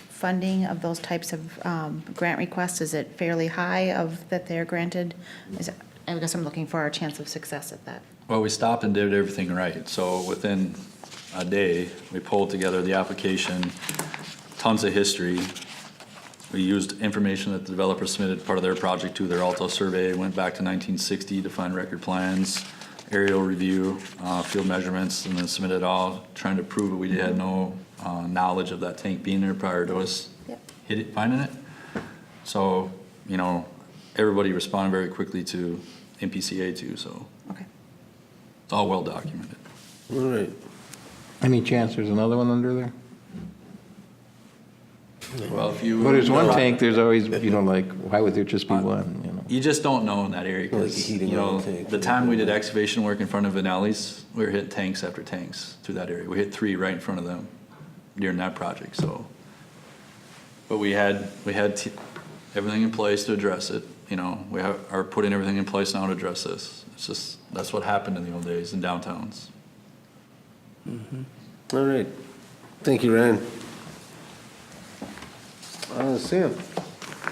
Funding of those types of grant requests, is it fairly high that they're granted? I guess I'm looking for our chance of success at that. Well, we stopped and did everything right. So within a day, we pulled together the application, tons of history. We used information that the developer submitted part of their project to their Alto survey, went back to 1960 to find record plans, aerial review, field measurements, and then submitted it all, trying to prove that we had no knowledge of that tank being there prior to us finding it. So, everybody responded very quickly to MPCA too, so. Okay. It's all well documented. All right. Any chance there's another one under there? Well, if you. Well, there's one tank, there's always, why would there just be one, You just don't know in that area, because, the time we did excavation work in front of Vanelli's, we were hitting tanks after tanks through that area. We hit 3 right in front of them during that project, so. But we had everything in place to address it, we are putting everything in place now to address this. It's just, that's what happened in the old days in downtowns. All right. Thank you, Ryan. Sam?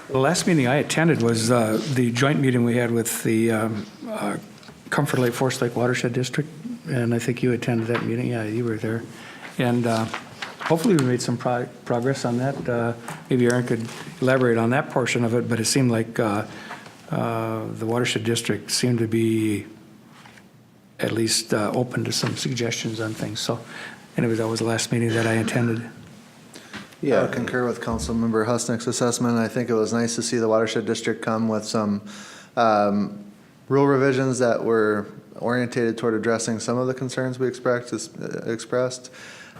The last meeting I attended was the joint meeting we had with the Comfort Lake, Forest Lake Watershed District, and I think you attended that meeting. Yeah, you were there. And hopefully we made some progress on that. Maybe Aaron could elaborate on that portion of it, but it seemed like the Watershed District seemed to be at least open to some suggestions on things. So anyways, that was the last meeting that I attended. Yeah, I concur with Councilmember Husnick's assessment. I think it was nice to see the Watershed District come with some rule revisions that were orientated toward addressing some of the concerns we expressed.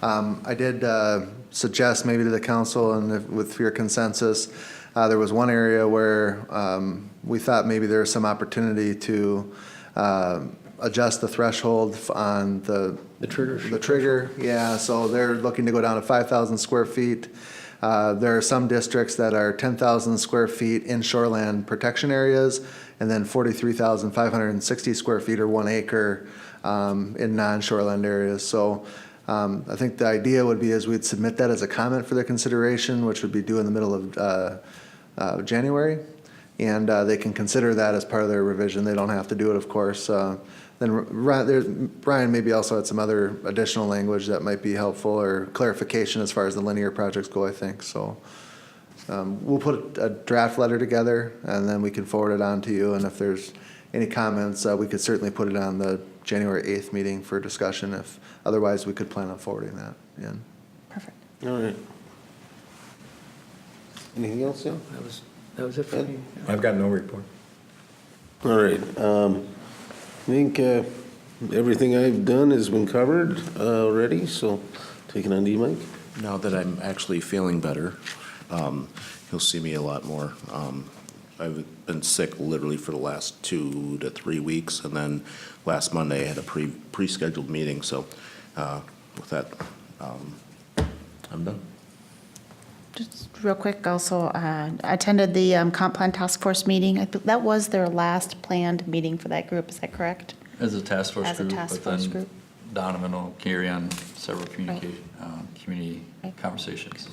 I did suggest maybe to the council, and with your consensus, there was one area where we thought maybe there was some opportunity to adjust the threshold on the trigger. The trigger, yeah. So they're looking to go down to 5,000 square feet. There are some districts that are 10,000 square feet in shoreland protection areas, and then 43,560 square feet or 1 acre in non-shoreland areas. So I think the idea would be is we'd submit that as a comment for their consideration, which would be due in the middle of January. And they can consider that as part of their revision. They don't have to do it, of course. Then Brian maybe also had some other additional language that might be helpful, or clarification as far as the linear projects go, I think. So we'll put a draft letter together, and then we can forward it on to you. And if there's any comments, we could certainly put it on the January 8th meeting for discussion. If otherwise, we could plan on forwarding that in. Perfect. All right. Anything else, Sam? That was it for me. I've got no report. All right. I think everything I've done has been covered already, so take it on to you, Mike. Now that I'm actually feeling better, you'll see me a lot more. I've been sick literally for the last 2 to 3 weeks, and then last Monday I had a pre-scheduled meeting, so with that, I'm done. Just real quick, also, I attended the comp plan task force meeting. That was their last planned meeting for that group, is that correct? As a task force As a group, task but force then group. Donovan will carry on several community conversations.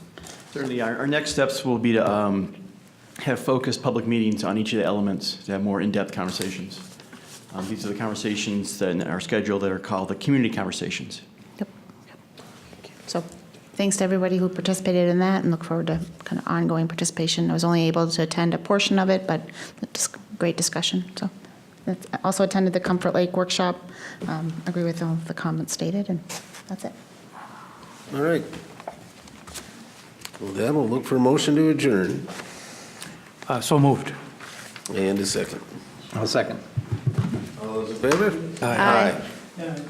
Certainly, our next steps will be to have focused public meetings on each of the elements to have more in-depth conversations. These are the conversations that are scheduled that are called the community conversations. So thanks to everybody who participated in that and look forward to kind of ongoing participation. I was only able to attend a portion of it, but great discussion. So I also attended the Comfort Lake workshop. Agree with all the comments stated, and that's it. All right. Well, then we'll look for a motion to adjourn. So moved. And a second. I'll second. All those in favor? Aye. Aye.